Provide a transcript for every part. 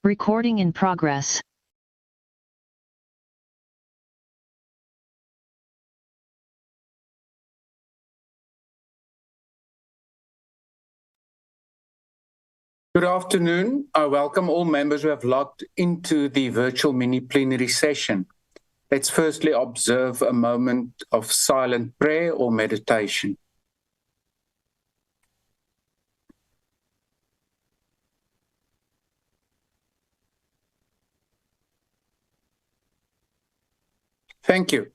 Recording in progress. Good afternoon. I welcome all members who have logged into the virtual mini-plenary session. Let's firstly observe a moment of silent prayer or meditation. Thank you.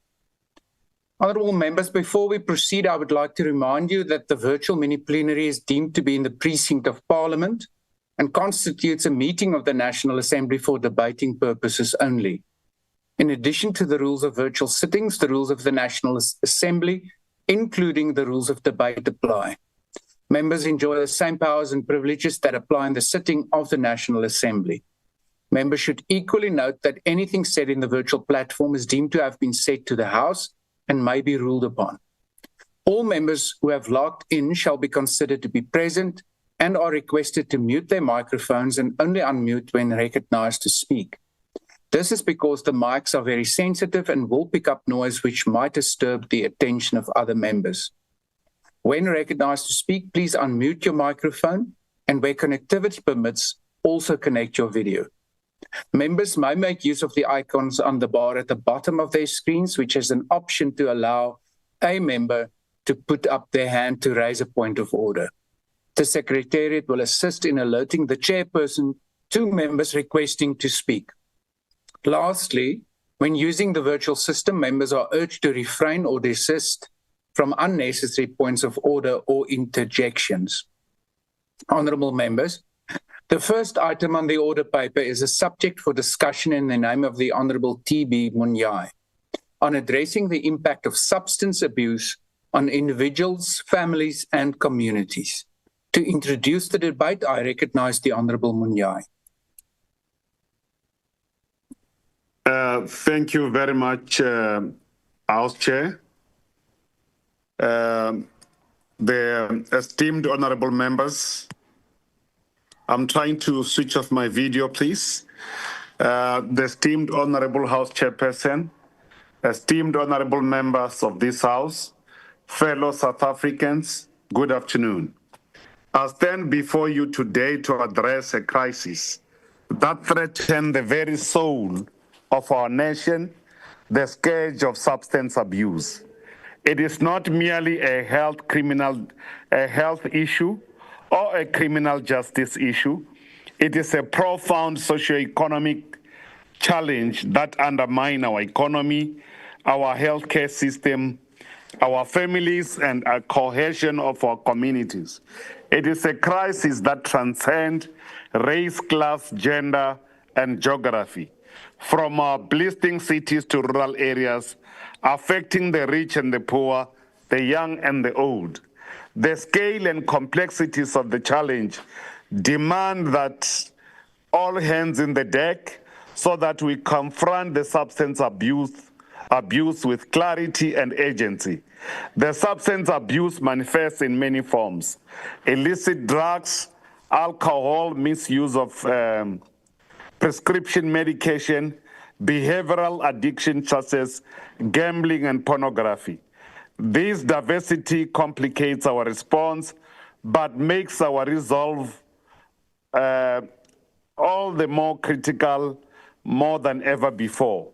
Honourable members, before we proceed, I would like to remind you that the virtual mini-plenary is deemed to be in the precinct of Parliament and constitutes a meeting of the National Assembly for debating purposes only. In addition to the rules of virtual sittings, the rules of the National Assembly, including the rules of debate, apply. Members enjoy the same powers and privileges that apply in the sitting of the National Assembly. Members should equally note that anything said in the virtual platform is deemed to have been said to the House and may be ruled upon. All members who have logged in shall be considered to be present and are requested to mute their microphones and only unmute when recognized to speak. This is because the mics are very sensitive and will pick up noise which might disturb the attention of other members. When recognized to speak, please unmute your microphone and where connectivity permits, also connect your video. Members may make use of the icons on the bar at the bottom of their screens, which is an option to allow a member to put up their hand to raise a point of order. The Secretariat will assist in alerting the chairperson to members requesting to speak. Lastly, when using the virtual system, members are urged to refrain or desist from unnecessary points of order or interjections. Honourable members, the first item on the order paper is a subject for discussion in the name of the Honourable T B Munyai on addressing the impact of substance abuse on individuals, families and communities. To introduce the debate, I recognise the Honourable Munyai. Thank you very much, House Chair. The esteemed honourable members, I'm trying to switch off my video, please. The esteemed honourable House Chairperson, esteemed honourable members of this House, fellow South Africans, good afternoon. I stand before you today to address a crisis that threatens the very soul of our nation, the scourge of substance abuse. It is not merely a health issue or a criminal justice issue. It is a profound socioeconomic challenge that undermines our economy, our healthcare system, our families, and a cohesion of our communities. It is a crisis that transcends race, class, gender, and geography, from our blistering cities to rural areas, affecting the rich and the poor, the young and the old. The scale and complexities of the challenge demand that all hands in the deck so that we confront the substance abuse with clarity and agency. The substance abuse manifests in many forms: illicit drugs, alcohol, misuse of prescription medication, behavioral addiction such as gambling and pornography. This diversity complicates our response, but makes our resolve all the more critical more than ever before.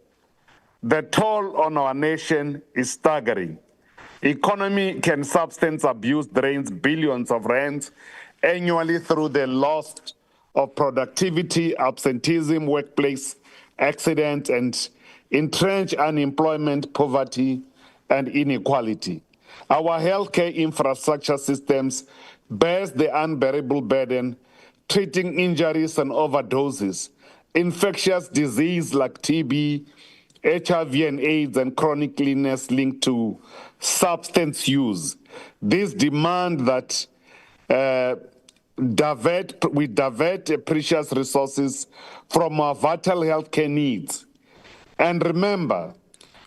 The toll on our nation is staggering. Economic and substance abuse drains billions of rands annually through the loss of productivity, absenteeism, workplace accidents, and entrenched unemployment, poverty, and inequality. Our healthcare infrastructure systems bears the unbearable burden, treating injuries and overdoses, infectious disease like TB, HIV and AIDS, and chronic illness linked to substance use. This demand that we divert precious resources from our vital healthcare needs. And remember,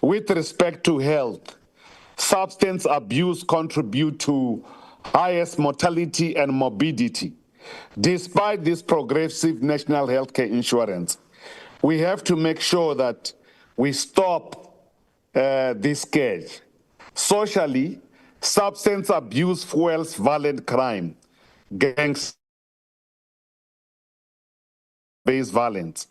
with respect to health, substance abuse contributes to highest mortality and morbidity. Despite this progressive national healthcare insurance, we have to make sure that we stop this scourge. Socially, substance abuse fuels violent crime, gangs-based violence,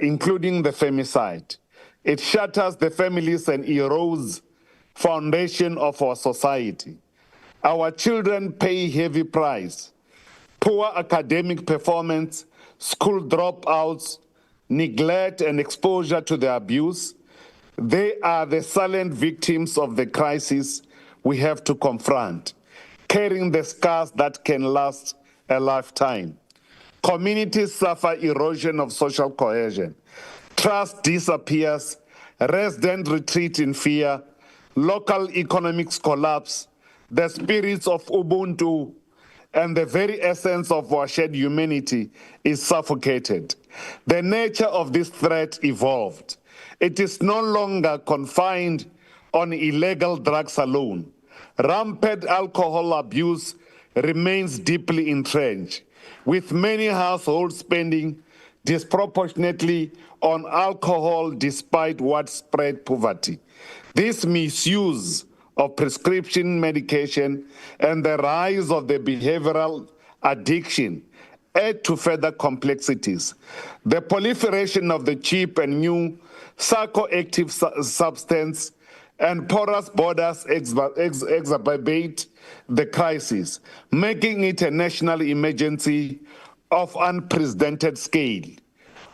including the femicide. It shatters the families and erodes foundation of our society. Our children pay heavy price. Poor academic performance, school dropouts, neglect, and exposure to the abuse. They are the silent victims of the crisis we have to confront, carrying the scars that can last a lifetime. Communities suffer erosion of social cohesion. Trust disappears, residents retreat in fear, local economics collapse, the spirits of Ubuntu and the very essence of our shared humanity is suffocated. The nature of this threat evolved. It is no longer confined on illegal drugs alone. Rampant alcohol abuse remains deeply entrenched, with many households spending disproportionately on alcohol despite widespread poverty. This misuse of prescription medication and the rise of the behavioral addiction add to further complexities. The proliferation of the cheap and new psychoactive substance and porous borders exacerbate the crisis, making it a national emergency of unprecedented scale.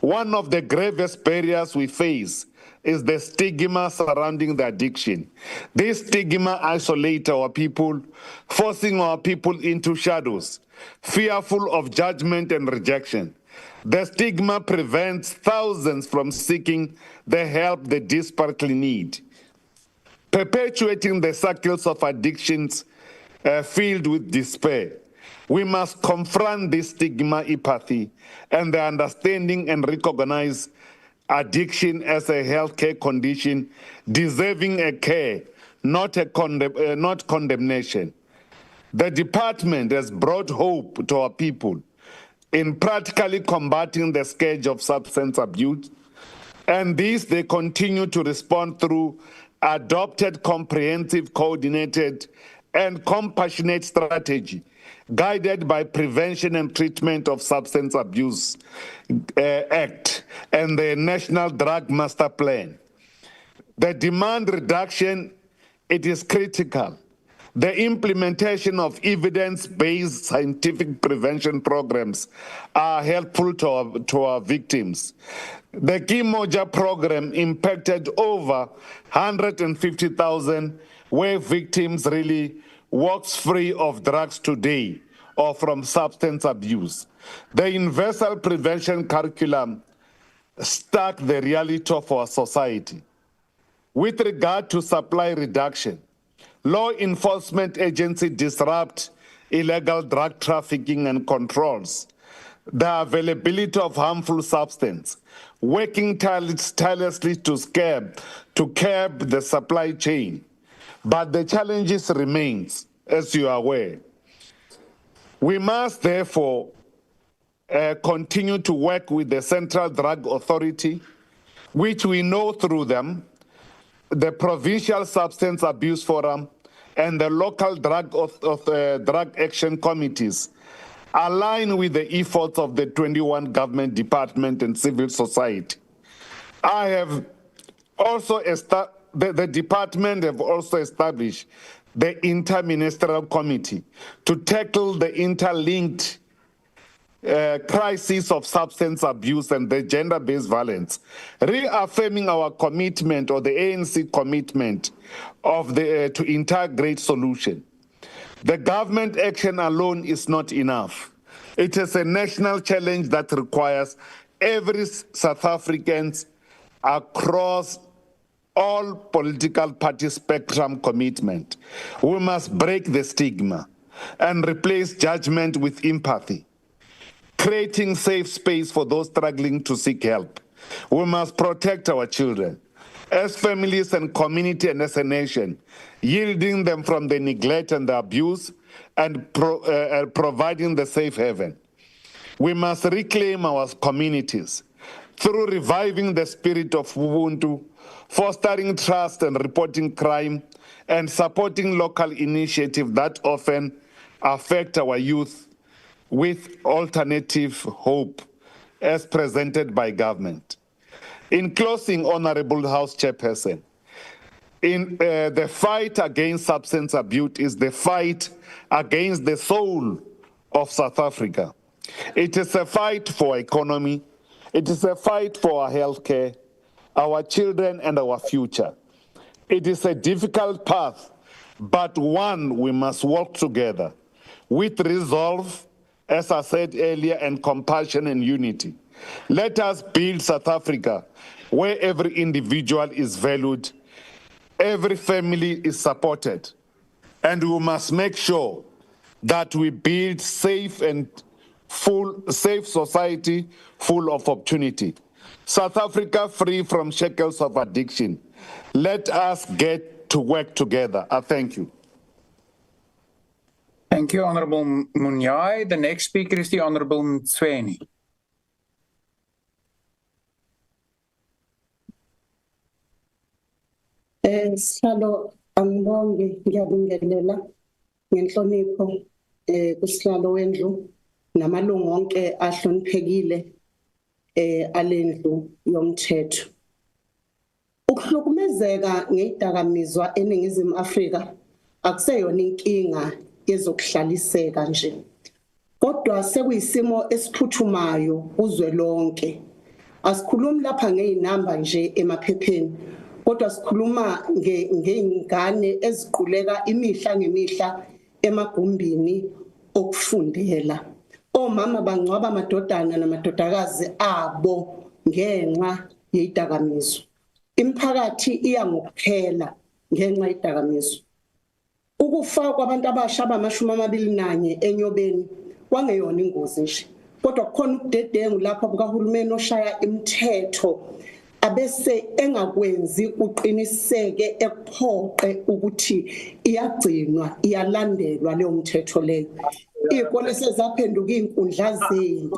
One of the gravest barriers we face is the stigma surrounding the addiction. This stigma isolates our people, forcing our people into shadows, fearful of judgment and rejection. The stigma prevents thousands from seeking the help they desperately need, perpetuating the cycles of addictions filled with despair. We must confront this stigma, apathy, and the understanding and recognize addiction as a healthcare condition deserving a care, not condemnation. The department has brought hope to our people in practically combating the scourge of substance abuse, and this they continue to respond through adopted comprehensive, coordinated, and compassionate strategy guided by Prevention and Treatment of Substance Abuse Act and the National Drug Master Plan. The demand reduction, it is critical. The implementation of evidence-based scientific prevention programs are helpful to our victims. The Kimoja program impacted over 150,000 where victims really walks free of drugs today or from substance abuse. The universal prevention curriculum stuck the reality of our society. With regard to supply reduction, law enforcement agencies disrupt illegal drug trafficking and controls the availability of harmful substance, working tirelessly to curb the supply chain. But the challenges remains, as you are aware. We must therefore continue to work with the Central Drug Authority, which we know through them, the Provincial Substance Abuse Forum, and the local drug action committees align with the efforts of the 21 government departments and civil society. I have also the department have also established the Interministerial Committee to tackle the interlinked crisis of substance abuse and the gender-based violence, reaffirming our commitment or the ANC commitment of to integrate solution. The government action alone is not enough. It is a national challenge that requires every South African across all political party spectrum commitment. We must break the stigma and replace judgment with empathy, creating safe space for those struggling to seek help. We must protect our children as families and community and as a nation, yielding them from the neglect and the abuse and providing the safe haven. We must reclaim our communities through reviving the spirit of Ubuntu, fostering trust and reporting crime, and supporting local initiatives that often affect our youth with alternative hope as presented by government. In closing, Honorable House Chairperson, the fight against substance abuse is the fight against the soul of South Africa. It is a fight for economy. It is a fight for our healthcare, our children, and our future. It is a difficult path, but one we must walk together with resolve, as I said earlier, and compassion and unity. Let us build South Africa where every individual is valued, every family is supported, and we must make sure that we build safe society full of opportunity. South Africa free from shackles of addiction. Let us get to work together. I thank you. Thank you, Honorable Munyai. The next speaker is the Honorable Mtsweni. Sihlalo angibonge ngiyabingelela ngenhlonipho kusihlalo wendlu namalungu onke ahloniphekile alendlu yomthetho. Ukuhlukumezeka ngezidakamizwa eningizimu Afrika akuseyona inkinga yezokuhlaliseka nje. Kodwa sekuyisimo esiphuthumayo uzwelonke. Asikhulumi lapha ngeinamba nje emaphepheni, kodwa sikhuluma ngeingane eziquleka imihla ngemihla emagumbini okufundela. Omama bangcwaba amadodana namadodakazi abo ngenxa yezidakamizwa. Imiphakathi iya ngokuphela ngenxa yezidakamizwa. Ukufa kwabantu abasha abama-21 enyobeni kwangeyona ingozi nje, kodwa kukhona ubudedengu lapha bukahulumeni oshaya imithetho abese engakwenzi uqiniseke ekuphoqe ukuthi iyagcinwa iyalandelwa leyo mthetho leyo. Izikole sezaphenduka izinkundla zempi.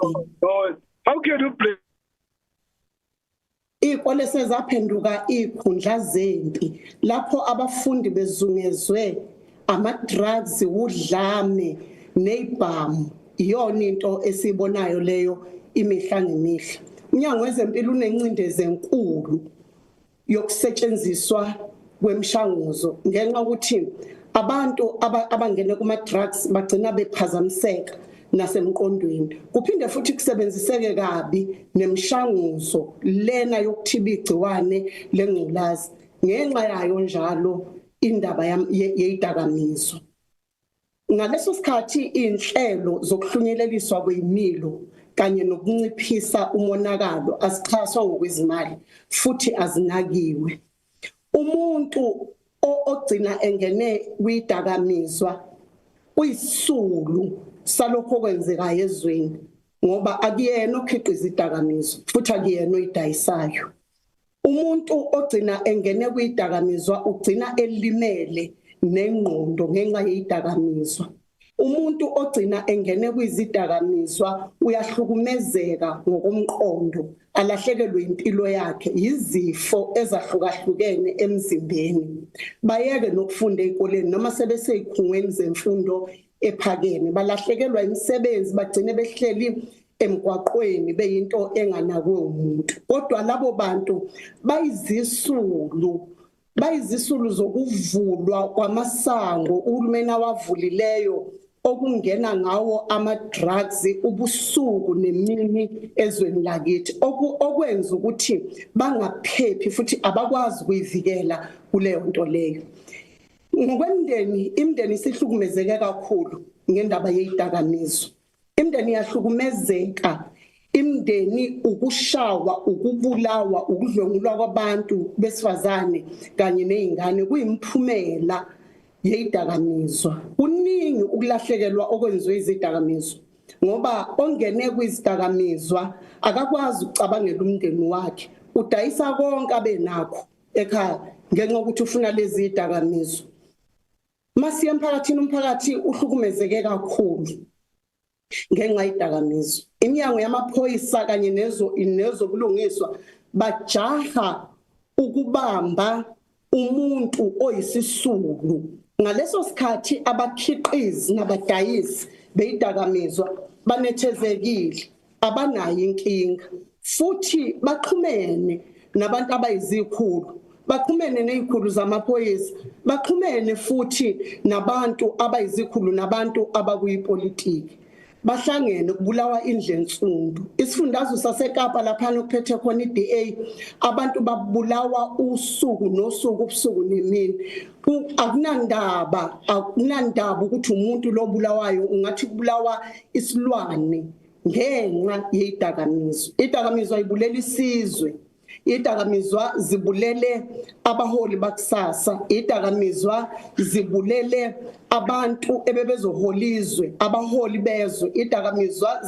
How can you play? Izikole sezaphenduka izinkundla zempi lapho abafundi bezungezwe ama-drugs, udlame nezibhamu. Iyona into esibonayo leyo imihla ngemihla. umnyango wezempilo unencindezi enkulu yokusetshenziswa kwemshanguzo ngenxa ukuthi abantu abangene kuma drugs bagcina bephazamiseka nasemqondweni kuphinde futhi kusebenziseke kabi nemshanguzo lena yokuthiba igciwane lengculazi ngenxa yayo njalo indaba yeyidakamizwa ngaleso sikhathi inhlelo zokuhlunyeleliswa kwemilo kanye nokunciphisa umonakalo asixhaswa ngokwezimali futhi azinakiwe umuntu ogcina engene kwidakamizwa uyisulu salokho kwenzeka ezweni ngoba akuyena okhiqiza idakamizwa futhi akuyena oyidayisayo umuntu ogcina engene kwidakamizwa ugcina elimele nengqondo ngenxa yeyidakamizwa umuntu ogcina engene kwizidakamizwa uyahlukumezeka ngokomqondo alahlekelwe impilo yakhe izifo ezahlukahlukene emzimbeni bayeke nokufunda ezikoleni noma sebeseyikhungweni zemfundo ephakeme balahlekelwa imisebenzi bagcine behleli emgwaqweni beyinto enganakwe umuntu kodwa labo bantu bayizisulu zokuvulwa kwamasango uhulumeni awavulileyo okungena ngawo ama-drugs ubusuku nemini ezweni lakithi okwenza ukuthi bangaphephi futhi abakwazi ukuyivikela kuleyo nto leyo ngokwemndeni imndeni isihlukumezeke kakhulu ngendaba yeyidakamizwa imndeni yahlukumezeka imndeni ukushawa ukubulawa ukudlwengulwa kwabantu besifazane kanye nezingane kuyimphumela yeyidakamizwa kuningi ukulahlekelwa okwenziwe izidakamizwa ngoba ongene kwizidakamizwa akakwazi ukucabangela umndeni wakhe udayisa konke abenakho ekhaya ngenxa ukuthi ufuna lezi zidakamizwa masiye emphakathini umphakathi uhlukumezeke kakhulu ngenxa yedakamizwa iminyango yamaphoyisa kanye nezobulungiswa bajaha ukubamba umuntu oyisisulu ngaleso sikhathi abakhiqizi nabadayisi beyidakamizwa banethezekile abanayo inkinga futhi baxhumene nabantu abayizikhulu baxhumene nezikhulu zamaphoyisa baxhumene futhi nabantu abayizikhulu nabantu abakuyipolitiki bahlangene kubulawa indlensundu isifundazwe saseKapa lapha okuphethe khona iDA abantu babulawa usuku nosuku ubusuku nemini akunandaba ukuthi umuntu lo bulawayo ungathi kubulawa isilwane ngenxa yeyidakamizwa idakamizwa ibulela isizwe idakamizwa zibulele abaholi bakusasa idakamizwa zibulele abantu ebebezoholizwe abaholi bezwe idakamizwa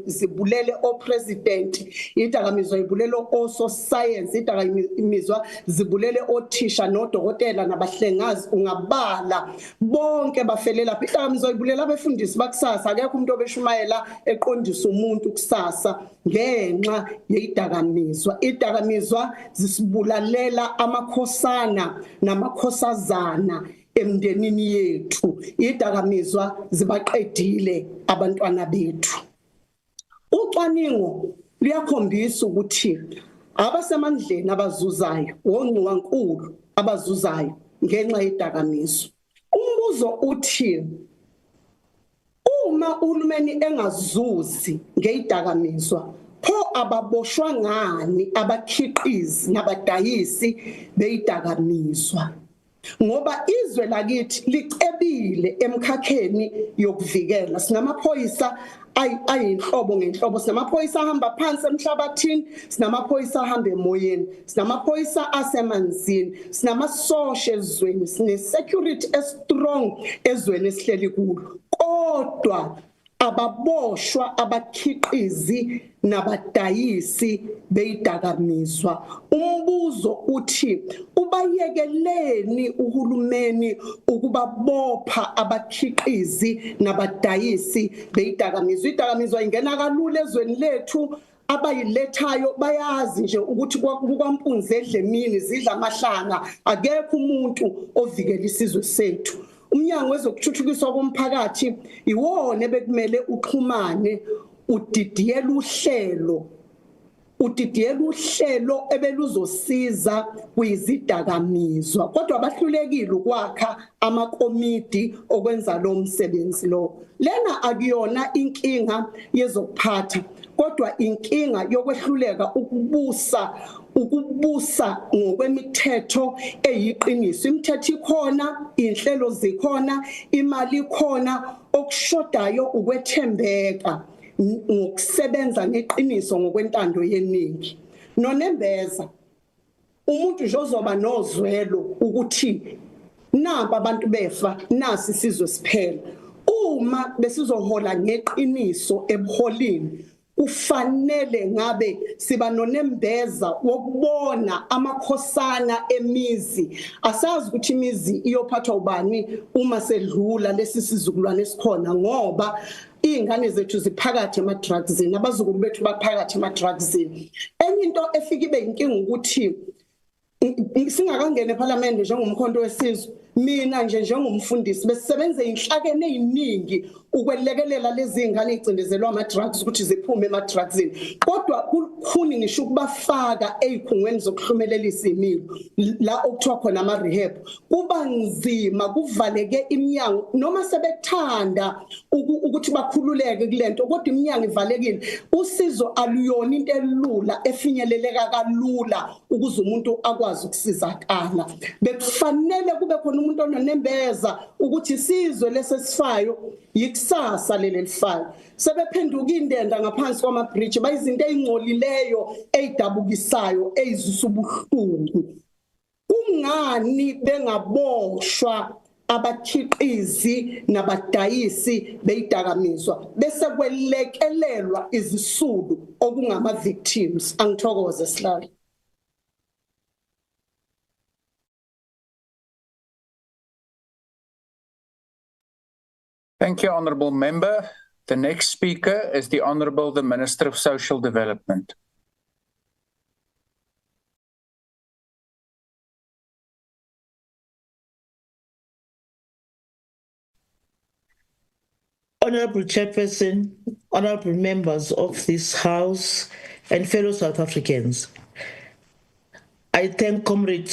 zibulele opresident idakamizwa ibulele osocience idakamizwa zibulele othisha nodokotela nabahlengazi ungabala bonke bafelela lapha idakamizwa ibulela abefundisi bakusasa akekho umuntu obeshumayela eqondisa umuntu kusasa ngenxa yeyidakamizwa idakamizwa zisibulalela amakhosana namakhosazana emndenini yethu idakamizwa zibaqedile abantwana bethu ucwaningo liyakhombisa ukuthi abasemandleni abazuzayo woncuwankulu abazuzayo ngenxa yedakamizwa umbuzo uthi uma uhulumeni engazuzi ngeyidakamizwa pho ababoshwa ngani abakhiqizi nabadayisi beyidakamizwa ngoba izwe lakithi licebile emkhakheni yokuvikela sinamaphoyisa ayinhlobo ngenhlobo sinamaphoyisa ahamba phansi emhlabathini sinamaphoyisa ahamba emoyeni sinamaphoyisa asemanzini sinamasosha ezweni sine security strong ezweni esihleli kulo kodwa ababoshwa abakhiqizi nabadayisi beyidakamizwa umbuzo uthi ubayekeleni uhulumeni ukubabopha abakhiqizi nabadayisi beyidakamizwa idakamizwa ingena kalula ezweni lethu abayilethayo bayazi nje ukuthi kukwampunzi edle emini zidla amahlanga akekho umuntu ovikela isizwe sethu umnyango wezokuthuthukiswa komphakathi iwona bekumele uxhumane udidiyela udidiyela uhlelo ebeluzosiza kwizidakamizwa kodwa bahlulekile ukwakha amakomiti okwenza lo msebenzi lo. Lena akuyona inkinga yezokuphatha kodwa inkinga yokwehluleka ukubusa ngokwemithetho eyiqiniso. Imithetho ikhona, inhlelo zikhona, imali ikhona, okushodayo ukwethembeka ngokusebenza ngeqiniso ngokwentando yeningi. Nonembeza umuntu nje ozoba nozwelo ukuthi namba abantu befa nasi isizwe siphela. Uma besizohola ngeqiniso ebuholini kufanele ngabe siba nonembeza wokubona amakhosana emizi. Asazi ukuthi imizi iyophathwa ubani uma sedlula lesi sizukulwane esikhona ngoba ingane zethu ziphakathi ema-drugsini, abazukulu bethu baphakathi ema-drugsini. Enye into efika ibe inkinga ukuthi singakangena eParliament njengomkhonto wesizwe, mina nje njengomfundisi besisebenza inhlakene eziningi ukwelekelela lezi ngane ezicindezelwa ama-drugs ukuthi ziphume ema-drugsini. Kodwa kukhuni ngisho ukubafaka ezikhungweni zokuhlumelelisa imilo la okuthiwa khona ama-rehab. Kuba nzima, kuvaleke iminyango noma sebethanda ukuthi bakhululeke kulento kodwa iminyango ivalekile. Usizo aluyona into elula efinyeleleka kalula ukuze umuntu akwazi ukusizakala. Bekufanele kube khona umuntu ononembeza ukuthi isizwe lesesifayo yikusasa leli lifayo. Sebephenduka indenda ngaphansi kwamabridge bayizinto ezingcolileyo ezidabukisayo ezisusa ubuhlungu. Kungani bengaboshwa abakhiqizi nabadayisi beyidakamizwa bese kwelekelelwa izisulu okungama victims? Angithokoze Sihlalo. Thank you, Honourable Member. The next speaker is the Honourable the Minister of Social Development. Honourable Chairperson, honourable members of this House and fellow South Africans, I thank Comrade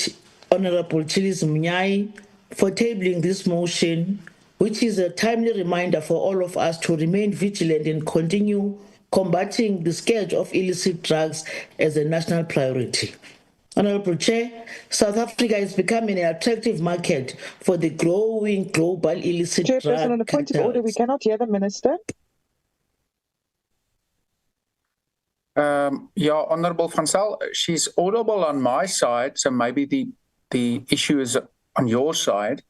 Honourable T B Munyai for tabling this motion, which is a timely reminder for all of us to remain vigilant and continue combating the scourge of illicit drugs as a national priority. Honourable Chair, South Africa is becoming an attractive market for the growing global illicit drug cartels. Chairperson, on a point of order, we cannot hear the Minister. Yeah, Honourable Van Zyl, she's audible on my side, so maybe the issue is on your side.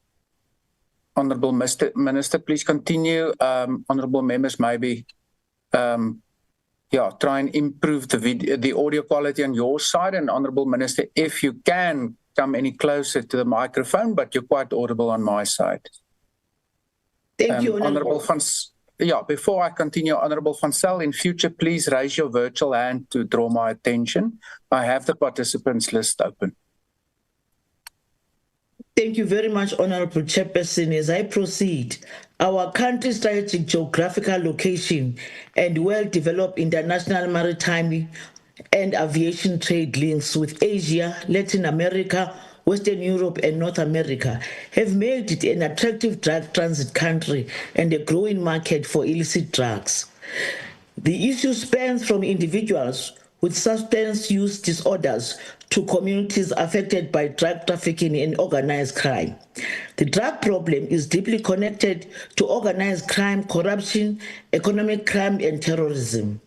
Honourable Minister, please continue. Honourable members, maybe try and improve the audio quality on your side. And Honourable Minister, if you can come any closer to the microphone, but you're quite audible on my side. Thank you, Honourable. Before I continue, Honourable Van Zyl, in future, please raise your virtual hand to draw my attention. I have the participants list open. Thank you very much, Honourable Chairperson. As I proceed, our country's strategic geographical location and well-developed international maritime and aviation trade links with Asia, Latin America, Western Europe and North America have made it an attractive drug transit country and a growing market for illicit drugs. The issue spans from individuals with substance use disorders to communities affected by drug trafficking and organized crime. The drug problem is deeply connected to organized crime, corruption, economic crime, and terrorism.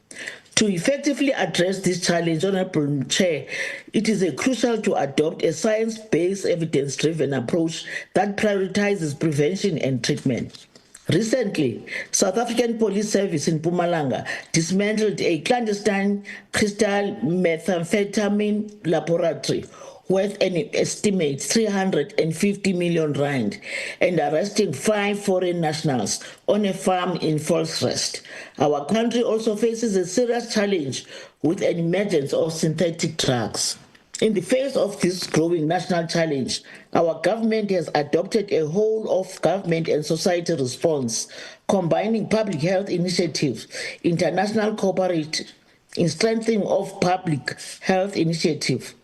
To effectively address this challenge, Honourable Chair, it is crucial to adopt a science-based, evidence-driven approach that prioritizes prevention and treatment. Recently, South African Police Service in Mpumalanga dismantled a clandestine crystal methamphetamine laboratory worth an estimated 350 million rand and arresting 5 foreign nationals on a farm in Volksrest. Our country also faces a serious challenge with an emergence of synthetic drugs. In the face of this growing national challenge, our government has adopted a whole-of-government and society response, combining public health initiatives, international cooperation, in strengthening of public health initiative.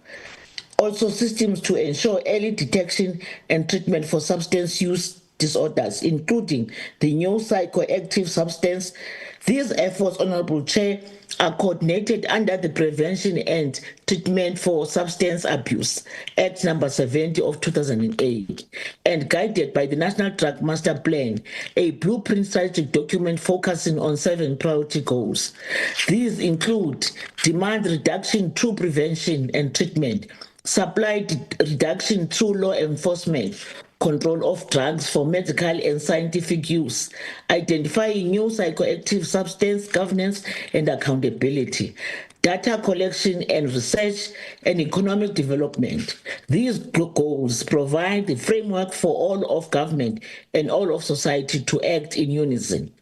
Also, systems to ensure early detection and treatment for substance use disorders, including the new psychoactive substance. These efforts, Honorable Chair, are coordinated under the Prevention and Treatment for Substance Abuse Act number 70 of 2008 and guided by the National Drug Master Plan, a blueprint strategic document focusing on 7 priority goals. These include demand reduction through prevention and treatment, supply reduction through law enforcement, control of drugs for medical and scientific use, identifying new psychoactive substance governance and accountability, data collection and research, and economic development. These goals provide the framework for all of government and all of society to act in unison.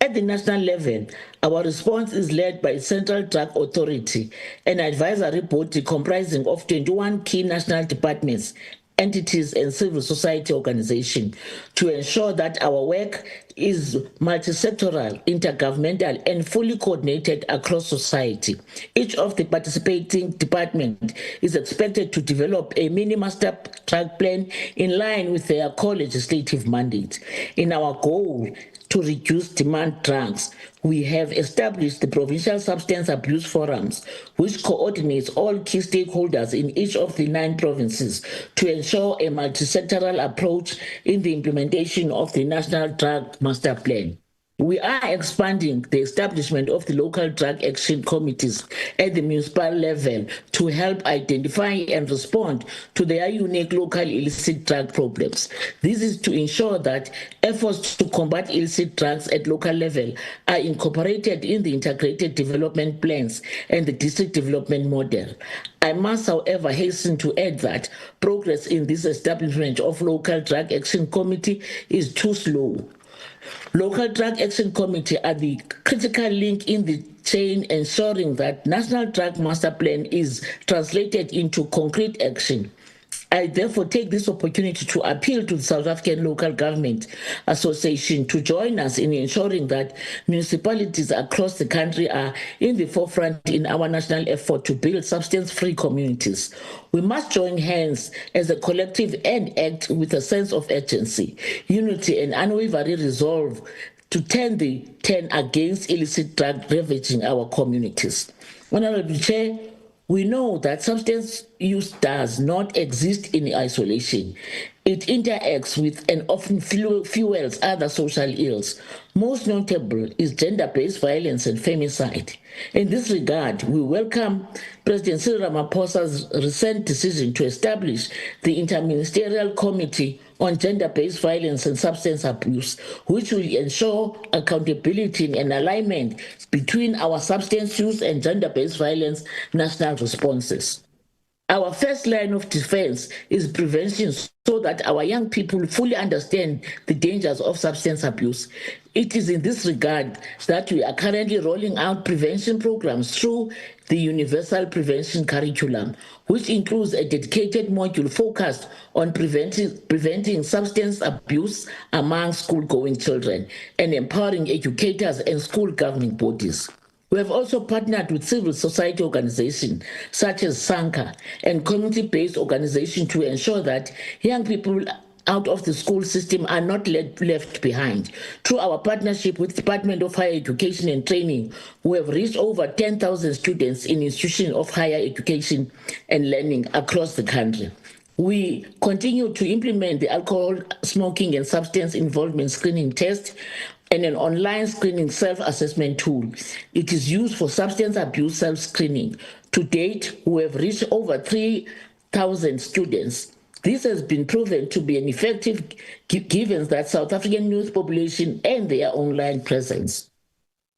At the national level, our response is led by Central Drug Authority, an advisory body comprising of 21 key national departments, entities, and civil society organizations to ensure that our work is multi-sectoral, intergovernmental, and fully coordinated across society. Each of the participating departments is expected to develop a mini master drug plan in line with their co-legislative mandate. In our goal to reduce demand drugs, we have established the Provincial Substance Abuse Forums, which coordinates all key stakeholders in each of the 9 provinces to ensure a multi-sectoral approach in the implementation of the National Drug Master Plan. We are expanding the establishment of the local drug action committees at the municipal level to help identify and respond to their unique local illicit drug problems. This is to ensure that efforts to combat illicit drugs at local level are incorporated in the integrated development plans and the district development model. I must, however, hasten to add that progress in this establishment of local drug action committee is too slow. Local Drug Action Committee are the critical link in the chain ensuring that National Drug Master Plan is translated into concrete action. I therefore take this opportunity to appeal to the South African Local Government Association to join us in ensuring that municipalities across the country are in the forefront in our national effort to build substance-free communities. We must join hands as a collective and act with a sense of urgency, unity, and unwavering resolve to turn against illicit drug ravaging our communities. Honorable Chair, we know that substance use does not exist in isolation. It interacts with and often fuels other social ills. Most notable is gender-based violence and femicide. In this regard, we welcome President Cyril Ramaphosa's recent decision to establish the Interministerial Committee on Gender-Based Violence and Substance Abuse, which will ensure accountability and alignment between our substance use and gender-based violence national responses. Our first line of defense is prevention so that our young people fully understand the dangers of substance abuse. It is in this regard that we are currently rolling out prevention programs through the Universal Prevention Curriculum, which includes a dedicated module focused on preventing substance abuse among school-going children and empowering educators and school governing bodies. We have also partnered with civil society organizations such as SANCA and community-based organizations to ensure that young people out of the school system are not left behind. Through our partnership with the Department of Higher Education and Training, we have reached over 10,000 students in institutions of higher education and learning across the country. We continue to implement the alcohol, smoking, and substance involvement screening test and an online screening self-assessment tool. It is used for substance abuse self-screening. To date, we have reached over 3,000 students. This has been proven to be an effective given that South African youth population and their online presence.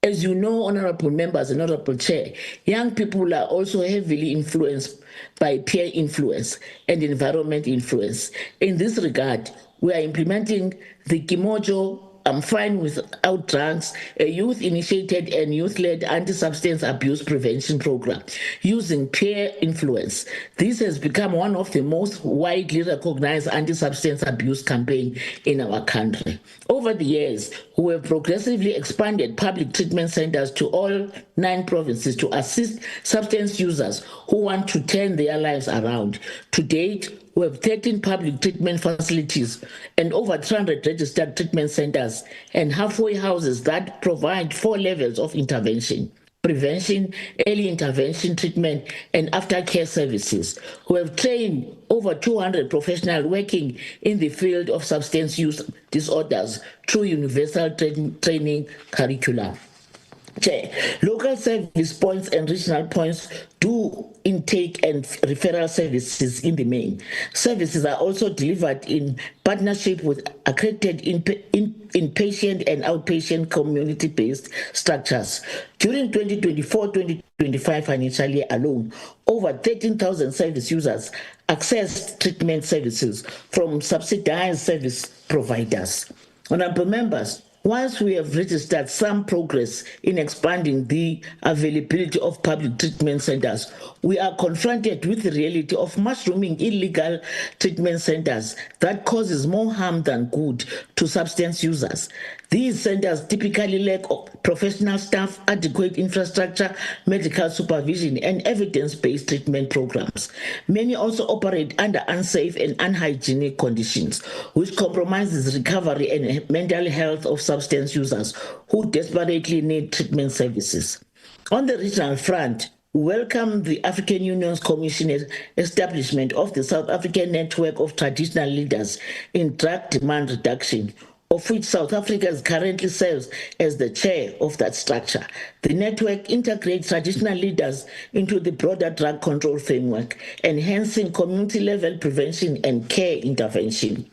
As you know, honorable members and honorable chair, young people are also heavily influenced by peer influence and environment influence. In this regard, we are implementing the Kimojo I'm Fine Without Drugs, a youth-initiated and youth-led anti-substance abuse prevention program using peer influence. This has become one of the most widely recognized anti-substance abuse campaigns in our country. Over the years, we have progressively expanded public treatment centers to all 9 provinces to assist substance users who want to turn their lives around. To date, we have 13 public treatment facilities and over 300 registered treatment centers and halfway houses that provide 4 levels of intervention: prevention, early intervention, treatment, and aftercare services. We have trained over 200 professionals working in the field of substance use disorders through universal training curricula. Local service points and regional points do intake and referral services in the main. Services are also delivered in partnership with accredited inpatient and outpatient community-based structures. During 2024-2025 financial year alone, over 13,000 service users accessed treatment services from subsidized service providers. Honorable members, once we have registered some progress in expanding the availability of public treatment centers, we are confronted with the reality of mushrooming illegal treatment centers that causes more harm than good to substance users. These centers typically lack professional staff, adequate infrastructure, medical supervision, and evidence-based treatment programs. Many also operate under unsafe and unhygienic conditions, which compromises recovery and mental health of substance users who desperately need treatment services. On the regional front, we welcome the African Union's Commission's establishment of the South African Network of Traditional Leaders in Drug Demand Reduction, of which South Africa currently serves as the chair of that structure. The network integrates traditional leaders into the broader drug control framework, enhancing community-level prevention and care intervention.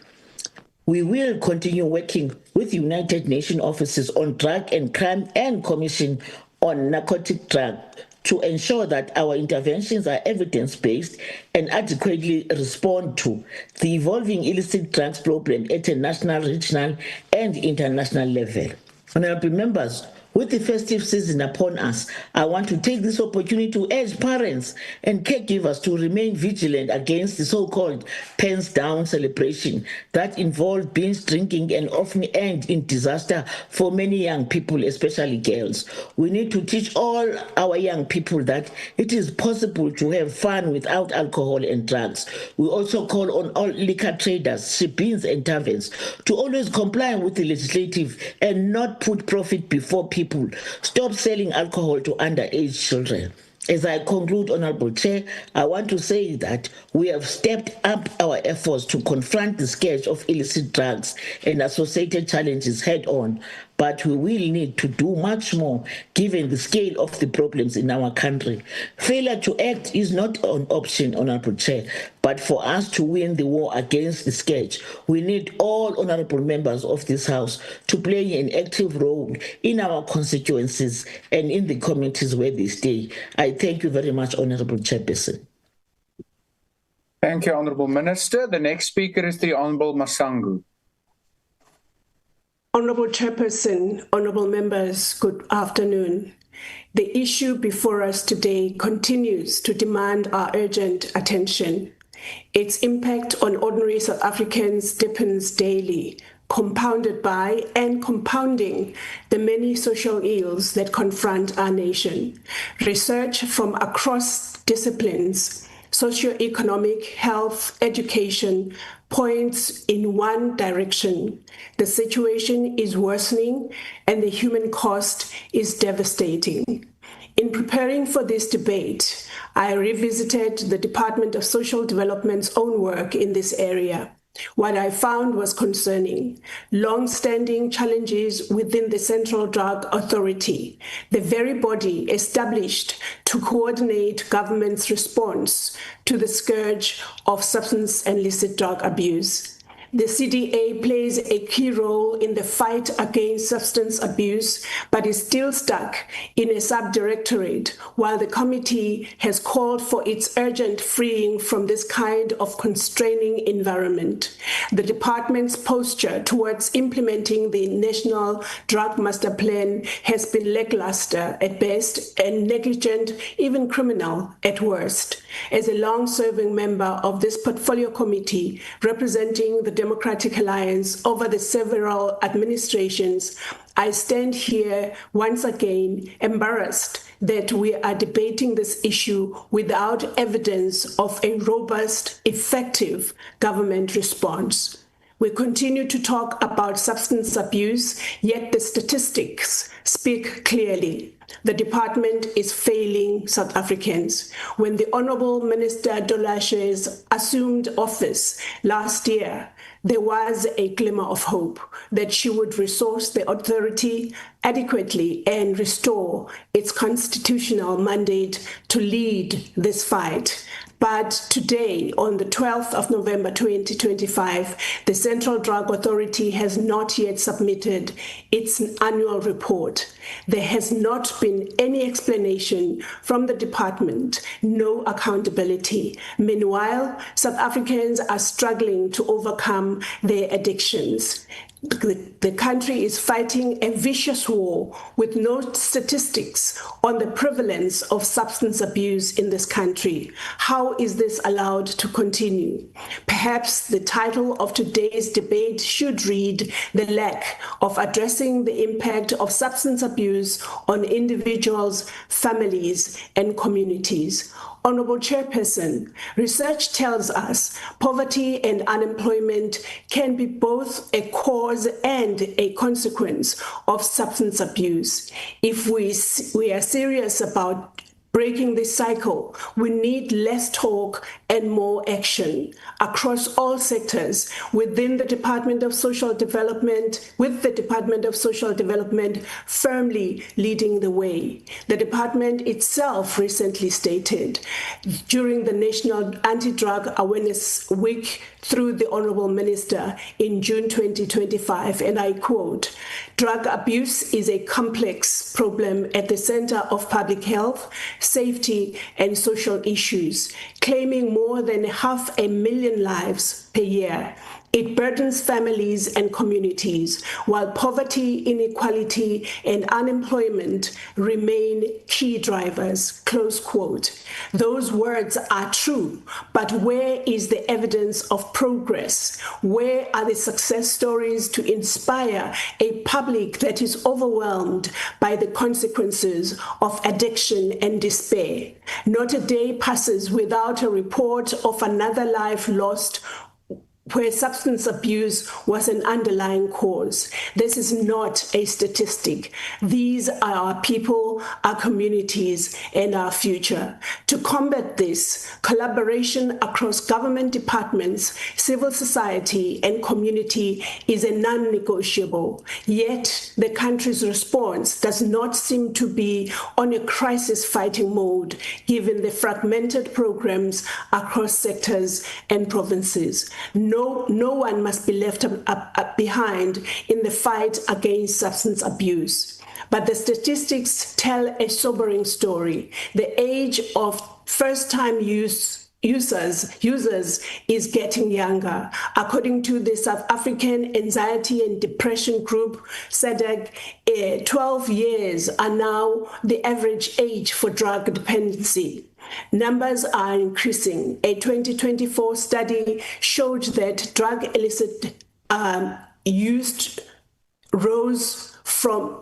We will continue working with United Nations offices on drug and crime and Commission on narcotic drug to ensure that our interventions are evidence-based and adequately respond to the evolving illicit drugs problem at a national, regional, and international level. Honorable members, with the festive season upon us, I want to take this opportunity to urge parents and caregivers to remain vigilant against the so-called pens down celebration that involve binge drinking and often end in disaster for many young people, especially girls. We need to teach all our young people that it is possible to have fun without alcohol and drugs. We also call on all liquor traders, shebeens and taverns to always comply with the legislative and not put profit before people. Stop selling alcohol to underage children. As I conclude, Honorable Chair, I want to say that we have stepped up our efforts to confront the scourge of illicit drugs and associated challenges head on, but we will need to do much more given the scale of the problems in our country. Failure to act is not an option, Honorable Chair, but for us to win the war against the scourge, we need all honorable members of this House to play an active role in our constituencies and in the communities where they stay. I thank you very much, Honorable Chairperson. Thank you, Honorable Minister. The next speaker is the Honorable Masangu. Honorable Chairperson, honorable members, good afternoon. The issue before us today continues to demand our urgent attention. Its impact on ordinary South Africans deepens daily, compounded by and compounding the many social ills that confront our nation. Research from across disciplines, socioeconomic, health, education, points in one direction. The situation is worsening and the human cost is devastating. In preparing for this debate, I revisited the Department of Social Development's own work in this area. What I found was concerning. Long-standing challenges within the Central Drug Authority, the very body established to coordinate government's response to the scourge of substance and illicit drug abuse. The CDA plays a key role in the fight against substance abuse, but is still stuck in a subdirectorate, while the committee has called for its urgent freeing from this kind of constraining environment. The department's posture towards implementing the National Drug Master Plan has been lackluster at best and negligent, even criminal at worst. As a long-serving member of this portfolio committee representing the Democratic Alliance over the several administrations, I stand here once again embarrassed that we are debating this issue without evidence of a robust, effective government response. We continue to talk about substance abuse, yet the statistics speak clearly. The department is failing South Africans. When the Honourable Minister Dolashes assumed office last year, there was a glimmer of hope that she would resource the authority adequately and restore its constitutional mandate to lead this fight. But today, on the 12th of November 2025, the Central Drug Authority has not yet submitted its annual report. There has not been any explanation from the department, no accountability. Meanwhile, South Africans are struggling to overcome their addictions. The country is fighting a vicious war with no statistics on the prevalence of substance abuse in this country. How is this allowed to continue? Perhaps the title of today's debate should read "The Lack of Addressing the Impact of Substance Abuse on Individuals, Families, and Communities." Honourable Chairperson, research tells us poverty and unemployment can be both a cause and a consequence of substance abuse. If we are serious about breaking this cycle, we need less talk and more action across all sectors within the Department of Social Development, with the Department of Social Development firmly leading the way. The department itself recently stated during the National Anti-Drug Awareness Week through the Honourable Minister in June 2025, and I quote, "Drug abuse is a complex problem at the center of public health, safety, and social issues, claiming more than 500,000 lives per year. It burdens families and communities, while poverty, inequality, and unemployment remain key drivers," close quote. Those words are true, but where is the evidence of progress? Where are the success stories to inspire a public that is overwhelmed by the consequences of addiction and despair? Not a day passes without a report of another life lost where substance abuse was an underlying cause. This is not a statistic. These are our people, our communities, and our future. To combat this, collaboration across government departments, civil society, and community is a non-negotiable. Yet, the country's response does not seem to be on a crisis-fighting mode, given the fragmented programs across sectors and provinces. No one must be left behind in the fight against substance abuse. But the statistics tell a sobering story. The age of first-time users is getting younger. According to the South African Anxiety and Depression Group, SADC, 12 years are now the average age for drug dependency. Numbers are increasing. A 2024 study showed that drug illicit use rose from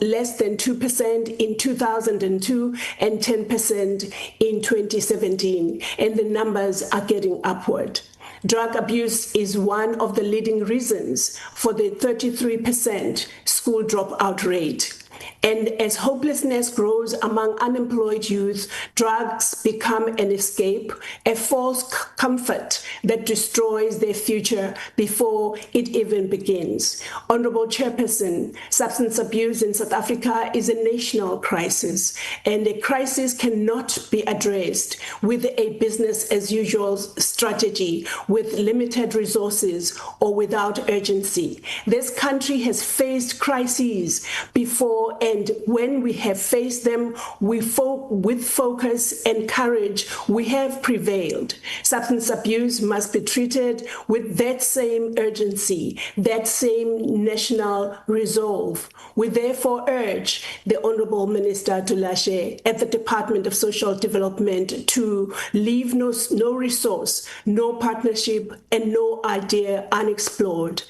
less than 2% in 2002 and 10% in 2017, and the numbers are getting upward. Drug abuse is one of the leading reasons for the 33% school dropout rate. And as hopelessness grows among unemployed youth, drugs become an escape, a false comfort that destroys their future before it even begins. Honorable Chairperson, substance abuse in South Africa is a national crisis, and a crisis cannot be addressed with a business as usual strategy, with limited resources or without urgency. This country has faced crises before, and when we have faced them with focus and courage, we have prevailed. Substance abuse must be treated with that same urgency, that same national resolve. We therefore urge the Honorable Minister Tulashe at the Department of Social Development to leave no resource, no partnership, and no idea unexplored,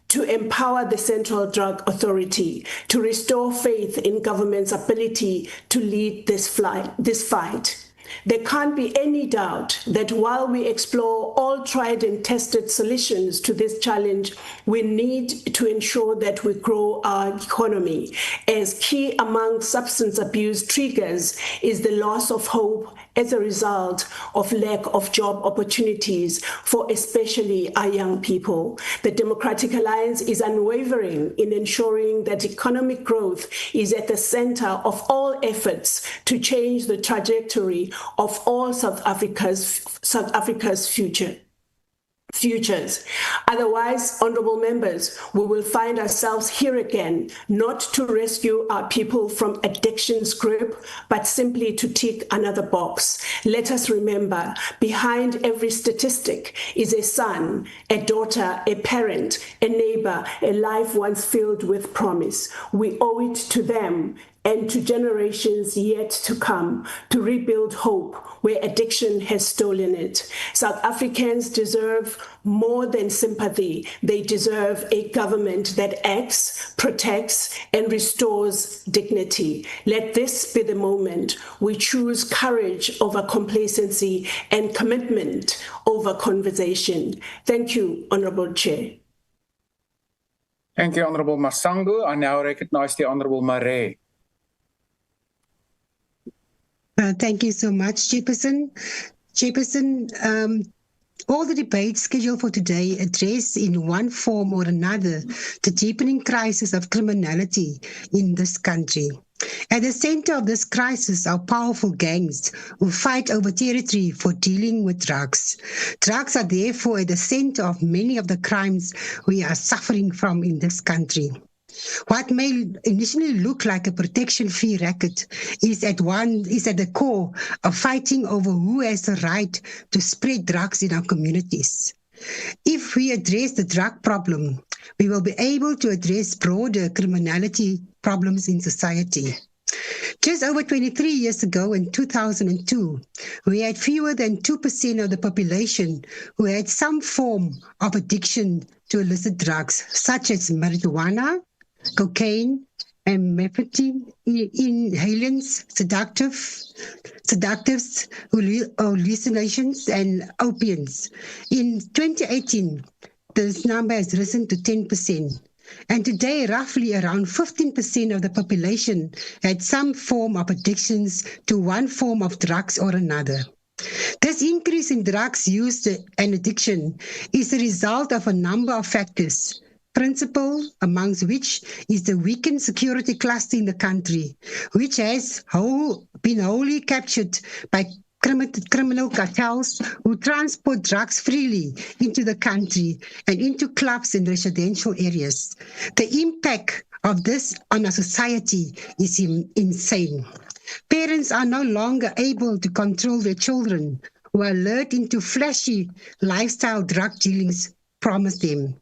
to empower the Central Drug Authority, to restore faith in government's ability to lead this fight. There can't be any doubt that while we explore all tried and tested solutions to this challenge, we need to ensure that we grow our economy, as key among substance abuse triggers is the loss of hope as a result of lack of job opportunities for especially our young people. The Democratic Alliance is unwavering in ensuring that economic growth is at the center of all efforts to change the trajectory of all South Africa's futures. Otherwise, honorable members, we will find ourselves here again, not to rescue our people from addiction's grip, but simply to tick another box. Let us remember, behind every statistic is a son, a daughter, a parent, a neighbor, a life once filled with promise. We owe it to them and to generations yet to come to rebuild hope where addiction has stolen it. South Africans deserve more than sympathy. They deserve a government that acts, protects, and restores dignity. Let this be the moment we choose courage over complacency and commitment over conversation. Thank you, Honorable Chair. Thank you, Honorable Masango. I now recognize the Honorable Marais. Thank you so much, Chairperson. All the debates scheduled for today address in one form or another the deepening crisis of criminality in this country. At the center of this crisis are powerful gangs who fight over territory for dealing with drugs. Drugs are therefore at the center of many of the crimes we are suffering from in this country. What may initially look like a protection fee racket is at the core of fighting over who has the right to spread drugs in our communities. If we address the drug problem, we will be able to address broader criminality problems in society. Just over 23 years ago, in 2002, we had fewer than 2% of the population who had some form of addiction to illicit drugs, such as marijuana, cocaine, and methamphetamine, inhalants, sedatives, hallucinations, and opiates. In 2018, this number has risen to 10%. And today, roughly around 15% of the population had some form of addictions to one form of drugs or another. This increase in drugs use and addiction is a result of a number of factors, principal amongst which is the weakened security cluster in the country, which has been wholly captured by criminal cartels who transport drugs freely into the country and into clubs and residential areas. The impact of this on our society is insane. Parents are no longer able to control their children who are lured into flashy lifestyle drug dealings promised them.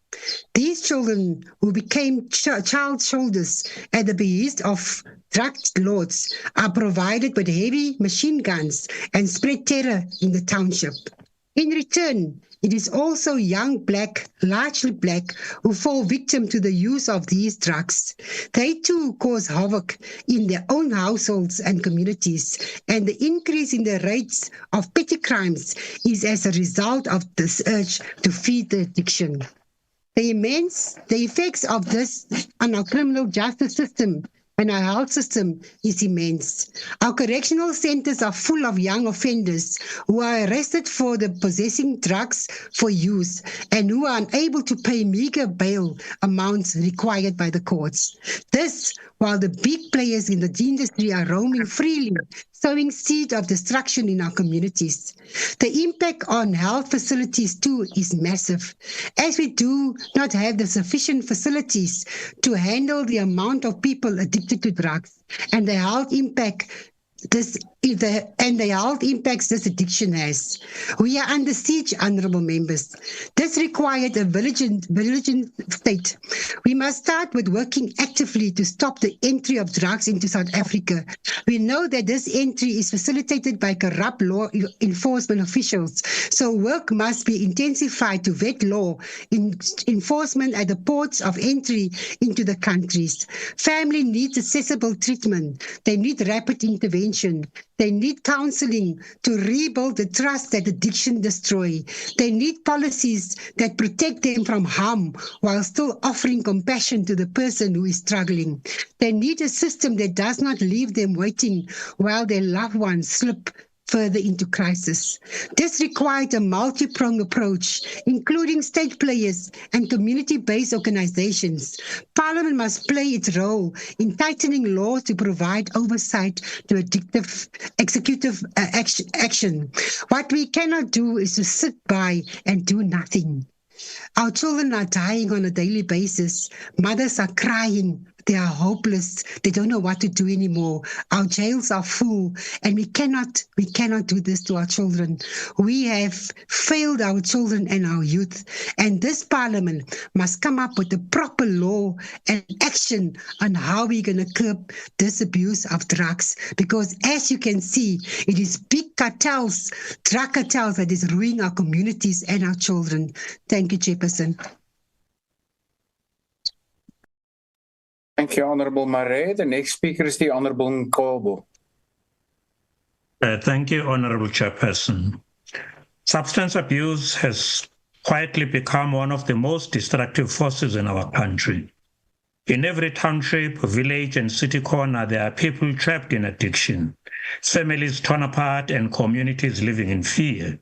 These children who became child soldiers at the behest of drug lords are provided with heavy machine guns and spread terror in the township. In return, it is also young largely black, who fall victim to the use of these drugs. They too cause havoc in their own households and communities, and the increase in the rates of petty crimes is as a result of this urge to feed the addiction. The effects of this on our criminal justice system and our health system is immense. Our correctional centers are full of young offenders who are arrested for the possessing drugs for use and who are unable to pay meager bail amounts required by the courts. This, while the big players in the industry are roaming freely, sowing seed of destruction in our communities. The impact on health facilities too is massive, as we do not have the sufficient facilities to handle the amount of people addicted to drugs and the health impacts this addiction has. We are under siege, honourable members. This required a vigilant state. We must start with working actively to stop the entry of drugs into South Africa. We know that this entry is facilitated by corrupt law enforcement officials, so work must be intensified to vet law enforcement at the ports of entry into the countries. Family needs accessible treatment. They need rapid intervention. They need counseling to rebuild the trust that addiction destroys. They need policies that protect them from harm while still offering compassion to the person who is struggling. They need a system that does not leave them waiting while their loved ones slip further into crisis. This required a multi-pronged approach, including state players and community-based organizations. Parliament must play its role in tightening laws to provide oversight to addictive executive action. What we cannot do is to sit by and do nothing. Our children are dying on a daily basis. Mothers are crying. They are hopeless. They don't know what to do anymore. Our jails are full, and we cannot do this to our children. We have failed our children and our youth, and this parliament must come up with the proper law and action on how we're going to curb this abuse of drugs. Because as you can see, it is big cartels, drug cartels, that is ruining our communities and our children. Thank you, Chairperson. Thank you, Honourable Marais. The next speaker is the Honourable Nkobo. Thank you, Honourable Chairperson. Substance abuse has quietly become one of the most destructive forces in our country. In every township, village, and city corner, there are people trapped in addiction, families torn apart, and communities living in fear.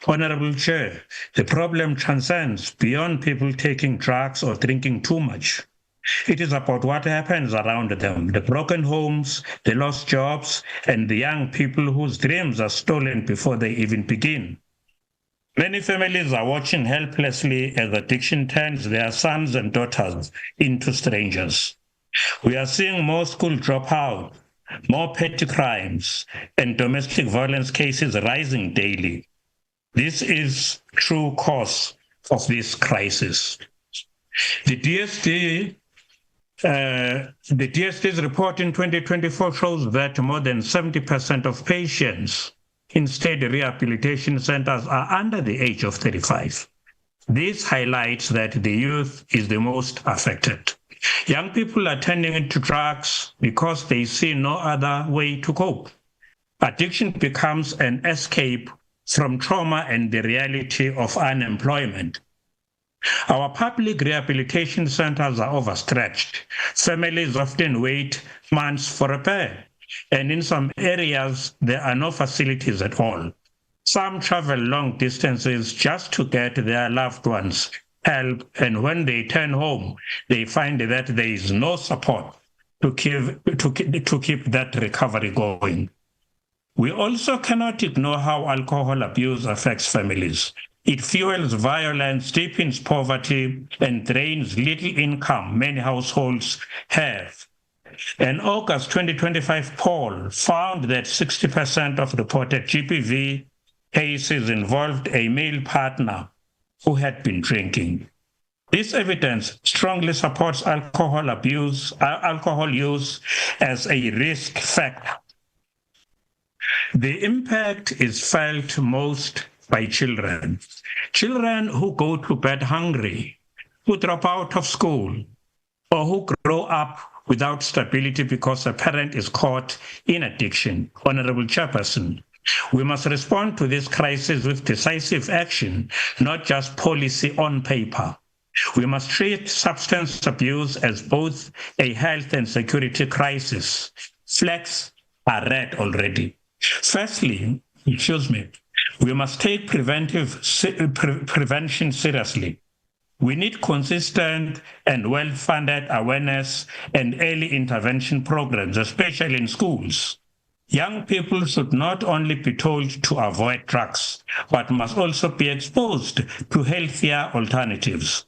Honourable Chair, the problem transcends beyond people taking drugs or drinking too much. It is about what happens around them, the broken homes, the lost jobs, and the young people whose dreams are stolen before they even begin. Many families are watching helplessly as addiction turns their sons and daughters into strangers. We are seeing more school dropout, more petty crimes, and domestic violence cases rising daily. This is true cause of this crisis. The DSD's report in 2024 shows that more than 70% of patients in state rehabilitation centers are under the age of 35. This highlights that the youth is the most affected. Young people are turning to drugs because they see no other way to cope. Addiction becomes an escape from trauma and the reality of unemployment. Our public rehabilitation centers are overstretched. Families often wait months for repair, and in some areas, there are no facilities at all. Some travel long distances just to get their loved ones help, and when they turn home, they find that there is no support to keep that recovery going. We also cannot ignore how alcohol abuse affects families. It fuels violence, deepens poverty, and drains little income many households have. An August 2025 poll found that 60% of reported GBV cases involved a male partner who had been drinking. This evidence strongly supports alcohol use as a risk factor. The impact is felt most by children. Children who go to bed hungry, who drop out of school, or who grow up without stability because a parent is caught in addiction. Honourable Chairperson, we must respond to this crisis with decisive action, not just policy on paper. We must treat substance abuse as both a health and security crisis. Flags are red already. Firstly, we must take prevention seriously. We need consistent and well-funded awareness and early intervention programs, especially in schools. Young people should not only be told to avoid drugs, but must also be exposed to healthier alternatives.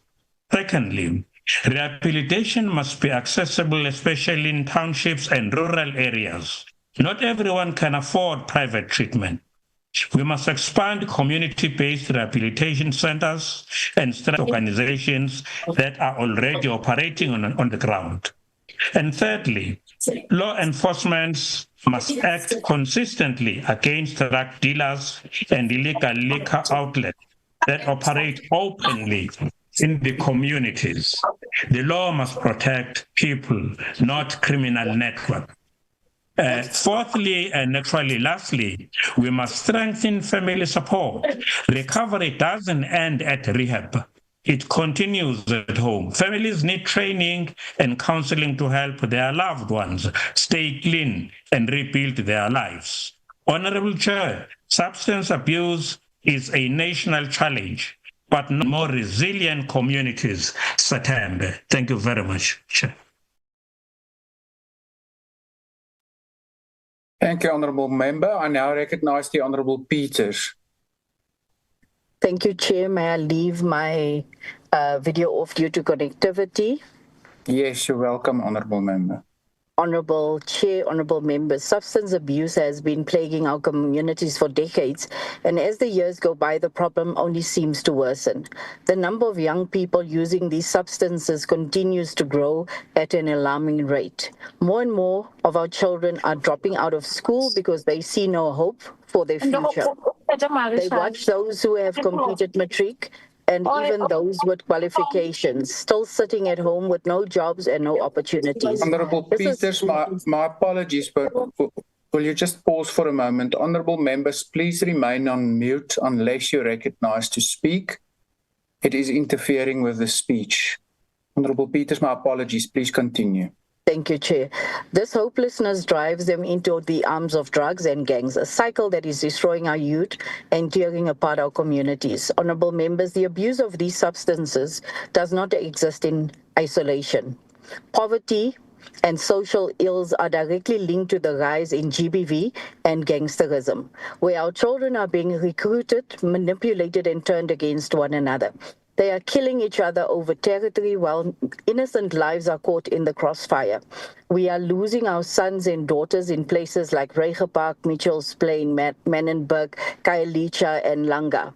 Secondly, rehabilitation must be accessible, especially in townships and rural areas. Not everyone can afford private treatment. We must expand community-based rehabilitation centers and organizations that are already operating on the ground. And thirdly, law enforcement must act consistently against drug dealers and illegal liquor outlets that operate openly in the communities. The law must protect people, not criminal networks. Fourthly, and naturally lastly, we must strengthen family support. Recovery doesn't end at rehab. It continues at home. Families need training and counseling to help their loved ones stay clean and rebuild their lives. Honorable Chair, substance abuse is a national challenge, but more resilient communities succumb. Thank you very much, Chair. Thank you, Honourable Member. I now recognise the Honourable Peters. Thank you, Chair. May I leave my video off due to connectivity? Yes, you're welcome, Honourable Member. Honourable Chair, honourable members, substance abuse has been plaguing our communities for decades, and as the years go by, the problem only seems to worsen. The number of young people using these substances continues to grow at an alarming rate. More and more of our children are dropping out of school because they see no hope for their future. They watch those who have completed matric and even those with qualifications still sitting at home with no jobs and no opportunities. Honourable Peters, my apologies, but will you just pause for a moment? Honourable members, please remain on mute unless you're recognised to speak. It is interfering with the speech. Honourable Peters, my apologies. Please continue. Thank you, Chair. This hopelessness drives them into the arms of drugs and gangs, a cycle that is destroying our youth and tearing apart our communities. Honourable members, the abuse of these substances does not exist in isolation. Poverty and social ills are directly linked to the rise in GBV and gangsterism, where our children are being recruited, manipulated, and turned against one another. They are killing each other over territory while innocent lives are caught in the crossfire. We are losing our sons and daughters in places like Regenpark, Mitchells Plain, Menenberg, Khayelitsha, and Langa,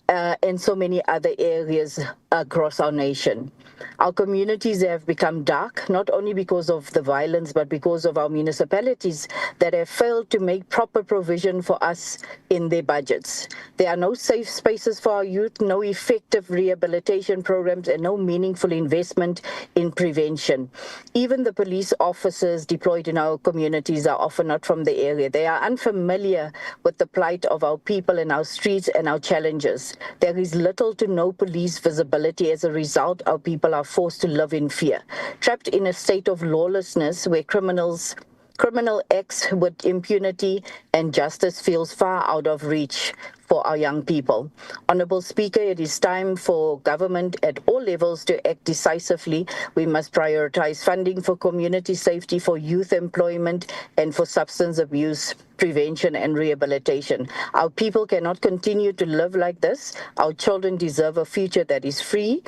and so many other areas across our nation. Our communities have become dark, not only because of the violence, but because of our municipalities that have failed to make proper provision for us in their budgets. There are no safe spaces for our youth, no effective rehabilitation programs, and no meaningful investment in prevention. Even the police officers deployed in our communities are often not from the area. They are unfamiliar with the plight of our people in our streets and our challenges. There is little to no police visibility. As a result, our people are forced to live in fear, trapped in a state of lawlessness where criminal acts with impunity and justice feels far out of reach for our young people. Honourable Speaker, it is time for government at all levels to act decisively. We must prioritise funding for community safety, for youth employment, and for substance abuse prevention and rehabilitation. Our people cannot continue to live like this. Our children deserve a future that is free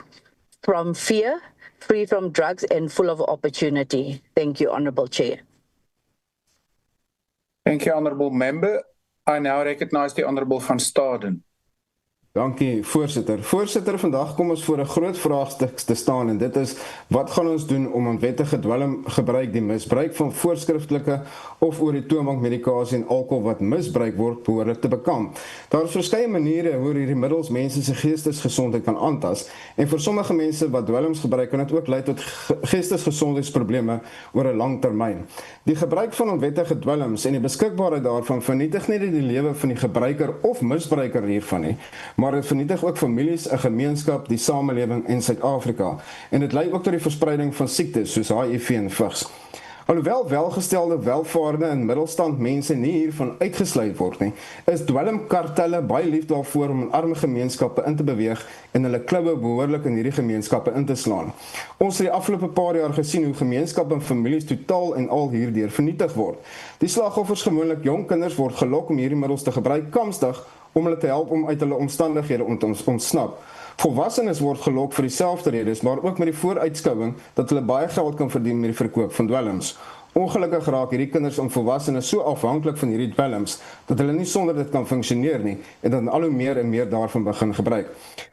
from fear, free from drugs, and full of opportunity. Thank you, Honourable Chair. Thank you, Honourable Member. I now recognise the Honourable van Staden. Dankie, voorsitter. Voorsitter, vandag kom ons voor 'n groot vraagstuk te staan en dit is wat gaan ons doen om onwettige dwelmgebruik, die misbruik van voorskriftelike of oor die toonbank medikasie en alkohol wat misbruik word behoorlik te bekamp. Daar is verskeie maniere hoe hierdie middels mense se geestesgesondheid kan aantas en vir sommige mense wat dwelms gebruik kan dit ook lei tot geestesgesondheidsprobleme oor 'n lang termyn. Die gebruik van onwettige dwelms en die beskikbaarheid daarvan vernietig nie die lewe van die gebruiker of misbruiker hiervan nie, maar maar dit vernietig ook families, 'n gemeenskap, die samelewing en Suid-Afrika. En dit lei ook tot die verspreiding van siektes soos HIV en vigs. Alhoewel welgestelde, welvarende en middelstand mense nie hiervan uitgesluit word nie, is dwelmkartelle baie lief daarvoor om in arme gemeenskappe in te beweeg en hulle kloue behoorlik in hierdie gemeenskappe in te slaan. Ons het die afgelope paar jaar gesien hoe gemeenskappe en families totaal en al hierdeur vernietig word. Die slagoffers, gewoonlik jong kinders, word gelok om hierdie middels te gebruik kamstig om hulle te help om uit hulle omstandighede ontsnap. Volwassenes word gelok vir dieselfde redes, maar ook met die vooruitskouing dat hulle baie geld kan verdien met die verkoop van dwelms. Ongelukkig raak hierdie kinders en volwassenes so afhanklik van hierdie dwelms dat hulle nie sonder dit kan funksioneer nie en dan al hoe meer en meer daarvan begin gebruik.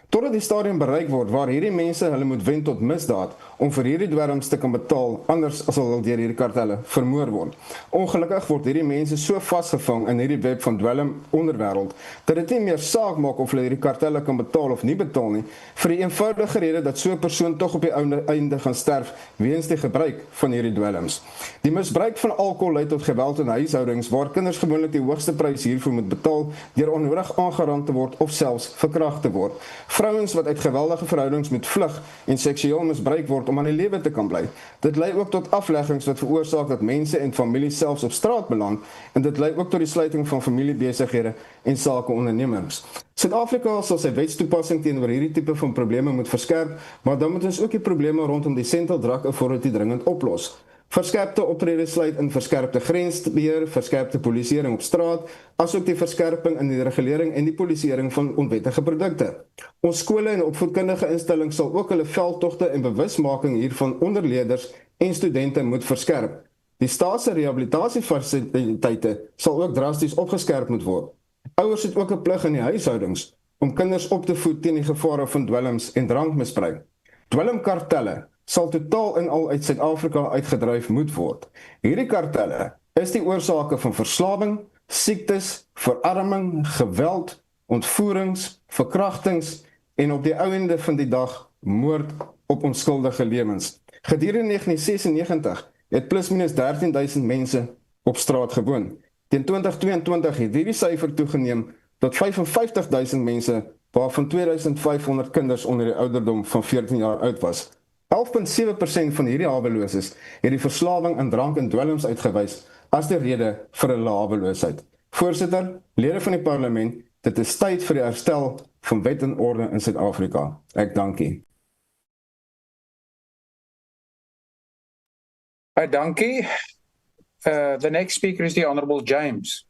Totdat die stadium bereik word waar hierdie mense hulle moet wend tot misdaad om vir hierdie dwelms te kan betaal, anders sal hulle deur hierdie kartelle vermoor word. Ongelukkig word hierdie mense so vasgevang in hierdie web van dwelm onderwêreld dat dit nie meer saak maak of hulle hierdie kartelle kan betaal of nie betaal nie, vir die eenvoudige rede dat so 'n persoon tog op die einde gaan sterf weens die gebruik van hierdie dwelms. Die misbruik van alkohol lei tot geweld in huishoudings waar kinders gewoonlik die hoogste prys hiervoor moet betaal deur onnodig aangerand te word of selfs verkragt te word. Vrouens wat uit geweldige verhoudings moet vlug en seksueel misbruik word om aan die lewe te kan bly. Dit lei ook tot afleggings wat veroorsaak dat mense en families selfs op straat beland en dit lei ook tot die sluiting van familiebesighede en sakeondernemings. Suid-Afrika sal sy wetstoepassing teenoor hierdie tipe van probleme moet verskerp, maar dan moet ons ook die probleme rondom die Central Drug Authority dringend oplos. Verskerpte optrede sluit in verskerpte grensbeheer, verskerpte polisieering op straat, asook die verskerping in die regulering en die polisieering van onwettige produkte. Ons skole en opvoedkundige instellings sal ook hulle veldtogte en bewusmaking hiervan onder leerders en studente moet verskerp. Die staatse rehabilitasiefasiliteite sal ook drasties opgeskerp moet word. Ouers het ook 'n plig in die huishoudings om kinders op te voed teen die gevare van dwelms en drankmisbruik. Dwelmkartelle sal totaal en al uit Suid-Afrika uitgedryf moet word. Hierdie kartelle is die oorsake van verslawing, siektes, verarming, geweld, ontvoerings, verkrachtings en op die einde van die dag moord op onskuldige lewens. Gedurende 1996 het plus minus 13,000 mense op straat gewoon. Teen 2022 het hierdie syfer toegeneem tot 55,000 mense, waarvan 2,500 kinders onder die ouderdom van 14 jaar oud was. 11,7% van hierdie haweloses het die verslawing aan drank en dwelms uitgewys as die rede vir hulle haweloosheid. Voorsitter, lede van die parlement, dit is tyd vir die herstel van wet en orde in Suid-Afrika. Ek dank u. Dankie. The next speaker is the Honourable James.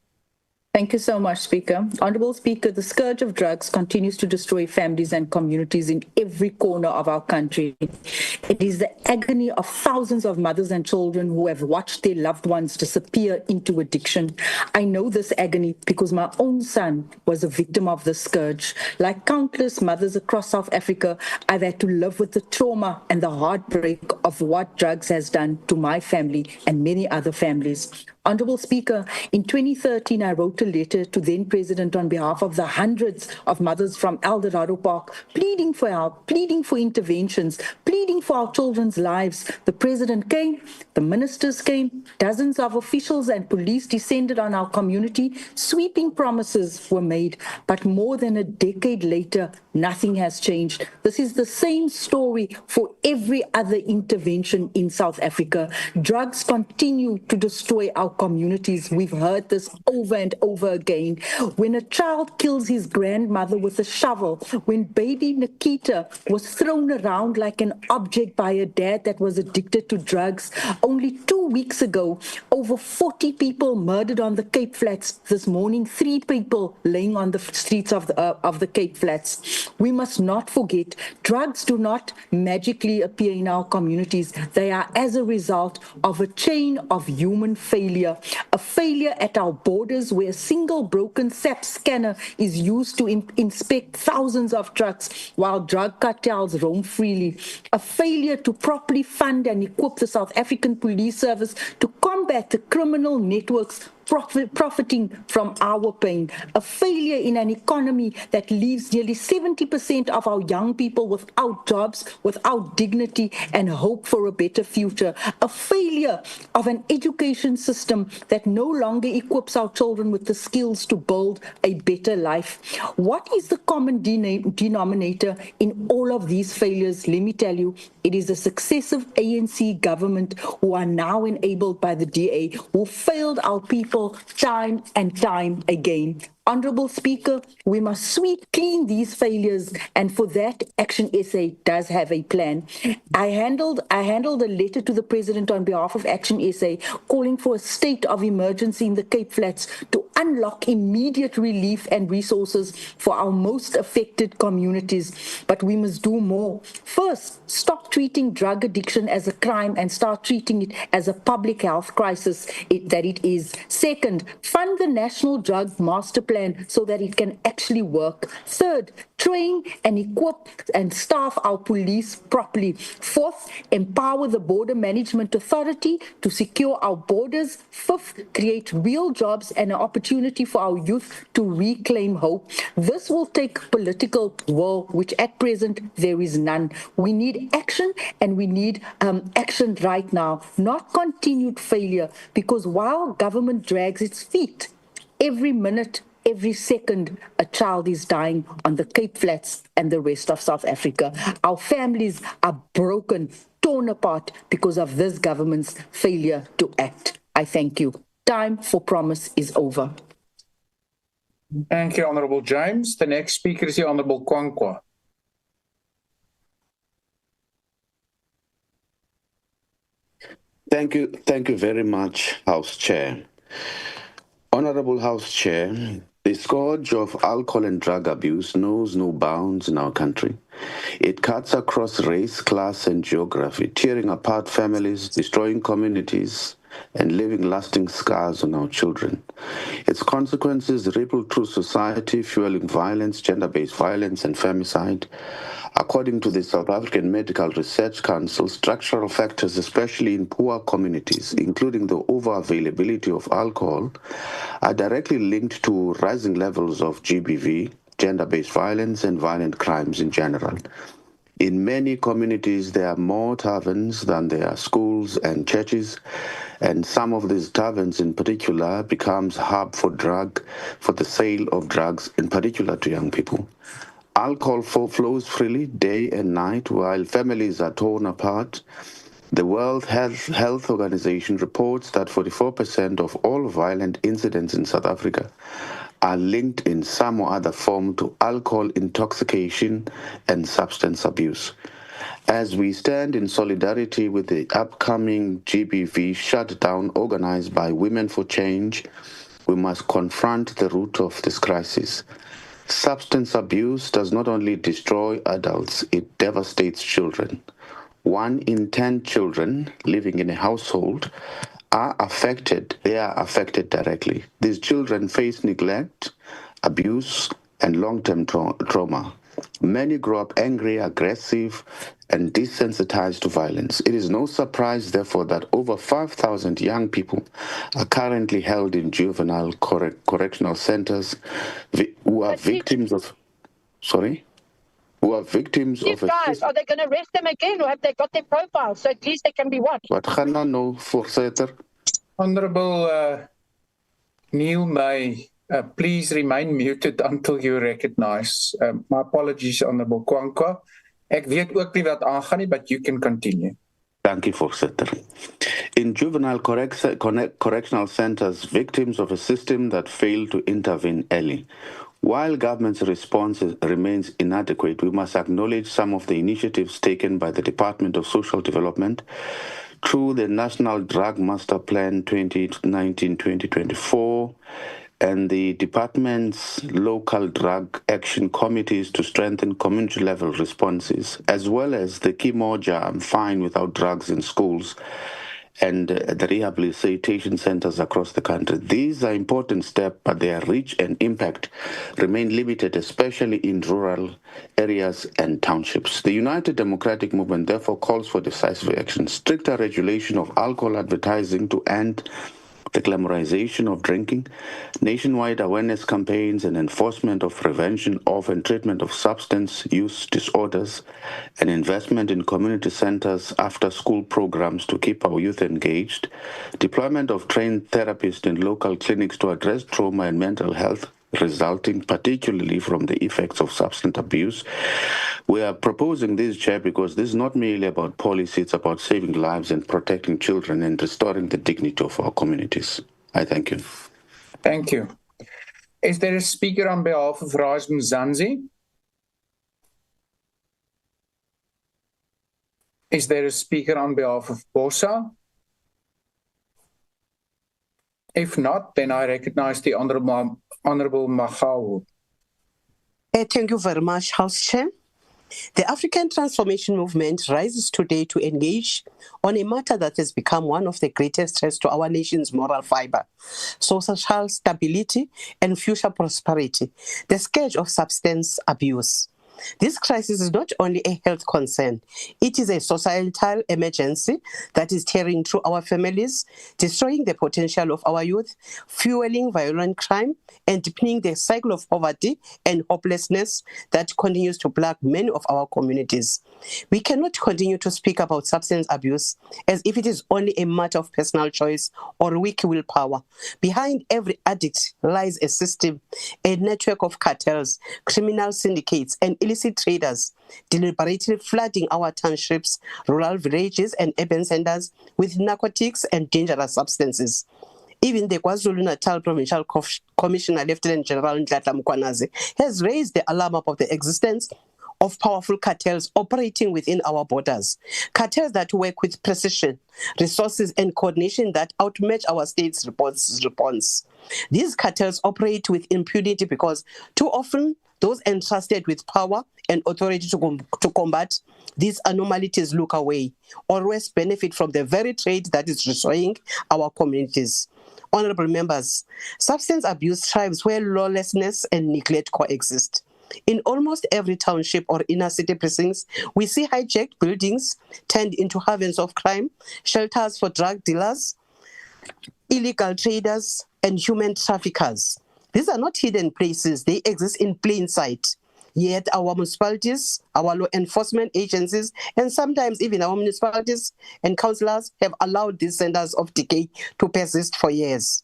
Thank you so much, Speaker. Honourable Speaker, the scourge of drugs continues to destroy families and communities in every corner of our country. It is the agony of thousands of mothers and children who have watched their loved ones disappear into addiction. I know this agony because my own son was a victim of this scourge. Like countless mothers across South Africa, I've had to live with the trauma and the heartbreak of what drugs has done to my family and many other families. Honourable Speaker, in 2013, I wrote a letter to then President on behalf of the hundreds of mothers from El Dorado Park, pleading for help, pleading for interventions, pleading for our children's lives. The President came, the ministers came, dozens of officials and police descended on our community, sweeping promises were made, but more than a decade later, nothing has changed. This is the same story for every other intervention in South Africa. Drugs continue to destroy our communities. We've heard this over and over again. When a child kills his grandmother with a shovel, when baby Nikita was thrown around like an object by a dad that was addicted to drugs, only 2 weeks ago, over 40 people murdered on the Cape Flats. This morning, 3 people laying on the streets of the Cape Flats. We must not forget, drugs do not magically appear in our communities. They are as a result of a chain of human failure. A failure at our borders where a single broken SAP scanner is used to inspect thousands of trucks while drug cartels roam freely. A failure to properly fund and equip the South African Police Service to combat the criminal networks profiting from our pain, a failure in an economy that leaves nearly 70% of our young people without jobs, without dignity and hope for a better future, a failure of an education system that no longer equips our children with the skills to build a better life. What is the common denominator in all of these failures? Let me tell you, it is the successive ANC government who are now enabled by the DA, who failed our people time and time again. Honourable Speaker, we must sweep clean these failures, and for that, Action SA does have a plan. I handled a letter to the President on behalf of Action SA calling for a state of emergency in the Cape Flats to unlock immediate relief and resources for our most affected communities. But we must do more. First, stop treating drug addiction as a crime and start treating it as a public health crisis that it is. Second, fund the National Drug Master Plan so that it can actually work. Third, train and equip and staff our police properly. Fourth, empower the Border Management Authority to secure our borders. Fifth, create real jobs and an opportunity for our youth to reclaim hope. This will take political will, which at present there is none. We need action, and we need action right now, not continued failure, because while government drags its feet, every minute, every second, a child is dying on the Cape Flats and the rest of South Africa. Our families are broken, torn apart because of this government's failure to act. I thank you. Time for promise is over. Thank you, Honourable James. The next speaker is the Honourable Kwankwa. Thank you very much, House Chair. Honourable House Chair, the scourge of alcohol and drug abuse knows no bounds in our country. It cuts across race, class, and geography, tearing apart families, destroying communities, and leaving lasting scars on our children. Its consequences ripple through society, fueling violence, gender-based violence, and femicide. According to the South African Medical Research Council, structural factors, especially in poor communities, including the over-availability of alcohol, are directly linked to rising levels of GBV, gender-based violence, and violent crimes in general. In many communities, there are more taverns than there are schools and churches, and some of these taverns in particular becomes a hub for the sale of drugs, in particular to young people. Alcohol flows freely day and night while families are torn apart. The World Health Organization reports that 44% of all violent incidents in South Africa are linked in some or other form to alcohol intoxication and substance abuse. As we stand in solidarity with the upcoming GBV shutdown organized by Women for Change, we must confront the root of this crisis. Substance abuse does not only destroy adults, it devastates children. 1 in 10 children living in a household are affected directly. These children face neglect, abuse, and long-term trauma. Many grow up angry, aggressive, and desensitized to violence. It is no surprise, therefore, that over 5,000 young people are currently held in juvenile correctional centers who are victims of... Sorry? Who are victims of... Guys, are they going to arrest them again, or have they got their profiles, so at least they can be what? Wat gaan nou nou, voorzitter? Honourable Neil May, please remain muted until you recognize. My apologies, Honourable Kwankwa. Ek weet ook nie wat aangaan nie, but you can continue. Thank you, voorzitter. In juvenile correctional centers, victims of a system that failed to intervene early. While government's response remains inadequate, we must acknowledge some of the initiatives taken by the Department of Social Development through the National Drug Master Plan 2019-2024 and the department's local drug action committees to strengthen community-level responses, as well as the Kimoja Fine Without Drugs in schools and the rehabilitation centers across the country. These are important steps, but their reach and impact remain limited, especially in rural areas and townships. The United Democratic Movement therefore calls for decisive action, stricter regulation of alcohol advertising to end the glamorization of drinking, nationwide awareness campaigns and enforcement of prevention of and treatment of substance use disorders, and investment in community centers, after-school programs to keep our youth engaged, deployment of trained therapists in local clinics to address trauma and mental health, resulting particularly from the effects of substance abuse. We are proposing this, Chair, because this is not merely about policy, it's about saving lives and protecting children and restoring the dignity of our communities. I thank you. Thank you. Is there a speaker on behalf of Raj Mzansi? Is there a speaker on behalf of BOSA? If not, then I recognize the Honorable Magau. Thank you very much, House Chair. The African Transformation Movement rises today to engage on a matter that has become one of the greatest threats to our nation's moral fiber, social stability, and future prosperity, the scourge of substance abuse. This crisis is not only a health concern, it is a societal emergency that is tearing through our families, destroying the potential of our youth, fueling violent crime, and deepening the cycle of poverty and hopelessness that continues to plague many of our communities. We cannot continue to speak about substance abuse as if it is only a matter of personal choice or weak willpower. Behind every addict lies a system, a network of cartels, criminal syndicates, and illicit traders deliberately flooding our townships, rural villages, and urban centers with narcotics and dangerous substances. Even the KwaZulu-Natal Provincial Commissioner, Lieutenant General Nhlanhla Mkhwanazi, has raised the alarm about the existence of powerful cartels operating within our borders. Cartels that work with precision, resources, and coordination that outmatch our state's response. These cartels operate with impunity because too often those entrusted with power and authority to combat these anomalies look away or worse benefit from the very trade that is destroying our communities. Honorable members, substance abuse thrives where lawlessness and neglect coexist. In almost every township or inner city precincts, we see hijacked buildings turned into havens of crime, shelters for drug dealers, illegal traders, and human traffickers. These are not hidden places, they exist in plain sight. Yet our municipalities, our law enforcement agencies, and sometimes even our municipalities and councillors have allowed these centers of decay to persist for years.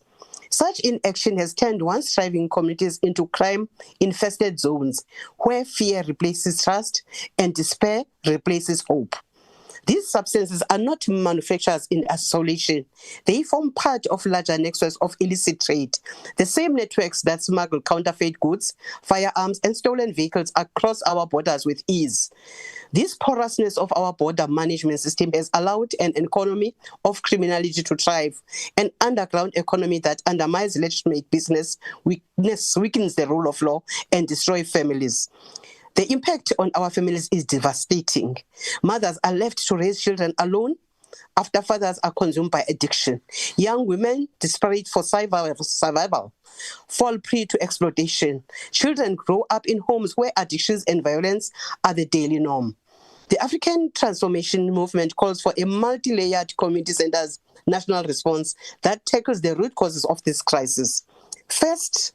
Such inaction has turned once thriving communities into crime-infested zones where fear replaces trust and despair replaces hope. These substances are not manufactured in isolation. They form part of larger nexus of illicit trade, the same networks that smuggle counterfeit goods, firearms, and stolen vehicles across our borders with ease. This porousness of our border management system has allowed an economy of criminality to thrive, an underground economy that undermines legitimate business, weakens the rule of law, and destroys families. The impact on our families is devastating. Mothers are left to raise children alone after fathers are consumed by addiction. Young women, desperate for survival, fall prey to exploitation. Children grow up in homes where addictions and violence are the daily norm. The African Transformation Movement calls for a multi-layered community centers national response that tackles the root causes of this crisis. First,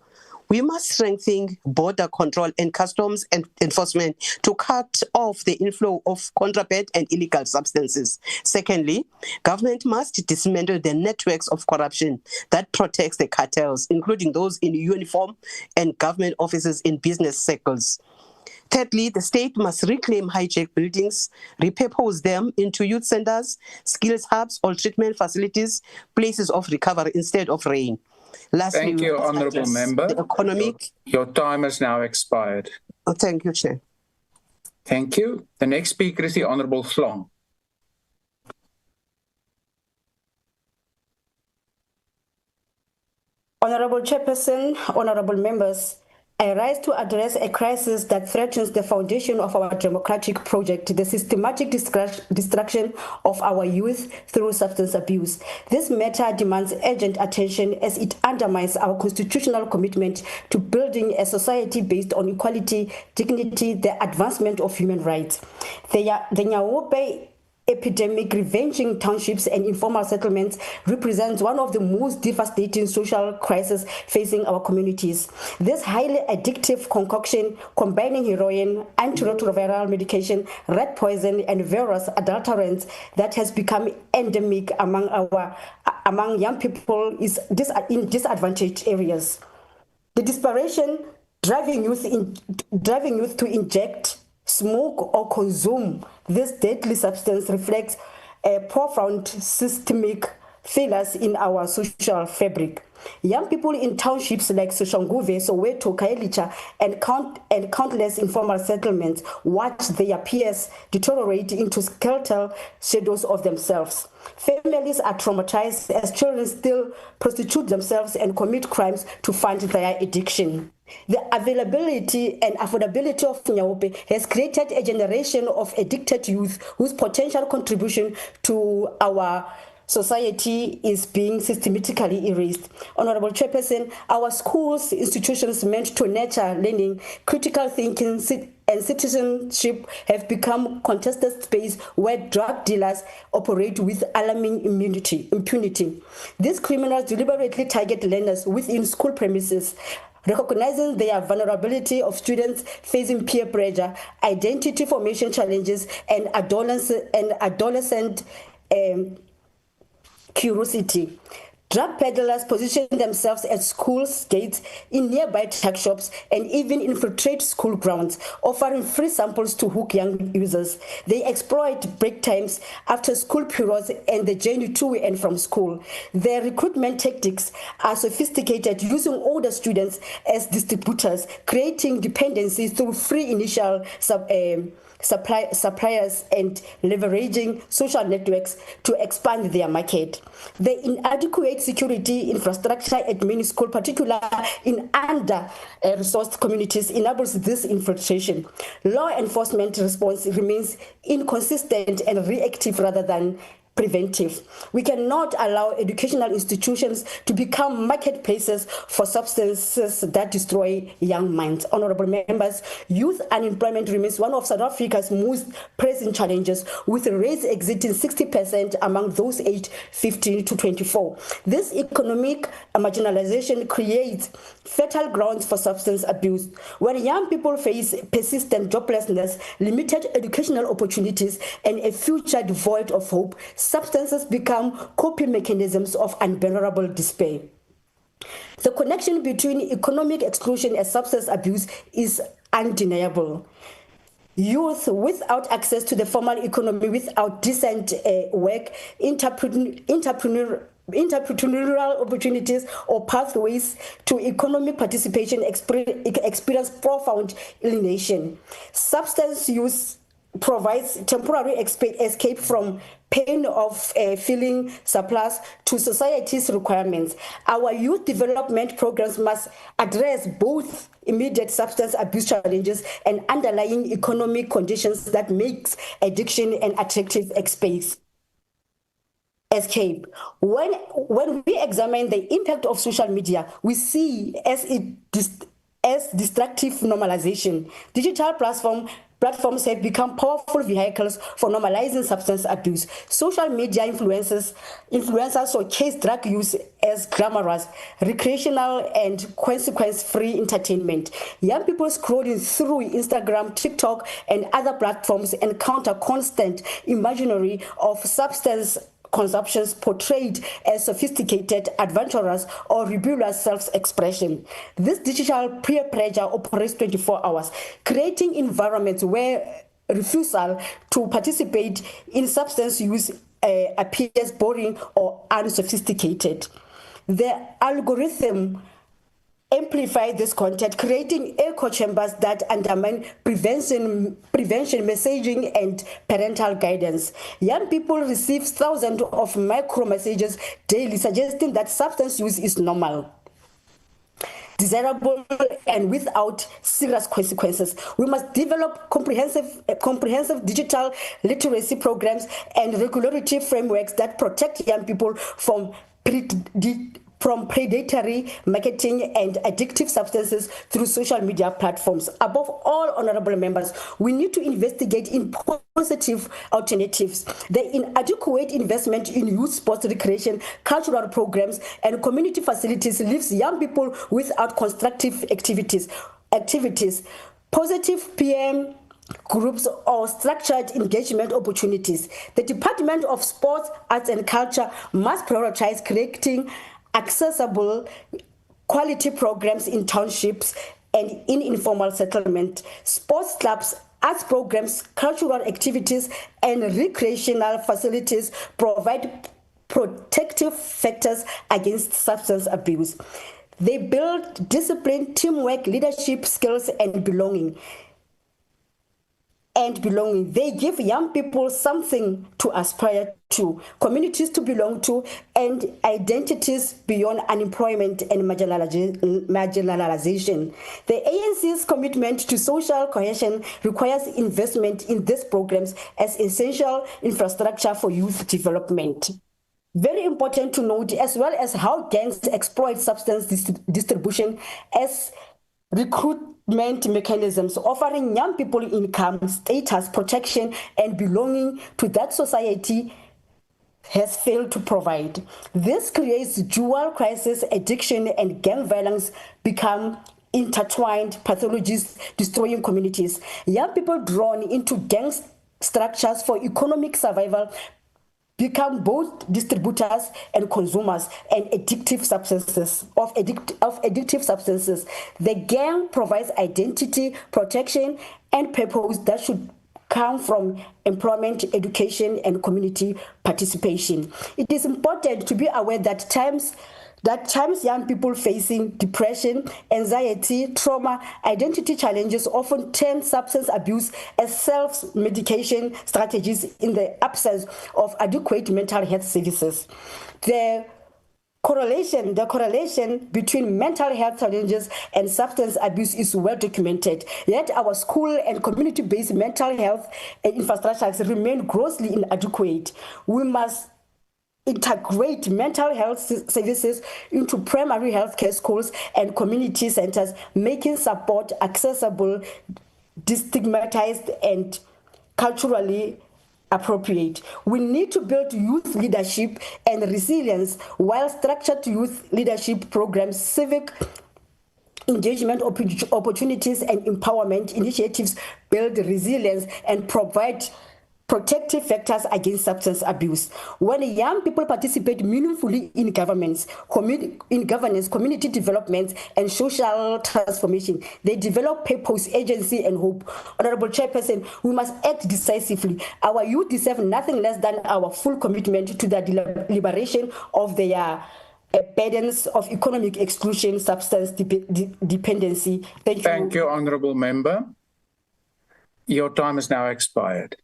we must strengthen border control and customs enforcement to cut off the inflow of contraband and illegal substances. Secondly, government must dismantle the networks of corruption that protects the cartels, including those in uniform and government offices in business circles. Thirdly, the state must reclaim hijacked buildings, repurpose them into youth centers, skills hubs, or treatment facilities, places of recovery instead of rain. Lastly, thank you, Honourable Member. Your time has now expired. Oh, thank you, Chair. Thank you. The next speaker is the Honourable Slong. Honourable Chairperson, honourable members, I rise to address a crisis that threatens the foundation of our democratic project, the systematic destruction of our youth through substance abuse. This matter demands urgent attention as it undermines our constitutional commitment to building a society based on equality, dignity, the advancement of human rights. The Nyaope epidemic ravaging townships and informal settlements represents one of the most devastating social crises facing our communities. This highly addictive concoction combining heroin, antiretroviral medication, rat poison, and various adulterants that has become endemic among young people is in disadvantaged areas. The desperation driving youth to inject, smoke, or consume this deadly substance reflects a profound systemic failures in our social fabric. Young people in townships like Soshanguve, Soweto, Kaelicha, and countless informal settlements watch their peers deteriorate into skeletal shadows of themselves. Families are traumatized as children still prostitute themselves and commit crimes to fund their addiction. The availability and affordability of Nyaope has created a generation of addicted youth whose potential contribution to our society is being systematically erased. Honorable Chairperson, our schools, institutions meant to nurture learning, critical thinking, and citizenship have become contested space where drug dealers operate with alarming impunity. These criminals deliberately target learners within school premises, recognizing their vulnerability of students facing peer pressure, identity formation challenges, and adolescent curiosity. Drug peddlers position themselves at schools' gates, in nearby tech shops, and even infiltrate school grounds, offering free samples to hook young users. They exploit break times, after school periods, and the journey to and from school. Their recruitment tactics are sophisticated, using older students as distributors, creating dependencies through free initial suppliers and leveraging social networks to expand their market. The inadequate security infrastructure at many schools, particularly in under-resourced communities, enables this infiltration. Law enforcement response remains inconsistent and reactive rather than preventive. We cannot allow educational institutions to become marketplaces for substances that destroy young minds. Honorable members, youth unemployment remains one of South Africa's most pressing challenges, with rates exceeding 60% among those aged 15 to 24. This economic marginalization creates fertile grounds for substance abuse. When young people face persistent joblessness, limited educational opportunities, and a future devoid of hope, substances become coping mechanisms of unbearable despair. The connection between economic exclusion and substance abuse is undeniable. Youth without access to the formal economy, without decent work, entrepreneurial opportunities, or pathways to economic participation experience profound alienation. Substance use provides temporary escape from pain of feeling surplus to society's requirements. Our youth development programs must address both immediate substance abuse challenges and underlying economic conditions that makes addiction an attractive escape. When we examine the impact of social media, we see as destructive normalization. Digital platforms have become powerful vehicles for normalizing substance abuse. Social media influencers showcase drug use as glamorous, recreational, and consequence-free entertainment. Young people scrolling through Instagram, TikTok, and other platforms encounter constant imaginary of substance consumptions portrayed as sophisticated, adventurous, or rebellious self-expression. This digital peer pressure operates 24 hours, creating environments where refusal to participate in substance use appears boring or unsophisticated. The algorithm amplify this content, creating echo chambers that undermine prevention messaging and parental guidance. Young people receive thousands of micro messages daily suggesting that substance use is normal, desirable, and without serious consequences. We must develop comprehensive digital literacy programs and regulatory frameworks that protect young people from from predatory marketing and addictive substances through social media platforms. Above all, honorable members, we need to investigate in positive alternatives. The inadequate investment in youth sports, recreation, cultural programs, and community facilities leaves young people without constructive activities. Positive PM groups or structured engagement opportunities. The Department of Sports, Arts and Culture must prioritize creating accessible quality programs in townships and in informal settlement. Sports clubs, arts programs, cultural activities, and recreational facilities provide protective factors against substance abuse. They build discipline, teamwork, leadership skills, and belonging. They give young people something to aspire to, communities to belong to, and identities beyond unemployment and marginalization. The ANC's commitment to social cohesion requires investment in these programs as essential infrastructure for youth development. Very important to note, as well as how gangs exploit substance distribution as recruitment mechanisms, offering young people income, status, protection, and belonging to that society has failed to provide. This creates dual crisis, addiction, and gang violence become intertwined pathologies destroying communities. Young people drawn into gang structures for economic survival become both distributors and consumers and addictive substances. The gang provides identity, protection, and purpose that should come from employment, education, and community participation. It is important to be aware that times young people facing depression, anxiety, trauma, identity challenges often turn substance abuse as self-medication strategies in the absence of adequate mental health services. The correlation between mental health challenges and substance abuse is well documented, yet our school and community-based mental health infrastructures remain grossly inadequate. We must integrate mental health services into primary healthcare schools and community centers, making support accessible, destigmatized, and culturally appropriate. We need to build youth leadership and resilience, while structured youth leadership programs, civic engagement opportunities, and empowerment initiatives build resilience and provide protective factors against substance abuse. When young people participate meaningfully in governance, community development, and social transformation, they develop purpose, agency, and hope. Honorable Chairperson, we must act decisively. Our youth deserve nothing less than our full commitment to the liberation of their burdens of economic exclusion, substance dependency. Thank you. Thank you, Honorable Member. Your time has now expired.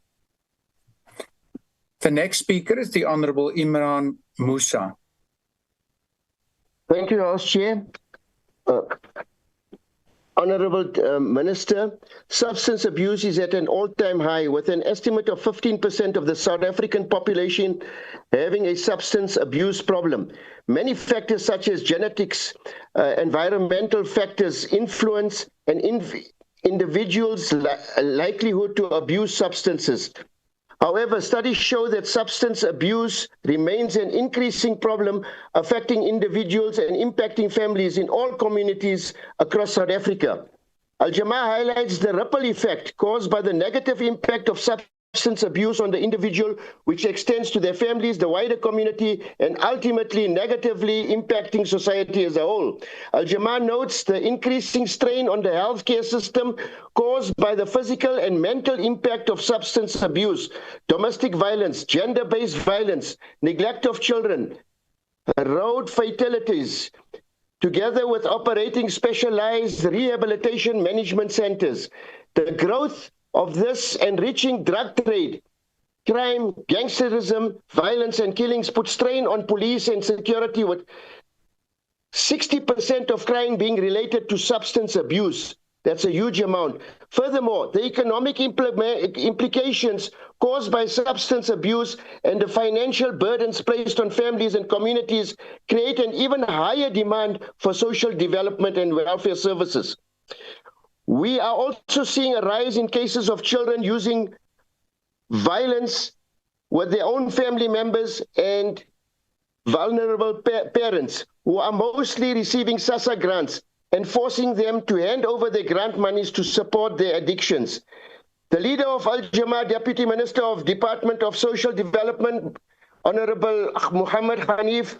The next speaker is the Honorable Imran Musa. Thank you, House Chair. Honorable Minister, substance abuse is at an all-time high, with an estimate of 15% of the South African population having a substance abuse problem. Many factors such as genetics, environmental factors influence an individual's likelihood to abuse substances. However, studies show that substance abuse remains an increasing problem, affecting individuals and impacting families in all communities across South Africa. Al-Jamaa highlights the ripple effect caused by the negative impact of substance abuse on the individual, which extends to their families, the wider community, and ultimately negatively impacting society as a whole. Al-Jamaa notes the increasing strain on the healthcare system caused by the physical and mental impact of substance abuse, domestic violence, gender-based violence, neglect of children, road fatalities, together with operating specialized rehabilitation management centers. The growth of this enriching drug trade, crime, gangsterism, violence, and killings put strain on police and security, with 60% of crime being related to substance abuse. That's a huge amount. Furthermore, the economic implications caused by substance abuse and the financial burdens placed on families and communities create an even higher demand for social development and welfare services. We are also seeing a rise in cases of children using violence with their own family members and vulnerable parents who are mostly receiving SASSA grants and forcing them to hand over their grant monies to support their addictions. The leader of Al-Jama, Deputy Minister of Department of Social Development, Honorable Muhammad Hanif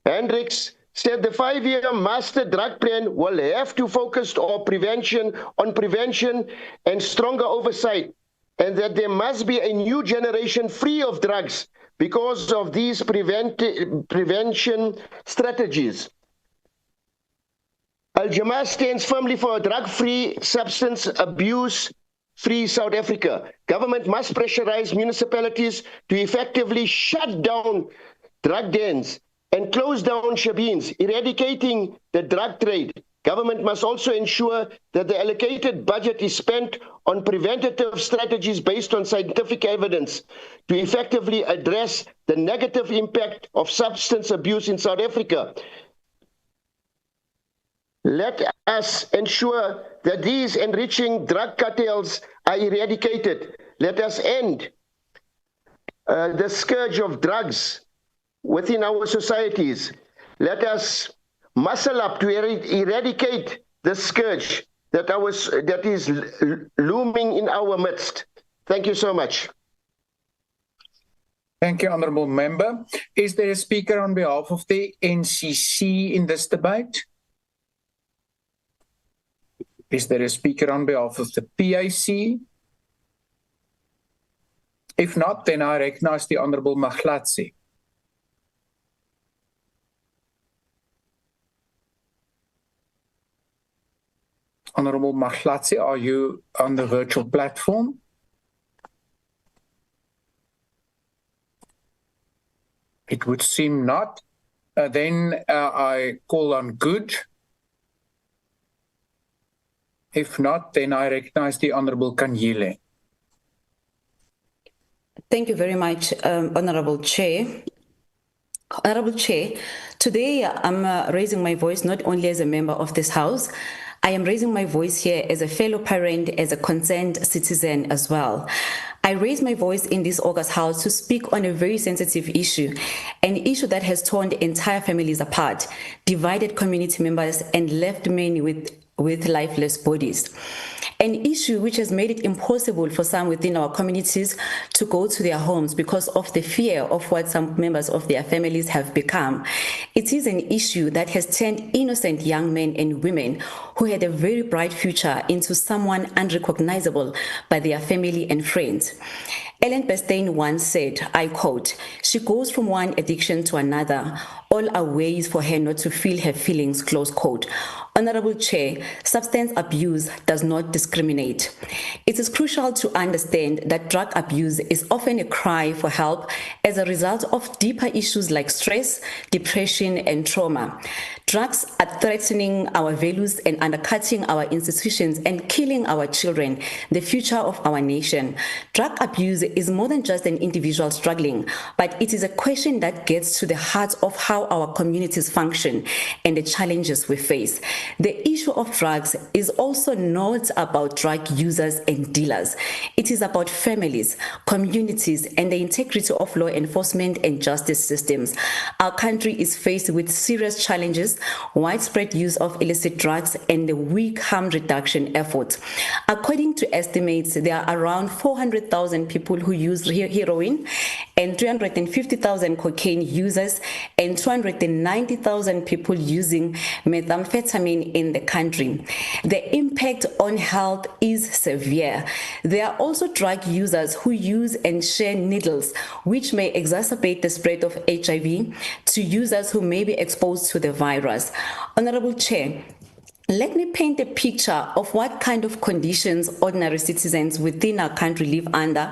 Hendricks, said the 5-year master drug plan will have to focus on prevention and stronger oversight, and that there must be a new generation free of drugs because of these prevention strategies. Al-Jama stands firmly for a drug-free, substance abuse-free South Africa. Government must pressurize municipalities to effectively shut down drug dens and close down shebeens, eradicating the drug trade. Government must also ensure that the allocated budget is spent on preventative strategies based on scientific evidence to effectively address the negative impact of substance abuse in South Africa. Let us ensure that these enriching drug cartels are eradicated. Let us end the scourge of drugs within our societies. Let us muscle up to eradicate the scourge that is looming in our midst. Thank you so much. Thank you, Honourable Member. Is there a speaker on behalf of the NCC in this debate? Is there a speaker on behalf of the PIC? If not, then I recognize the Honourable Mahlatsi. Honourable Mahlatsi, are you on the virtual platform? It would seem not. Then I call on Good. If not, then I recognize the Honourable Kanyile. Thank you very much, Honourable Chair. Honourable Chair, today I'm raising my voice not only as a member of this House, I am raising my voice here as a fellow parent, as a concerned citizen as well. I raise my voice in this August House to speak on a very sensitive issue, an issue that has torn entire families apart, divided community members, and left many with lifeless bodies. An issue which has made it impossible for some within our communities to go to their homes because of the fear of what some members of their families have become. It is an issue that has turned innocent young men and women who had a very bright future into someone unrecognizable by their family and friends. Ellen Burstyn once said, I quote, "She goes from one addiction to another. All are ways for her not to feel her feelings," close quote. Honourable Chair, substance abuse does not discriminate. It is crucial to understand that drug abuse is often a cry for help as a result of deeper issues like stress, depression, and trauma. Drugs are threatening our values and undercutting our institutions and killing our children, the future of our nation. Drug abuse is more than just an individual struggling, but it is a question that gets to the heart of how our communities function and the challenges we face. The issue of drugs is also not about drug users and dealers. It is about families, communities, and the integrity of law enforcement and justice systems. Our country is faced with serious challenges, widespread use of illicit drugs, and the weak harm reduction efforts. According to estimates, there are around 400,000 people who use heroin and 350,000 cocaine users and 290,000 people using methamphetamine in the country. The impact on health is severe. There are also drug users who use and share needles, which may exacerbate the spread of HIV to users who may be exposed to the virus. Honourable Chair, Let me paint a picture of what kind of conditions ordinary citizens within our country live under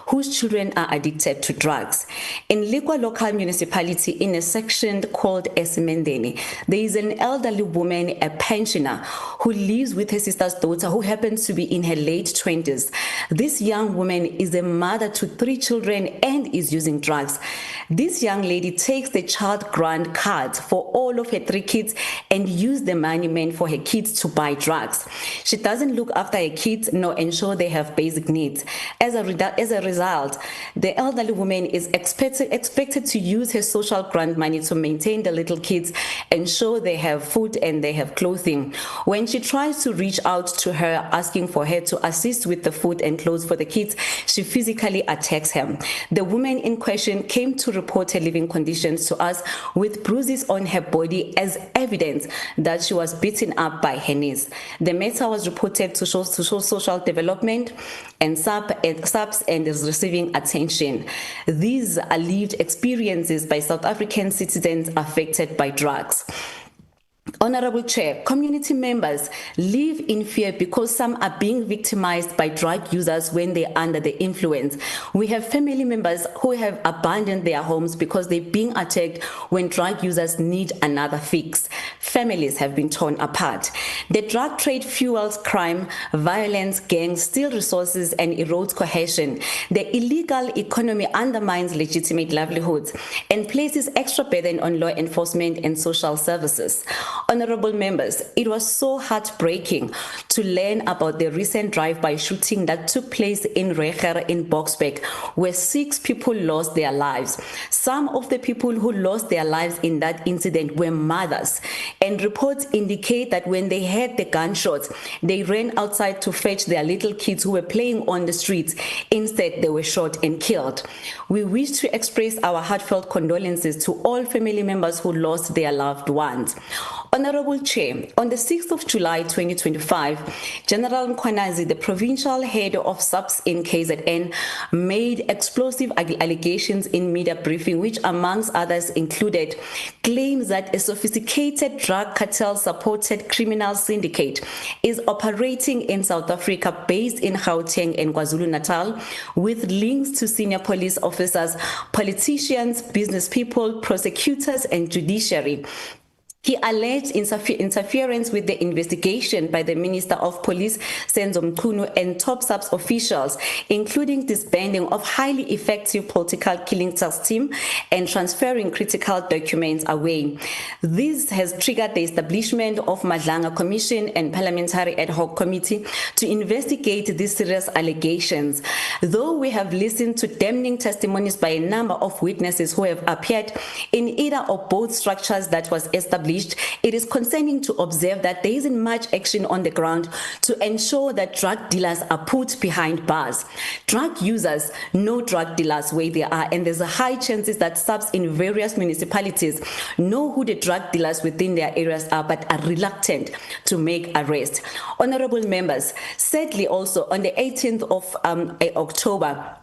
whose children are addicted to drugs. In Likwa local municipality, in a section called Esimendeni, there is an elderly woman, a pensioner, who lives with her sister's daughter who happens to be in her late 20s. This young woman is a mother to 3 children and is using drugs. This young lady takes the child grant card for all of her 3 kids and uses the money meant for her kids to buy drugs. She doesn't look after her kids nor ensure they have basic needs. As a result, the elderly woman is expected to use her social grant money to maintain the little kids, ensure they have food and they have clothing. When she tries to reach out to her asking for her to assist with the food and clothes for the kids, she physically attacks her. The woman in question came to report her living conditions to us with bruises on her body as evidence that she was beaten up by her niece. The matter was reported to social development and SAPS and is receiving attention. These are lived experiences by South African citizens affected by drugs. Honorable Chair, community members live in fear because some are being victimized by drug users when they are under the influence. We have family members who have abandoned their homes because they're being attacked when drug users need another fix. Families have been torn apart. The drug trade fuels crime, violence, gangs, steals resources, and erodes cohesion. The illegal economy undermines legitimate livelihoods and places extra burden on law enforcement and social services. Honorable members, it was so heartbreaking to learn about the recent drive-by shooting that took place in Reger in Boksburg, where 6 people lost their lives. Some of the people who lost their lives in that incident were mothers, and reports indicate that when they heard the gunshots, they ran outside to fetch their little kids who were playing on the streets. Instead, they were shot and killed. We wish to express our heartfelt condolences to all family members who lost their loved ones. Honorable Chair, on the 6th of July 2025, General Mkhwanazi, the provincial head of SAPS in KZN, made explosive allegations in media briefing, which amongst others included claims that a sophisticated drug cartel-supported criminal syndicate is operating in South Africa based in Gauteng and KwaZulu-Natal with links to senior police officers, politicians, business people, prosecutors, and judiciary. He alleged interference with the investigation by the Minister of Police, Senzo Mchunu, and top SAPS officials, including disbanding of highly effective political killing task team and transferring critical documents away. This has triggered the establishment of Madlanga Commission and Parliamentary Ad Hoc Committee to investigate these serious allegations. Though we have listened to damning testimonies by a number of witnesses who have appeared in either or both structures that was established, it is concerning to observe that there isn't much action on the ground to ensure that drug dealers are put behind bars. Drug users know drug dealers where they are, and there's a high chances that SAPS in various municipalities know who the drug dealers within their areas are, but are reluctant to make arrests. Honorable members, sadly also on the 18th of October,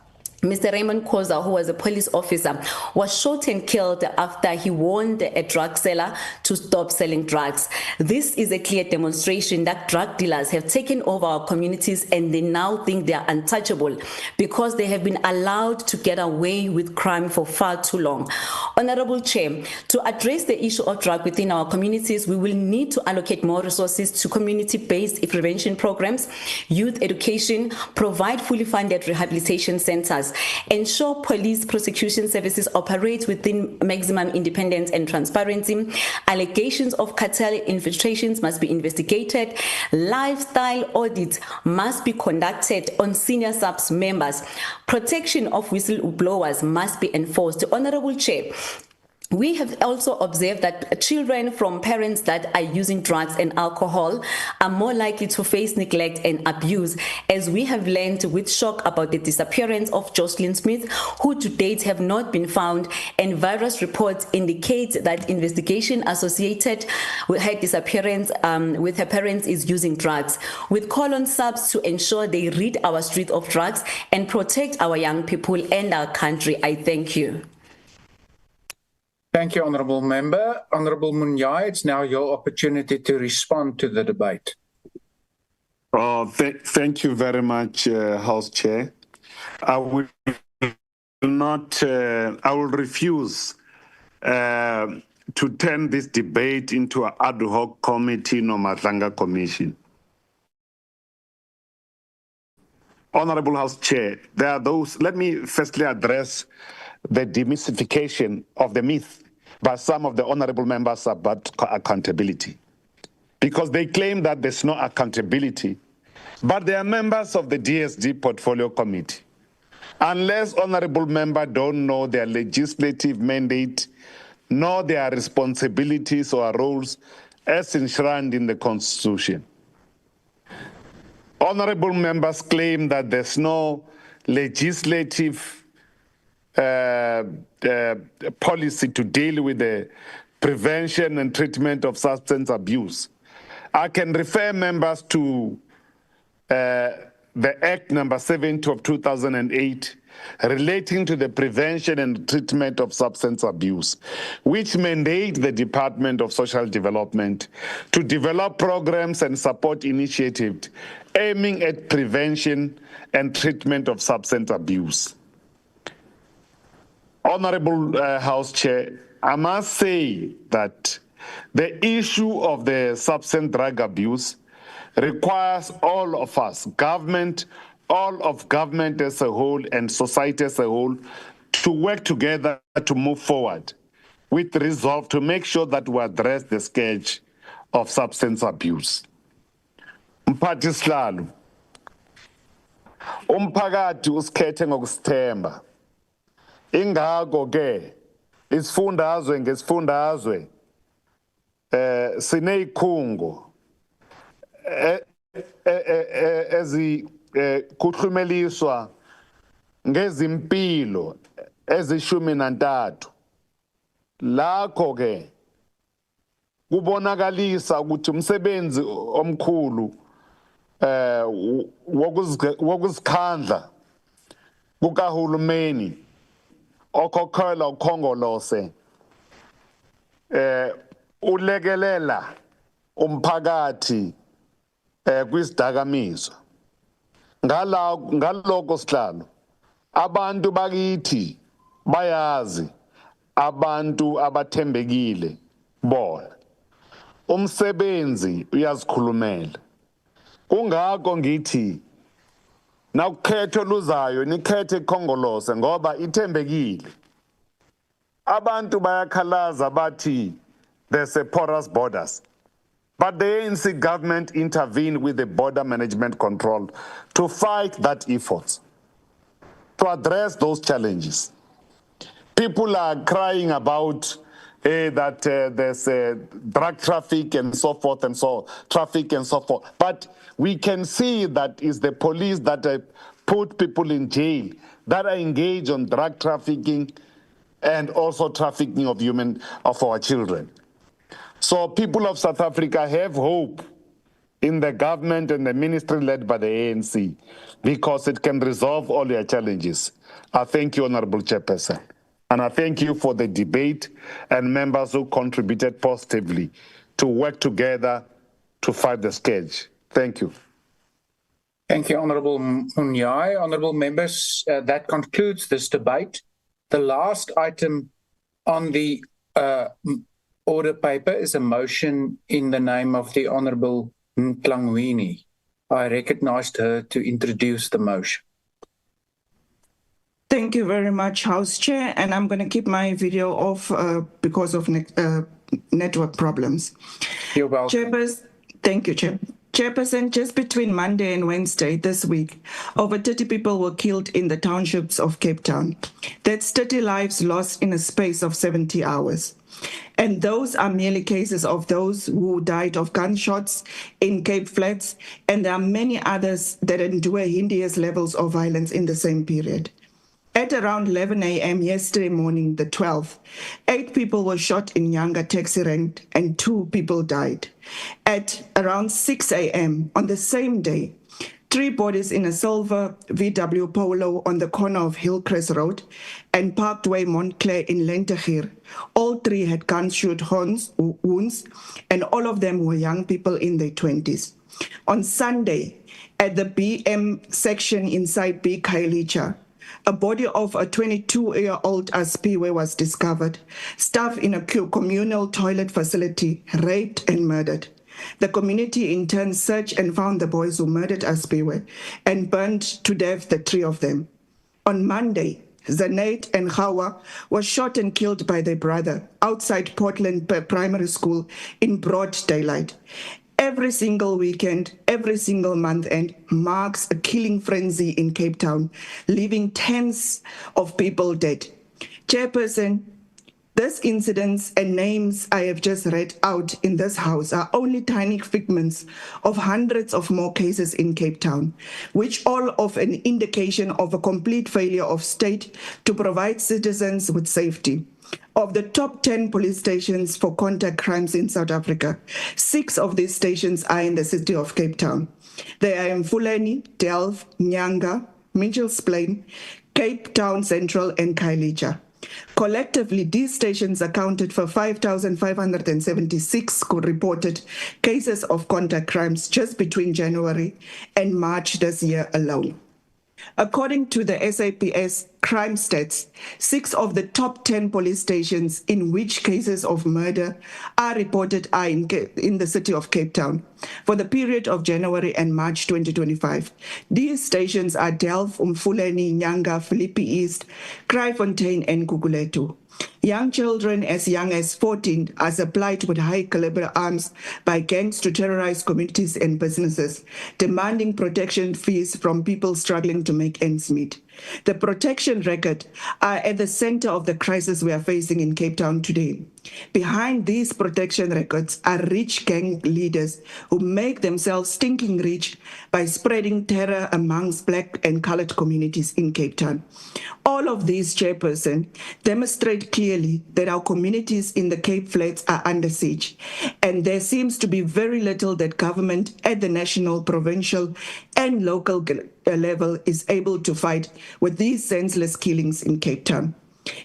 Mr. Raymond Khoza, who was a police officer, was shot and killed after he warned a drug seller to stop selling drugs. This is a clear demonstration that drug dealers have taken over our communities and they now think they are untouchable because they have been allowed to get away with crime for far too long. Honorable Chair, to address the issue of drug within our communities, we will need to allocate more resources to community-based prevention programs, youth education, provide fully funded rehabilitation centers, ensure police prosecution services operate within maximum independence and transparency. Allegations of cartel infiltrations must be investigated. Lifestyle audits must be conducted on senior SAPS members. Protection of whistleblowers must be enforced. Honorable Chair, we have also observed that children from parents that are using drugs and alcohol are more likely to face neglect and abuse, as we have learned with shock about the disappearance of Jocelyn Smith, who to date have not been found, and various reports indicate that investigation associated with her disappearance with her parents is using drugs. With call on SAPS to ensure they rid our street of drugs and protect our young people and our country, I thank you. Thank you, Honourable Member. Honourable Munyai, it's now your opportunity to respond to the debate. Thank you very much, House Chair. I will refuse to turn this debate into an ad hoc committee no Matlanga Commission. Honorable House Chair, there are those, let me firstly address the demystification of the myth by some of the honorable members about accountability. Because they claim that there's no accountability, but they are members of the DSD Portfolio Committee. Unless honorable members don't know their legislative mandate, nor their responsibilities or roles as enshrined in the Constitution. Honorable members claim that there's no legislative policy to deal with the prevention and treatment of substance abuse. I can refer members to the Act number 70 of 2008 relating to the prevention and treatment of substance abuse, which mandate the Department of Social Development to develop programs and support initiatives aiming at prevention and treatment of substance abuse. Honorable House Chair, I must say that the issue of the substance drug abuse requires all of us, government, all of government as a whole and society as a whole, to work together to move forward with resolve to make sure that we address the scourge of substance abuse. Mphathi Sihlalo, umphakathi usikhethe ngokusithemba. Ingakho ke isifundazwe ngesifundazwe sineyikhungo kuhlumeliswa ngezimpilo ezi-13 lakho ke kubonakalisa ukuthi umsebenzi omkhulu wokuzikhandla kukahulumeni okhokhelwa ukhongolose ulekelela umphakathi kwisidakamiswa ngaloko sihlalo abantu bakithi bayazi abantu abathembekile bona umsebenzi uyazikhulumela kungakho ngithi nakukhetho luzayo nikhethe ikhongolose ngoba ithembekile abantu bayakhalaza bathi there's a porous borders. But the ANC government intervened with the border management control to fight that effort, to address those challenges. People are crying about that there's drug traffic and so forth and so forth. But we can see that it's the police that put people in jail that are engaged on drug trafficking and also trafficking of our children. So people of South Africa have hope in the government and the ministry led by the ANC because it can resolve all their challenges. I thank you, Honorable Chairperson. And I thank you for the debate and members who contributed positively to work together to fight the scourge. Thank you. Thank you, Honourable Munyai. Honourable members, that concludes this debate. The last item on the order paper is a motion in the name of the Honourable Ntlangwini. I recognized her to introduce the motion. Thank you very much, House Chair, and I'm going to keep my video off because of network problems. You're welcome. Thank you, Chair. Chairperson, just between Monday and Wednesday this week, over 30 people were killed in the townships of Cape Town. That's 30 lives lost in a space of 70 hours. And those are merely cases of those who died of gunshots in Cape Flats, and there are many others that endure hideous levels of violence in the same period. At around 11 a.m. yesterday morning, the 12th, 8 people were shot in Nyanga taxi rank and 2 people died. At around 6 a.m. on the same day, 3 bodies in a silver VW Polo on the corner of Hillcrest Road and Parkway Montclair in Lentegeur. All 3 had gunshot wounds, and all of them were young people in their 20s. On Sunday, at the BM section inside B Khayelitsha, a body of a 22-year-old Aspiwe was discovered, stuffed in a communal toilet facility, raped and murdered. The community in turn searched and found the boys who murdered Aspiwe and burned to death the 3 of them. On Monday, Zanet and Hawa were shot and killed by their brother outside Portland Primary School in broad daylight. Every single weekend, every single month end marks a killing frenzy in Cape Town, leaving tens of people dead. Chairperson, these incidents and names I have just read out in this house are only tiny figments of hundreds of more cases in Cape Town, which all of an indication of a complete failure of state to provide citizens with safety. Of the top 10 police stations for contact crimes in South Africa, 6 of these stations are in the city of Cape Town. They are in Fulani, Delft, Nyanga, Mitchell's Plain, Cape Town Central, and Khayelitsha. Collectively, these stations accounted for 5,576 reported cases of contact crimes just between January and March this year alone. According to the SAPS crime stats, 6 of the top 10 police stations in which cases of murder are reported are in the city of Cape Town for the period of January and March 2025. These stations are Delft, Umfuleni, Nyanga, Philippi East, Kraaifontein, and Guguletu. Young children as young as 14 are supplied with high-caliber arms by gangs to terrorize communities and businesses, demanding protection fees from people struggling to make ends meet. The protection record are at the center of the crisis we are facing in Cape Town today. Behind these protection records are rich gang leaders who make themselves stinking rich by spreading terror amongst Black and colored communities in Cape Town. All of these, Chairperson, demonstrate clearly that our communities in the Cape Flats are under siege, and there seems to be very little that government at the national, provincial, and local level is able to fight with these senseless killings in Cape Town.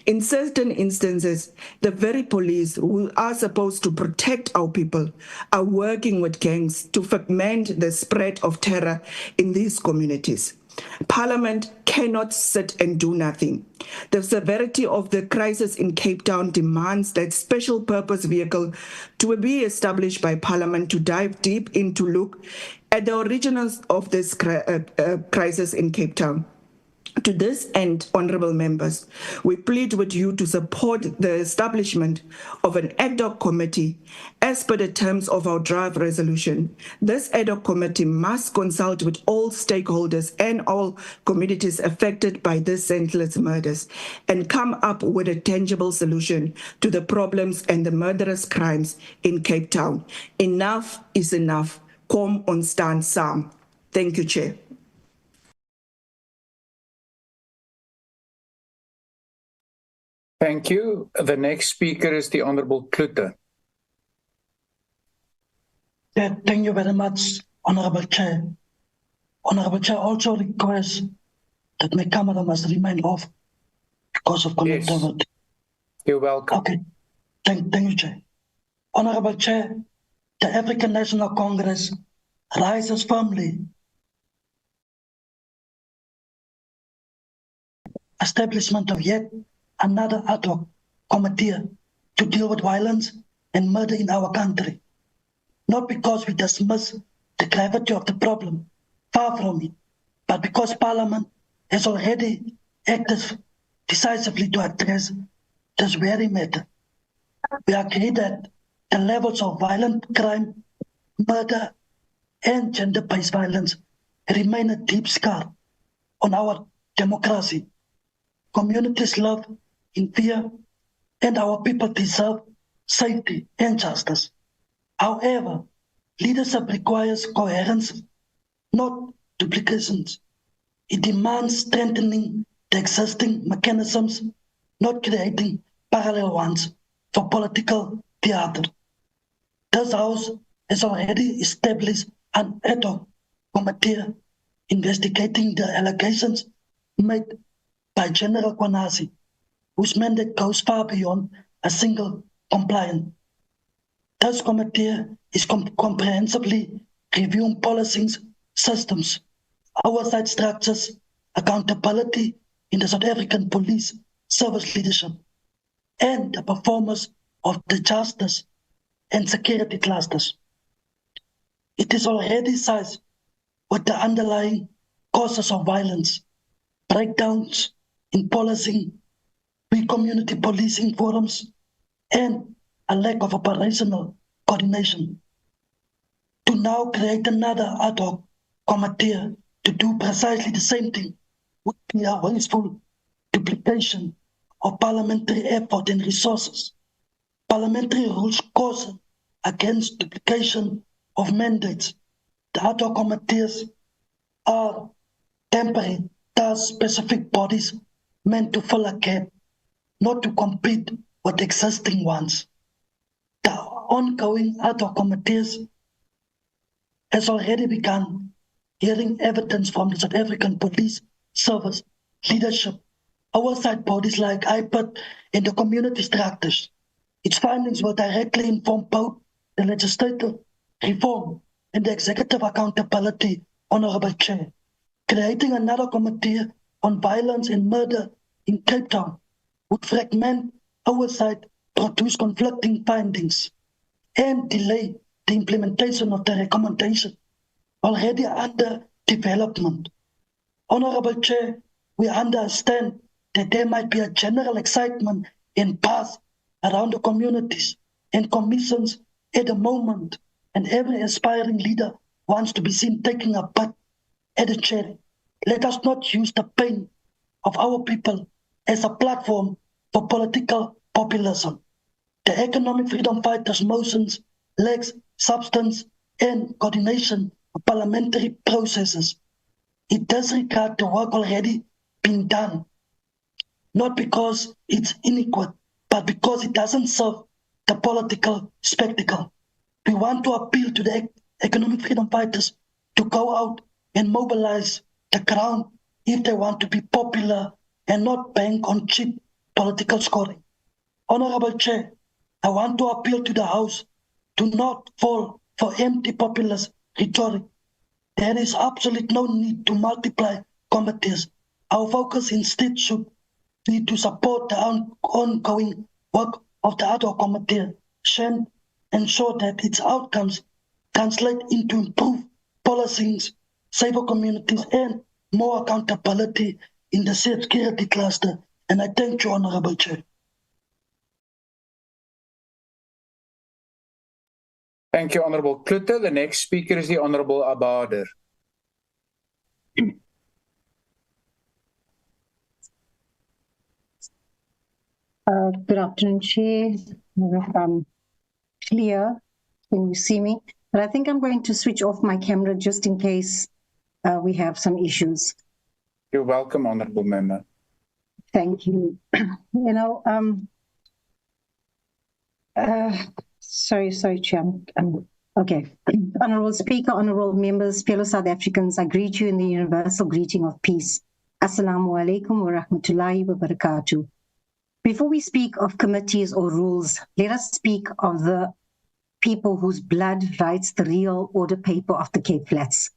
In certain instances, the very police who are supposed to protect our people are working with gangs to foment the spread of terror in these communities. Parliament cannot sit and do nothing. The severity of the crisis in Cape Town demands that special purpose vehicle to be established by Parliament to dive deep into look at the origins of this crisis in Cape Town. To this end, honorable members, we plead with you to support the establishment of an ad hoc committee as per the terms of our draft resolution. This ad hoc committee must consult with all stakeholders and all communities affected by these senseless murders and come up with a tangible solution to the problems and the murderous crimes in Cape Town. Enough is enough. Kom ons staan saam. Thank you, Chair. Thank you. The next speaker is the Honorable Klute. Yeah, thank you very much, Honorable Chair. Honorable Chair also requests that my camera must remain off because of connectivity. Yes. You're welcome. Okay, thank you, Chair. Honorable Chair, the African National Congress rises firmly establishment of yet another ad hoc committee to deal with violence and murder in our country. Not because we dismiss the gravity of the problem, far from it, but because Parliament has already acted decisively to address this very matter. We agree that the levels of violent crime, murder, and gender-based violence remain a deep scar on our democracy. Communities live in fear, and our people deserve safety and justice. However, leadership requires coherence, not duplications. It demands strengthening the existing mechanisms, not creating parallel ones for political theater. This House has already established an ad hoc committee investigating the allegations made by General Kwanasi, whose mandate goes far beyond a single compliant. This committee is comprehensively reviewing policies, systems, oversight structures, accountability in the South African police service leadership, and the performance of the justice and security clusters. It is already sized with the underlying causes of violence, breakdowns in policing, weak community policing forums, and a lack of operational coordination. To now create another ad hoc committee to do precisely the same thing would be a wasteful duplication of parliamentary effort and resources. Parliamentary rules caution against duplication of mandates. The ad hoc committees are temporary, task-specific bodies meant to fill a gap, not to compete with existing ones. The ongoing ad hoc committees has already begun hearing evidence from the South African Police Service leadership, oversight bodies like IPAD and the community structures. Its findings will directly inform both the legislative reform and the executive accountability, Honourable Chair. Creating another committee on violence and murder in Cape Town would fragment oversight, produce conflicting findings, and delay the implementation of the recommendation already under development. Honourable Chair, we understand that there might be a general excitement and buzz around the communities and commissions at the moment, and every aspiring leader wants to be seen taking a part at the chair. Let us not use the pain of our people as a platform for political populism. The economic freedom fighters' motions lacks substance and coordination of parliamentary processes. It disregards the work already being done, not because it's inadequate, but because it doesn't serve the political spectacle. We want to appeal to the economic freedom fighters to go out and mobilize the ground if they want to be popular and not bank on cheap political scoring. Honourable Chair, I want to appeal to the House to not fall for empty populist rhetoric. There is absolutely no need to multiply committees. Our focus instead should be to support the ongoing work of the ad hoc committee and ensure that its outcomes translate into improved policies, safer communities, and more accountability in the security cluster. And I thank you, Honourable Chair. Thank you, Honourable Klutter. The next speaker is the Honourable Abader. Good afternoon, Chair. Clear. Can you see me? But I think I'm going to switch off my camera just in case we have some issues. You're welcome, Honourable Member. Thank you. Sorry, Chair. Okay. Honourable Speaker, honourable members, fellow South Africans, I greet you in the universal greeting of peace. Assalamu alaikum wa rahmatullahi wa barakatuh. Before we speak of committees or rules, let us speak of the people whose blood writes the real order paper of the Cape Flats.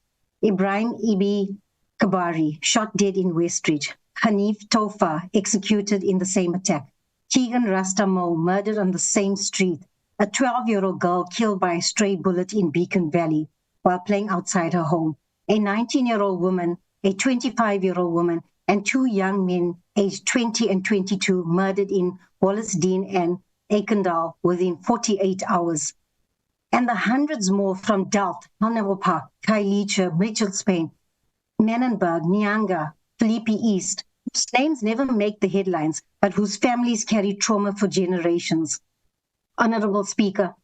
Ibrahim Ibi Kabari, shot dead in Westridge. Hanif Tofa, executed in the same attack. Keegan Rastamo, murdered on the same street. A 12-year-old girl killed by a stray bullet in Beacon Valley while playing outside her home. A 19-year-old woman, a 25-year-old woman, and two young men aged 20 and 22 murdered in Wallace Dean and Aikendal within 48 hours. And the hundreds more from Delft, Hannibal Park, Khayelitsha, Mitchells Plain, Menenberg, Nyanga, Philippi East, whose names never make the headlines, but whose families carry trauma for generations. Honourable Speaker,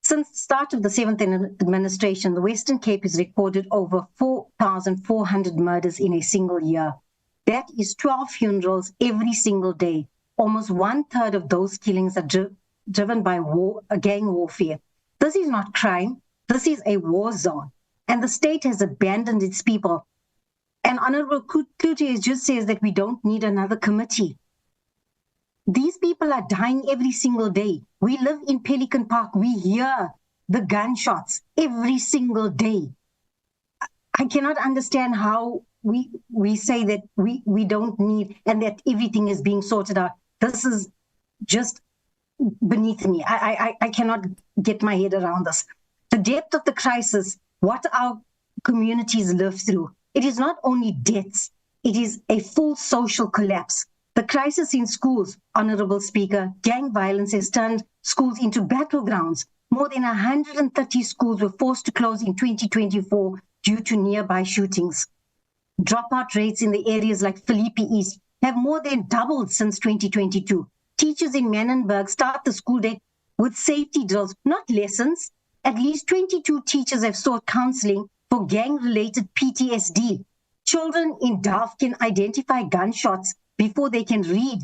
since the start of the 7th administration, the Western Cape has recorded over 4,400 murders in a single year. That is 12 funerals every single day. Almost 1/3 of those killings are driven by gang warfare. This is not crime. This is a war zone. And the state has abandoned its people And Honorable Klute just says that we don't need another committee. These people are dying every single day. We live in Pelican Park. We hear the gunshots every single day. I cannot understand how we say that we don't need and that everything is being sorted out. This is just beneath me. I cannot get my head around this. The depth of the crisis, what our communities live through, it is not only deaths, it is a full social collapse. The crisis in schools, Honorable Speaker, gang violence has turned schools into battlegrounds. More than 130 schools were forced to close in 2024 due to nearby shootings. Dropout rates in the areas like Philippi East have more than doubled since 2022. Teachers in Menenberg start the school day with safety drills, not lessons. At least 22 teachers have sought counseling for gang-related PTSD. Children in Daf can identify gunshots before they can read.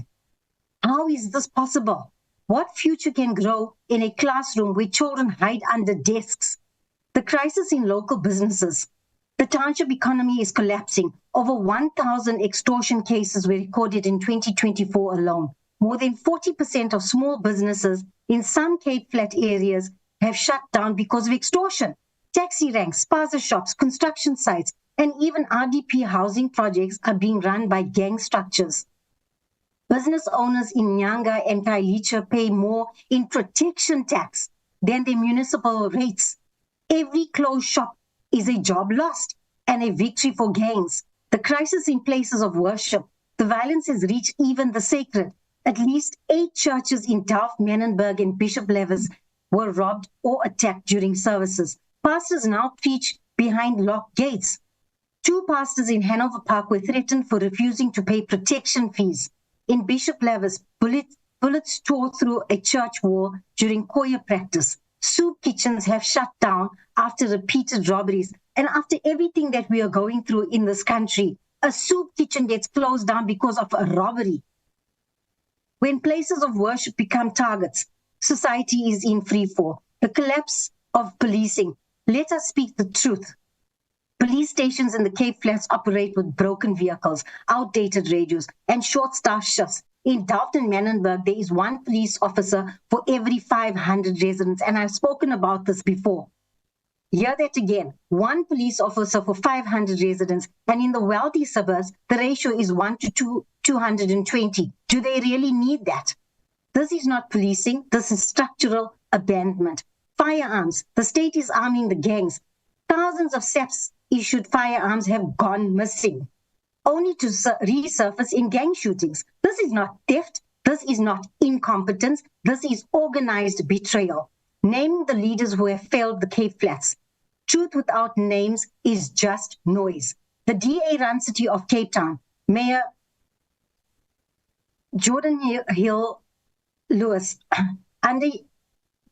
How is this possible? What future can grow in a classroom where children hide under desks? The crisis in local businesses. The township economy is collapsing. Over 1,000 extortion cases were recorded in 2024 alone. More than 40% of small businesses in some Cape Flat areas have shut down because of extortion. Taxi ranks, spaza shops, construction sites, and even RDP housing projects are being run by gang structures. Business owners in Nyanga and Kailicha pay more in protection tax than their municipal rates. Every closed shop is a job lost and a victory for gangs. The crisis in places of worship, the violence has reached even the sacred. At least 8 churches in Delft, Menenberg, and Bishop Levers were robbed or attacked during services. Pastors now preach behind locked gates. 2 pastors in Hanover Park were threatened for refusing to pay protection fees. In Bishop Levers, bullets tore through a church wall during choir practice. Soup kitchens have shut down after repeated robberies. And after everything that we are going through in this country, a soup kitchen gets closed down because of a robbery. When places of worship become targets, society is in free fall. The collapse of policing. Let us speak the truth. Police stations in the Cape Flats operate with broken vehicles, outdated radios, and short-staffed shifts. In Delft and Menenberg, there is 1 police officer for every 500 residents, and I've spoken about this before. Hear that again, 1 police officer for 500 residents, and in the wealthy suburbs, the ratio is 1 to 220. Do they really need that? This is not policing, this is structural abandonment. Firearms, the state is arming the gangs. Thousands of SAPS-issued firearms have gone missing, only to resurface in gang shootings. This is not theft, this is not incompetence, this is organized betrayal. Naming the leaders who have failed the Cape Flats. Truth without names is just noise. The DA-run city of Cape Town, Mayor Jordan Hill Lewis, under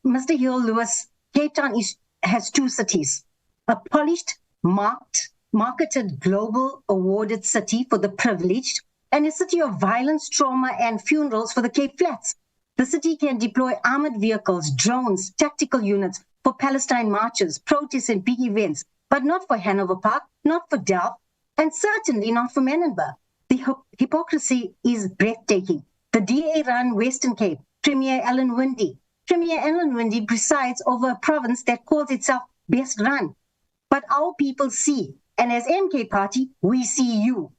Mr. Hill Lewis, Cape Town has 2 cities, a polished, marketed, global awarded city for the privileged, and a city of violence, trauma, and funerals for the Cape Flats. The city can deploy armored vehicles, drones, tactical units for Palestine marches, protests, and big events, but not for Hanover Park, not for Delft, and certainly not for Menenberg. The hypocrisy is breathtaking. The DA-run Western Cape, Premier Ellen Windey. Premier Ellen Windey presides over a province that calls itself best run. But our people see, and as MK Party, we see you.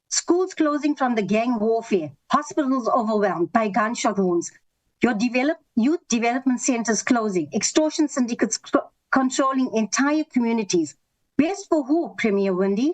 Schools closing from the gang warfare, hospitals overwhelmed by gunshot wounds, your youth development centers closing, extortion syndicates controlling entire communities. Best for who, Premier Windey?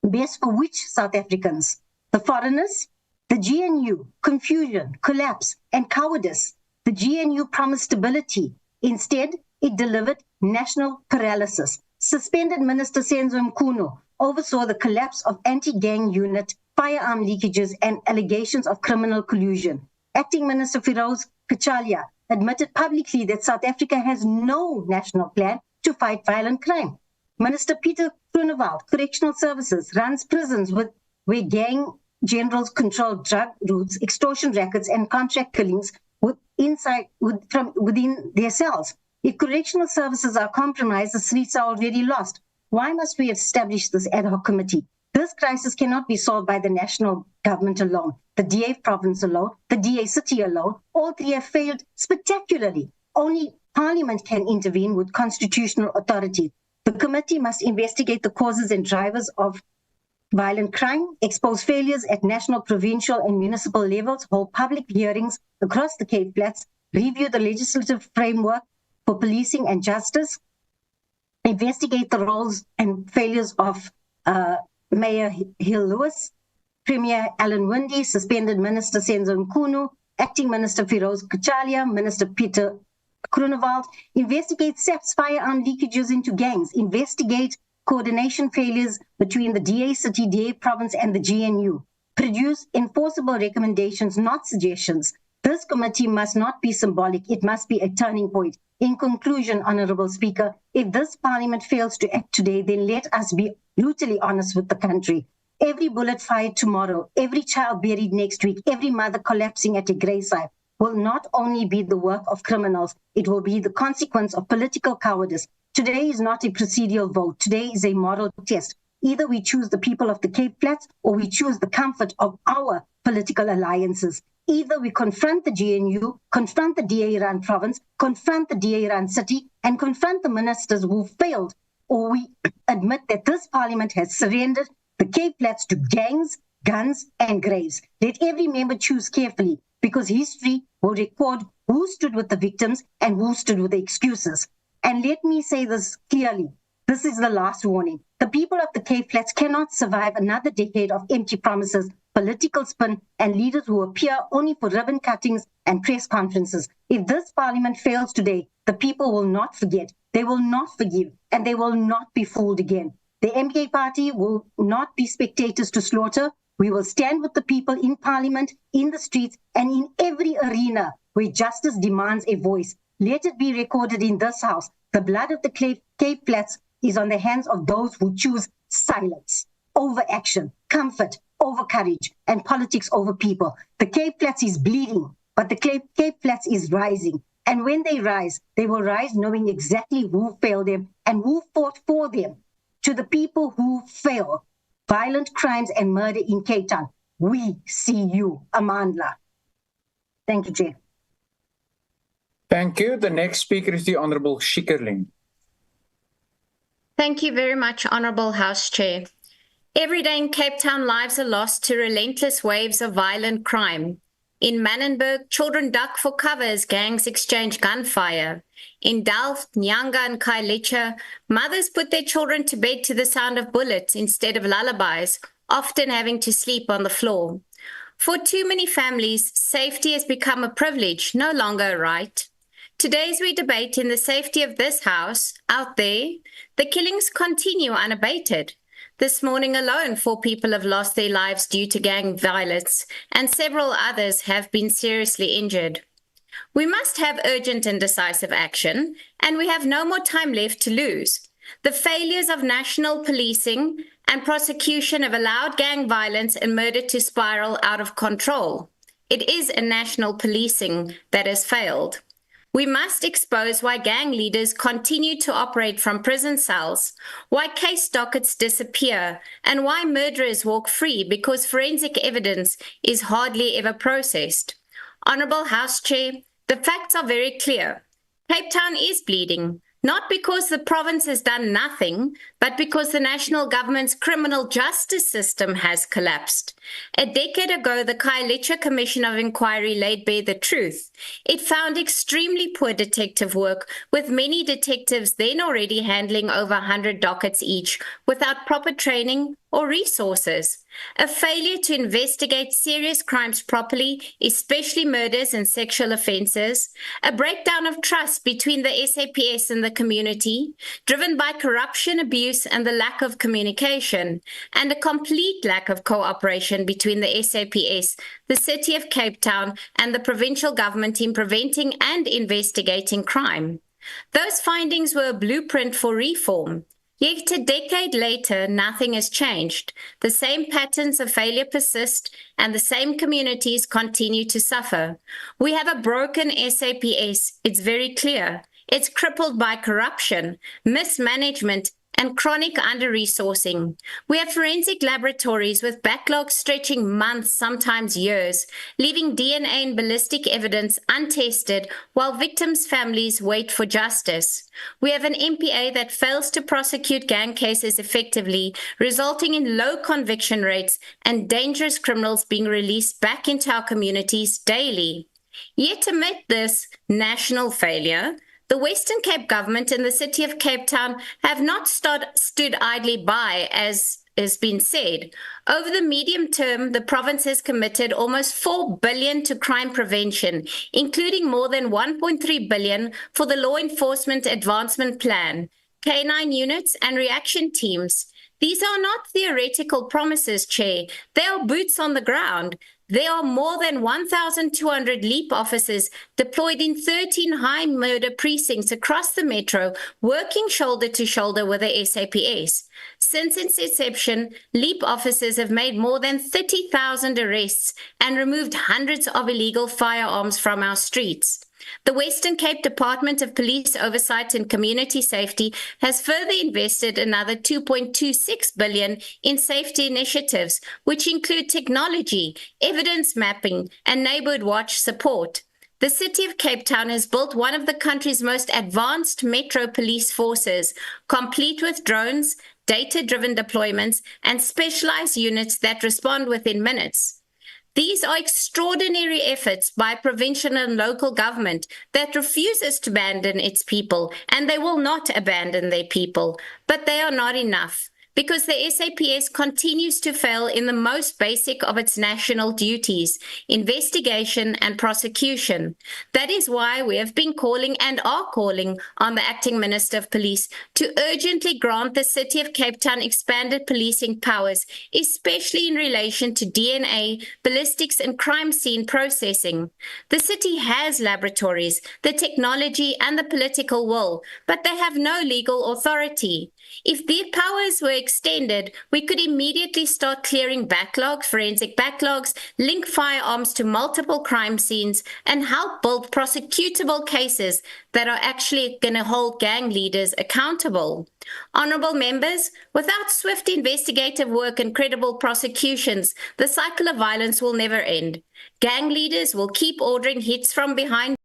Best for which South Africans? The foreigners? The GNU, confusion, collapse, and cowardice. The GNU promised stability. Instead, it delivered national paralysis. Suspended Minister Senzo Mkuno oversaw the collapse of anti-gang unit, firearm leakages, and allegations of criminal collusion. Acting Minister Firoz Kachalia admitted publicly that South Africa has no national plan to fight violent crime. Minister Peter Groenewald, Correctional Services, runs prisons where gang generals control drug routes, extortion rackets, and contract killings from within their cells. If correctional services are compromised, the streets are already lost. Why must we establish this ad hoc committee? This crisis cannot be solved by the national government alone, the DA province alone, the DA city alone. All three have failed spectacularly. Only Parliament can intervene with constitutional authority. The committee must investigate the causes and drivers of violent crime, expose failures at national, provincial, and municipal levels, hold public hearings across the Cape Flats, review the legislative framework for policing and justice, investigate the roles and failures of Mayor Hill Lewis, Premier Alan Winde, suspended Minister Senzo Nkunu, Acting Minister Firoz Kachalia, Minister Peter Groenewald, investigate SAP's firearm leakages into gangs, investigate coordination failures between the DA city, DA province, and the GNU, produce enforceable recommendations, not suggestions. This committee must not be symbolic, it must be a turning point. In conclusion, Honourable Speaker, if this Parliament fails to act today, then let us be brutally honest with the country. Every bullet fired tomorrow, every child buried next week, every mother collapsing at a graveside will not only be the work of criminals, it will be the consequence of political cowardice. Today is not a procedural vote. Today is a moral test. Either we choose the people of the Cape Flats or we choose the comfort of our political alliances. Either we confront the GNU, confront the DA-run province, confront the DA-run city, and confront the ministers who failed, or we admit that this Parliament has surrendered the Cape Flats to gangs, guns, and graves. Let every member choose carefully, because history will record who stood with the victims and who stood with the excuses. And let me say this clearly. This is the last warning. The people of the Cape Flats cannot survive another decade of empty promises, political spin, and leaders who appear only for ribbon cuttings and press conferences. If this Parliament fails today, the people will not forget, they will not forgive, and they will not be fooled again. The MK party will not be spectators to slaughter. We will stand with the people in Parliament, in the streets, and in every arena where justice demands a voice. Let it be recorded in this House. The blood of the Cape Flats is on the hands of those who choose silence over action, comfort over courage, and politics over people. The Cape Flats is bleeding, but the Cape Flats is rising. And when they rise, they will rise knowing exactly who failed them and who fought for them. To the people who fail violent crimes and murder in Cape Town, we see you, Amandla. Thank you, Chair. Thank you. The next speaker is the Honourable Schikkerling. Thank you very much, Honourable House Chair. Every day in Cape Town, lives are lost to relentless waves of violent crime. In Manenberg, children duck for cover as gangs exchange gunfire. In Delft, Nyanga and Khayelitsha, mothers put their children to bed to the sound of bullets instead of lullabies, often having to sleep on the floor. For too many families, safety has become a privilege, no longer a right. Today, as we debate in the safety of this House, out there, the killings continue unabated. This morning alone, 4 people have lost their lives due to gang violence, and several others have been seriously injured. We must have urgent and decisive action, and we have no more time left to lose. The failures of national policing and prosecution have allowed gang violence and murder to spiral out of control. It is a national policing that has failed. We must expose why gang leaders continue to operate from prison cells, why case dockets disappear, and why murderers walk free because forensic evidence is hardly ever processed. Honourable House Chair, the facts are very clear. Cape Town is bleeding, not because the province has done nothing, but because the national government's criminal justice system has collapsed. A decade ago, the Khayelitsha Commission of Inquiry laid bare the truth. It found extremely poor detective work, with many detectives then already handling over 100 dockets each, without proper training or resources. A failure to investigate serious crimes properly, especially murders and sexual offences, a breakdown of trust between the SAPS and the community, driven by corruption, abuse, and the lack of communication, and a complete lack of cooperation between the SAPS, the City of Cape Town, and the provincial government in preventing and investigating crime. Those findings were a blueprint for reform. Yet a decade later, nothing has changed. The same patterns of failure persist, and the same communities continue to suffer. We have a broken SAPS, it's very clear. It's crippled by corruption, mismanagement, and chronic under-resourcing. We have forensic laboratories with backlogs stretching months, sometimes years, leaving DNA and ballistic evidence untested while victims' families wait for justice. We have an MPA that fails to prosecute gang cases effectively, resulting in low conviction rates and dangerous criminals being released back into our communities daily. Yet amid this national failure, the Western Cape government and the City of Cape Town have not stood idly by, as has been said. Over the medium term, the province has committed almost 4 billion to crime prevention, including more than 1.3 billion for the Law Enforcement Advancement Plan, K9 units and reaction teams. These are not theoretical promises, Chair. They are boots on the ground. There are more than 1,200 LEAP officers deployed in 13 high murder precincts across the metro, working shoulder to shoulder with the SAPS. Since its inception, LEAP officers have made more than 30,000 arrests and removed hundreds of illegal firearms from our streets. The Western Cape Department of Police Oversight and Community Safety has further invested another 2.26 billion in safety initiatives, which include technology, evidence mapping, and neighborhood watch support. The City of Cape Town has built one of the country's most advanced metro police forces, complete with drones, data-driven deployments, and specialized units that respond within minutes. These are extraordinary efforts by provincial and local government that refuses to abandon its people, and they will not abandon their people. But they are not enough, because the SAPS continues to fail in the most basic of its national duties, investigation and prosecution. That is why we have been calling and are calling on the Acting Minister of Police to urgently grant the City of Cape Town expanded policing powers, especially in relation to DNA, ballistics and crime scene processing. The city has laboratories, the technology and the political will, but they have no legal authority. If their powers were extended, we could immediately start clearing backlogs, forensic backlogs, link firearms to multiple crime scenes, and help build prosecutable cases that are actually going to hold gang leaders accountable. Honourable members, without swift investigative work and credible prosecutions, the cycle of violence will never end. Gang leaders will keep ordering hits from behind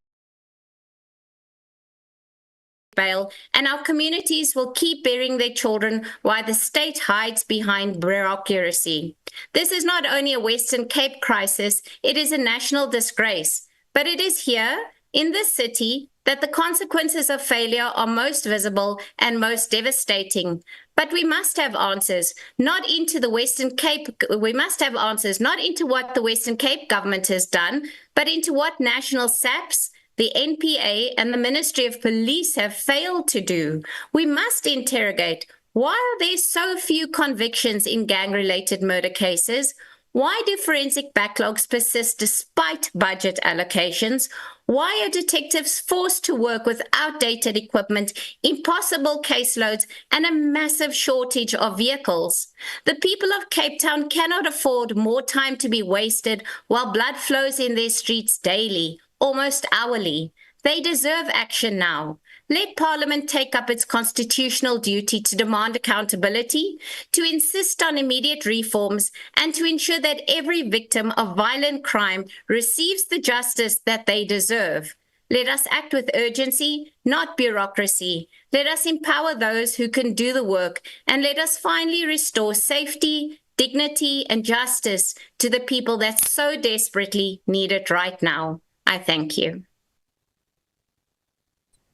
bail, and our communities will keep burying their children while the state hides behind bureaucracy. This is not only a Western Cape crisis, it is a national disgrace. But it is here, in this city, that the consequences of failure are most visible and most devastating. But we must have answers, not into the Western Cape. We must have answers, not into what the Western Cape government has done, but into what national SAPS, the NPA and the Ministry of Police have failed to do. We must interrogate, why are there so few convictions in gang-related murder cases? Why do forensic backlogs persist despite budget allocations? Why are detectives forced to work with outdated equipment, impossible caseloads, and a massive shortage of vehicles? The people of Cape Town cannot afford more time to be wasted while blood flows in their streets daily, almost hourly. They deserve action now. Let Parliament take up its constitutional duty to demand accountability, to insist on immediate reforms, and to ensure that every victim of violent crime receives the justice that they deserve. Let us act with urgency, not bureaucracy. Let us empower those who can do the work, and let us finally restore safety, dignity, and justice to the people that so desperately need it right now. I thank you.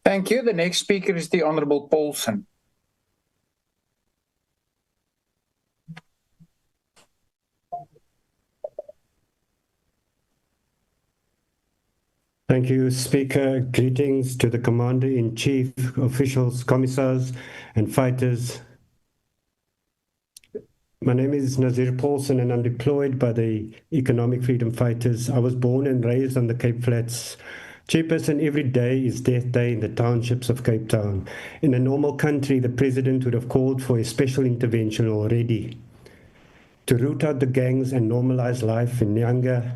Thank you. The next speaker is the Honourable Paulson. Thank you, Speaker. Greetings to the Commander-in-Chief, officials, commissars, and fighters. My name is Nazir Paulson, and I'm deployed by the Economic Freedom Fighters. I was born and raised on the Cape Flats. Chairperson, every day is Death Day in the townships of Cape Town. In a normal country, the President would have called for a special intervention already to root out the gangs and normalize life in Nyanga,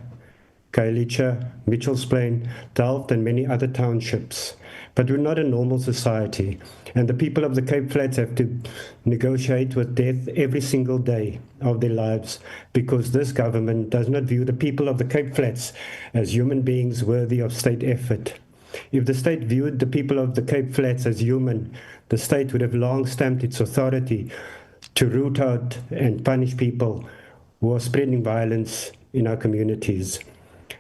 Khayelitsha, Mitchells Plain, Delft, and many other townships. But we're not a normal society, and the people of the Cape Flats have to negotiate with death every single day of their lives because this government does not view the people of the Cape Flats as human beings worthy of state effort. If the state viewed the people of the Cape Flats as human, the state would have long stamped its authority to root out and punish people who are spreading violence in our communities.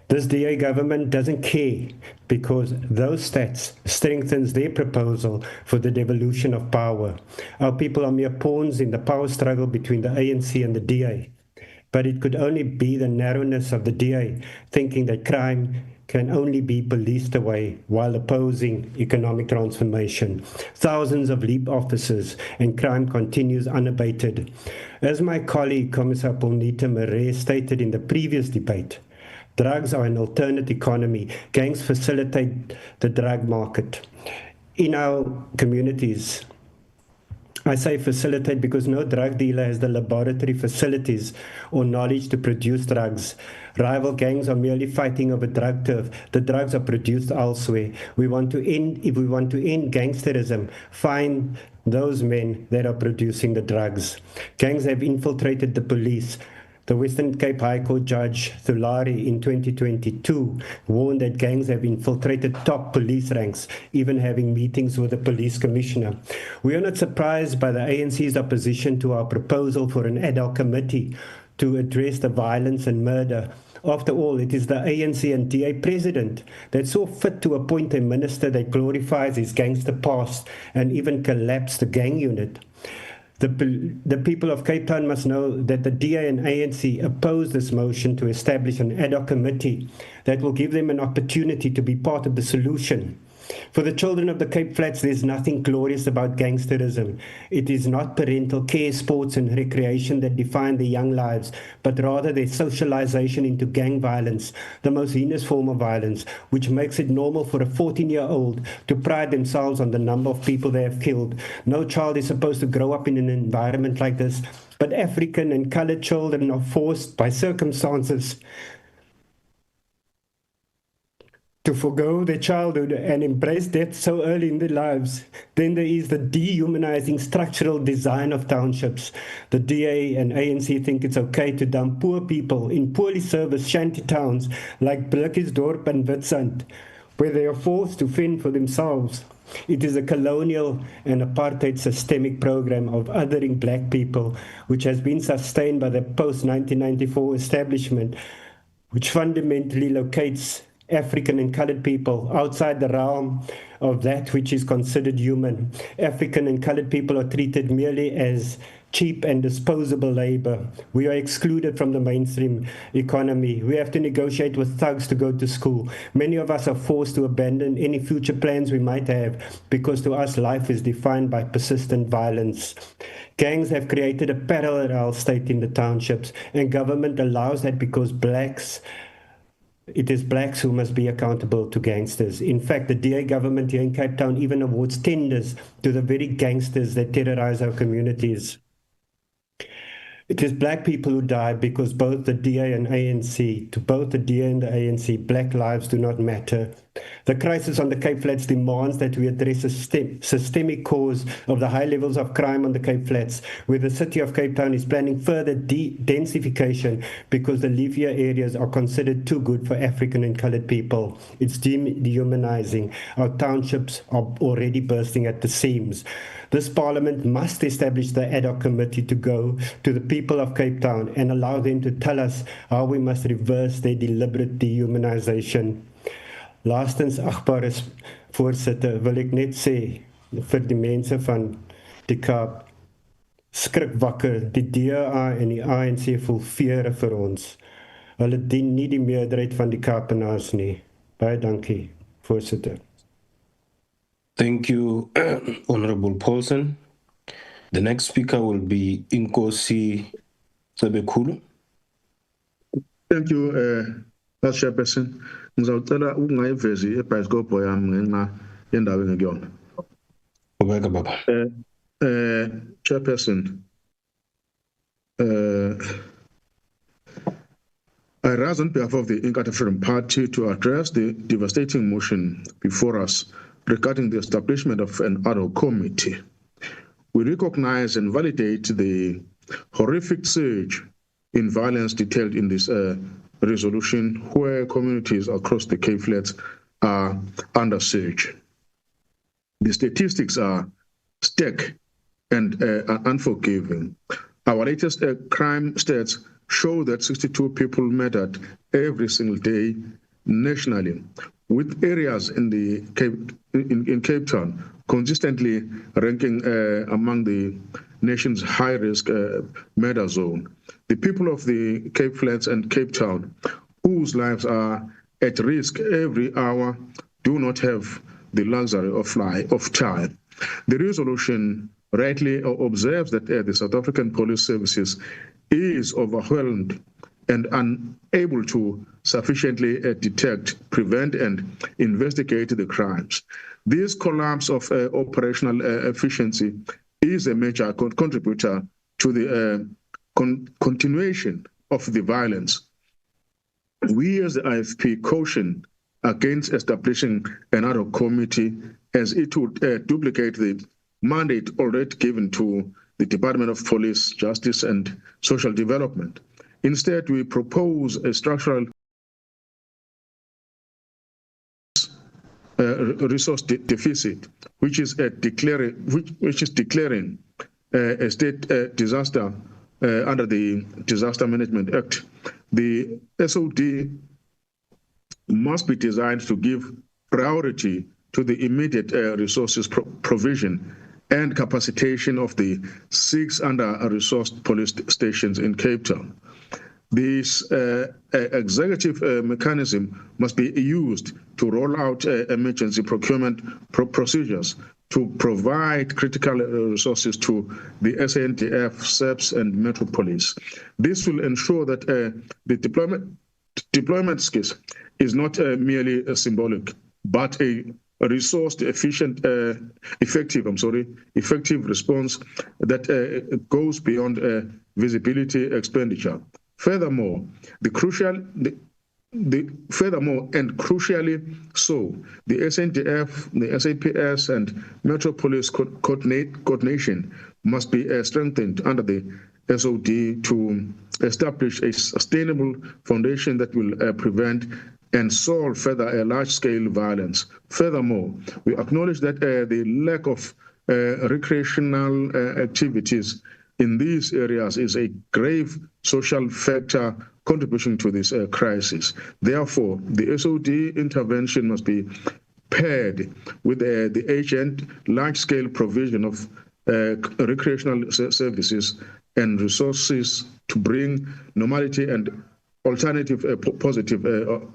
This DA government doesn't care because those stats strengthens their proposal for the devolution of power. Our people are mere pawns in the power struggle between the ANC and the DA. But it could only be the narrowness of the DA thinking that crime can only be policed away while opposing economic transformation. Thousands of leap officers and crime continues unabated. As my colleague Commissar Paulnita Mare stated in the previous debate, drugs are an alternate economy. Gangs facilitate the drug market. In our communities, I say facilitate because no drug dealer has the laboratory facilities or knowledge to produce drugs. Rival gangs are merely fighting over drug turf. The drugs are produced elsewhere. If we want to end gangsterism, find those men that are producing the drugs. Gangs have infiltrated the police. The Western Cape High Court Judge Thulari in 2022 warned that gangs have infiltrated top police ranks, even having meetings with the police commissioner. We are not surprised by the ANC's opposition to our proposal for an ad hoc committee to address the violence and murder. After all, it is the ANC and DA president that saw fit to appoint a minister that glorifies his gangster past and even collapsed the gang unit. The people of Cape Town must know that the DA and ANC oppose this motion to establish an ad hoc committee that will give them an opportunity to be part of the solution. For the children of the Cape Flats, there's nothing glorious about gangsterism. It is not parental care, sports and recreation that define their young lives, but rather their socialization into gang violence, the most heinous form of violence, which makes it normal for a 14-year-old to pride themselves on the number of people they have killed. No child is supposed to grow up in an environment like this, but African and colored children are forced by circumstances to forgo their childhood and embrace death so early in their lives. Then there is the dehumanizing structural design of townships. The DA and ANC think it's okay to dump poor people in poorly serviced shanty towns like Blikkiesdorp and Witstrand, where they are forced to fend for themselves. It is a colonial and apartheid systemic program of othering black people, which has been sustained by the post-1994 establishment, which fundamentally locates African and colored people outside the realm of that which is considered human. African and colored people are treated merely as cheap and disposable labor. We are excluded from the mainstream economy. We have to negotiate with thugs to go to school. Many of us are forced to abandon any future plans we might have because to us life is defined by persistent violence. Gangs have created a parallel state in the townships, and government allows that because it is blacks who must be accountable to gangsters. In fact, the DA government here in Cape Town even awards tenders to the very gangsters that terrorize our communities. It is black people who die because both the DA and ANC, to both the DA and the ANC, black lives do not matter. The crisis on the Cape Flats demands that we address a systemic cause of the high levels of crime on the Cape Flats, where the city of Cape Town is planning further densification because the leafier areas are considered too good for African and colored people. It's dehumanizing. Our townships are already bursting at the seams. This parliament must establish the ad hoc committee to go to the people of Cape Town and allow them to tell us how we must reverse their deliberate dehumanization. Laastens, agbare voorsitter, wil ek net sê vir die mense van die Kaap, skrik wakker, die DA en die ANC voel vere vir ons. Hulle dien nie die meerderheid van die Kaapenaars nie. Baie dankie, voorsitter. Thank you, Honorable Paulson. The next speaker will be Inkosi Sebekulu. Thank you, Vice Chairperson. Ngizawucela ukungayivezi ebhayisikobho yami ngenxa yendawo engekuyona. Ubeka baba. Chairperson, I rise on behalf of the Inkatha Freedom Party to address the devastating motion before us regarding the establishment of an ad hoc committee. We recognize and validate the horrific surge in violence detailed in this resolution, where communities across the Cape Flats are under siege. The statistics are stark and unforgiving. Our latest crime stats show that 62 people murdered every single day nationally, with areas in Cape Town consistently ranking among the nation's high-risk murder zone. The people of the Cape Flats and Cape Town, whose lives are at risk every hour, do not have the luxury of time. The resolution rightly observes that the South African Police Services is overwhelmed and unable to sufficiently detect, prevent, and investigate the crimes. This collapse of operational efficiency is a major contributor to the continuation of the violence. We as the IFP caution against establishing another committee, as it would duplicate the mandate already given to the Department of Police, Justice and Social Development. Instead, we propose a structural resource deficit, which is declaring a state disaster under the Disaster Management Act. The SOD must be designed to give priority to the immediate resources provision and capacitation of the 6 under-resourced police stations in Cape Town. This executive mechanism must be used to roll out emergency procurement procedures to provide critical resources to the SANDF, SEPS, and Metro Police. This will ensure that the deployment skills is not merely symbolic, but a resourced, effective response that goes beyond visibility expenditure. Furthermore, furthermore, and crucially so, the SNDF, the SAPS, and Metro Police coordination must be strengthened under the SOD to establish a sustainable foundation that will prevent and solve further large-scale violence. Furthermore, we acknowledge that the lack of recreational activities in these areas is a grave social factor contributing to this crisis. Therefore, the SOD intervention must be paired with the urgent large-scale provision of recreational services and resources to bring normality and alternative positive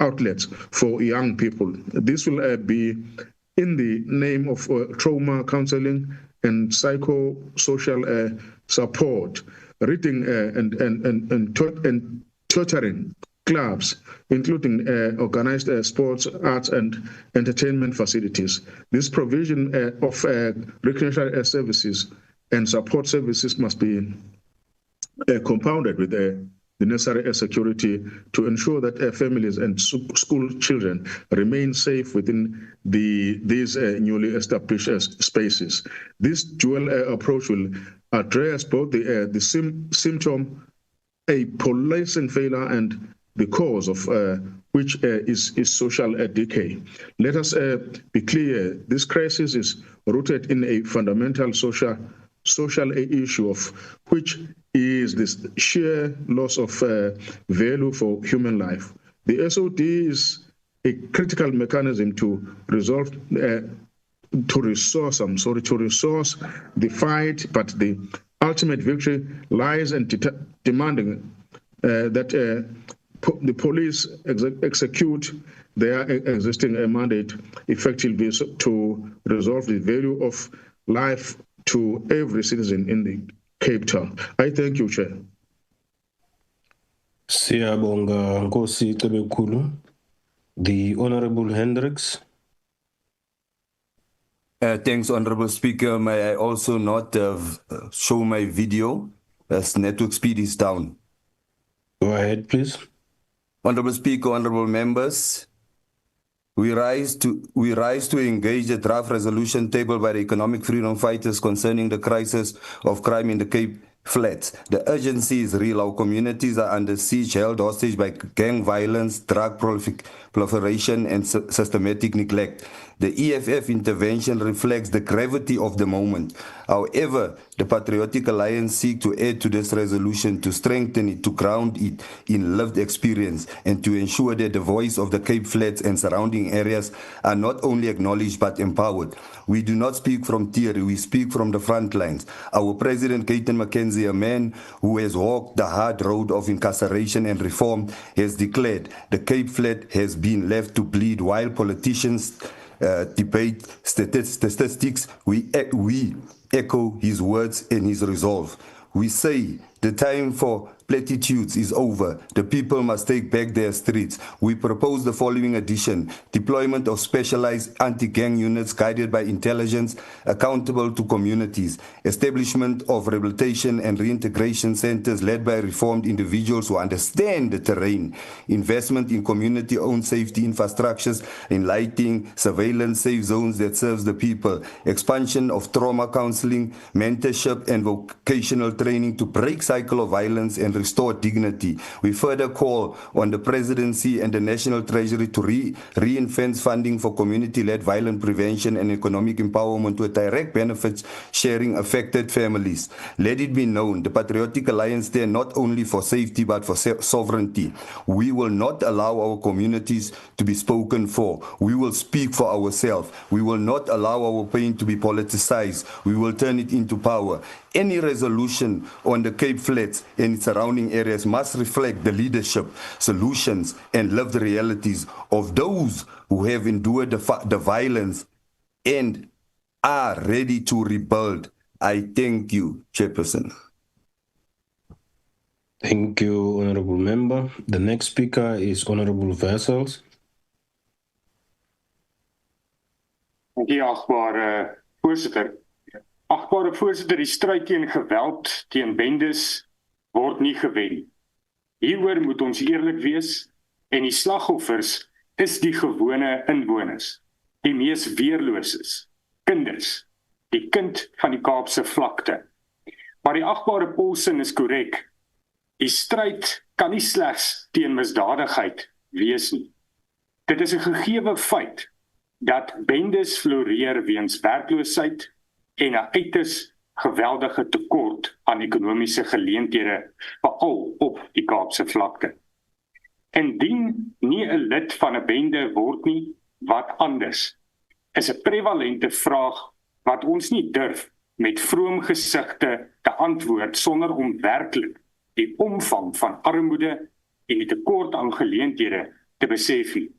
outlets for young people. This will be in the name of trauma counseling and psychosocial support, reading and tutoring clubs, including organized sports, arts, and entertainment facilities. This provision of recreational services and support services must be compounded with the necessary security to ensure that families and school children remain safe within these newly established spaces. This dual approach will address both the symptom, a policing failure, and the cause of which is social decay. Let us be clear, this crisis is rooted in a fundamental social issue of which is this sheer loss of value for human life. The SOD is a critical mechanism to resolve, to resource the fight, but the ultimate victory lies in demanding that the police execute their existing mandate effectively to resolve the value of life to every citizen in the Cape Town. I thank you, Chair. Siyabonga Nkosi Tebekhulu. The Honorable Hendricks. Thanks, Honorable Speaker. May I also not show my video as network speed is down? Go ahead, please. Honorable Speaker, honorable members, we rise to engage the draft resolution tabled by the economic freedom fighters concerning the crisis of crime in the Cape Flats. The urgency is real. Our communities are under siege, held hostage by gang violence, drug proliferation, and systematic neglect. The EFF intervention reflects the gravity of the moment. However, the Patriotic Alliance seeks to add to this resolution to strengthen it, to ground it in lived experience, and to ensure that the voice of the Cape Flats and surrounding areas are not only acknowledged but empowered. We do not speak from theory, we speak from the front lines. Our President, Keaton Mackenzie, a man who has walked the hard road of incarceration and reform, has declared the Cape Flat has been left to bleed while politicians debate statistics. We echo his words and his resolve. We say the time for platitudes is over. The people must take back their streets. We propose the following addition: deployment of specialized anti-gang units guided by intelligence, accountable to communities, establishment of rehabilitation and reintegration centers led by reformed individuals who understand the terrain, investment in community-owned safety infrastructures, enlightening surveillance safe zones that serves the people, expansion of trauma counseling, mentorship and vocational training to break cycle of violence and restore dignity. We further call on the Presidency and the National Treasury to reinforce funding for community-led violence prevention and economic empowerment with direct benefits sharing affected families. Let it be known, the Patriotic Alliance stands not only for safety but for sovereignty. We will not allow our communities to be spoken for. We will speak for ourselves. We will not allow our pain to be politicized. We will turn it into power. Any resolution on the Cape Flats and its surrounding areas must reflect the leadership, solutions, and lived realities of those who have endured the violence and are ready to rebuild. I thank you, Chairperson. Thank you, Honorable Member. The next speaker is Honorable Wessels. Dank u, achtbare voorsitter. Achtbare voorsitter, die stryd teen geweld, teen bendes, word nie gewen. Hieroor moet ons eerlik wees, en die slagoffers is die gewone inwoners, die mees weerloses, kinders, die kind van die Kaapse vlakte. Maar die achtbare polsin is korrek. Die stryd kan nie slegs teen misdadigheid wees nie. Dit is 'n gegewe feit dat bendes floreer weens werkloosheid en 'n uiters geweldige tekort aan ekonomiese geleenthede, veral op die Kaapse vlakte. Indien nie 'n lid van 'n bende word nie, wat anders, is 'n prevalente vraag wat ons nie durf met vroom gesigte te antwoord sonder om werklik die omvang van armoede en die tekort aan geleenthede te besef nie.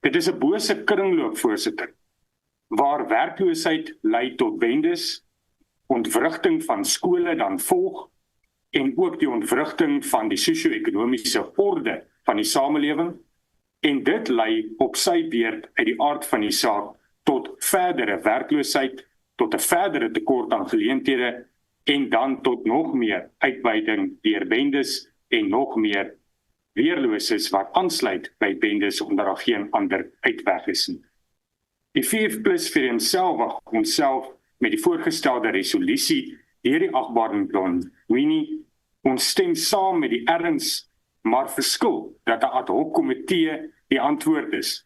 Dit is 'n bose kringloop, voorsitter, waar werkloosheid lei tot bendes, ontwrigting van skole dan volg, en ook die ontwrigting van die sosio-ekonomiese orde van die samelewing, en dit lei op sy beurt uit die aard van die saak tot verdere werkloosheid, tot 'n verdere tekort aan geleenthede, en dan tot nog meer uitbuiting deur bendes en nog meer weerloses wat aansluit by bendes omdat daar geen ander uitweg is nie. Die VF+ vir onsself met die voorgestelde resolusie deur die achtbare plan MINI, ons stem saam met die erns, maar verskil dat 'n ad hoc komitee die antwoord is.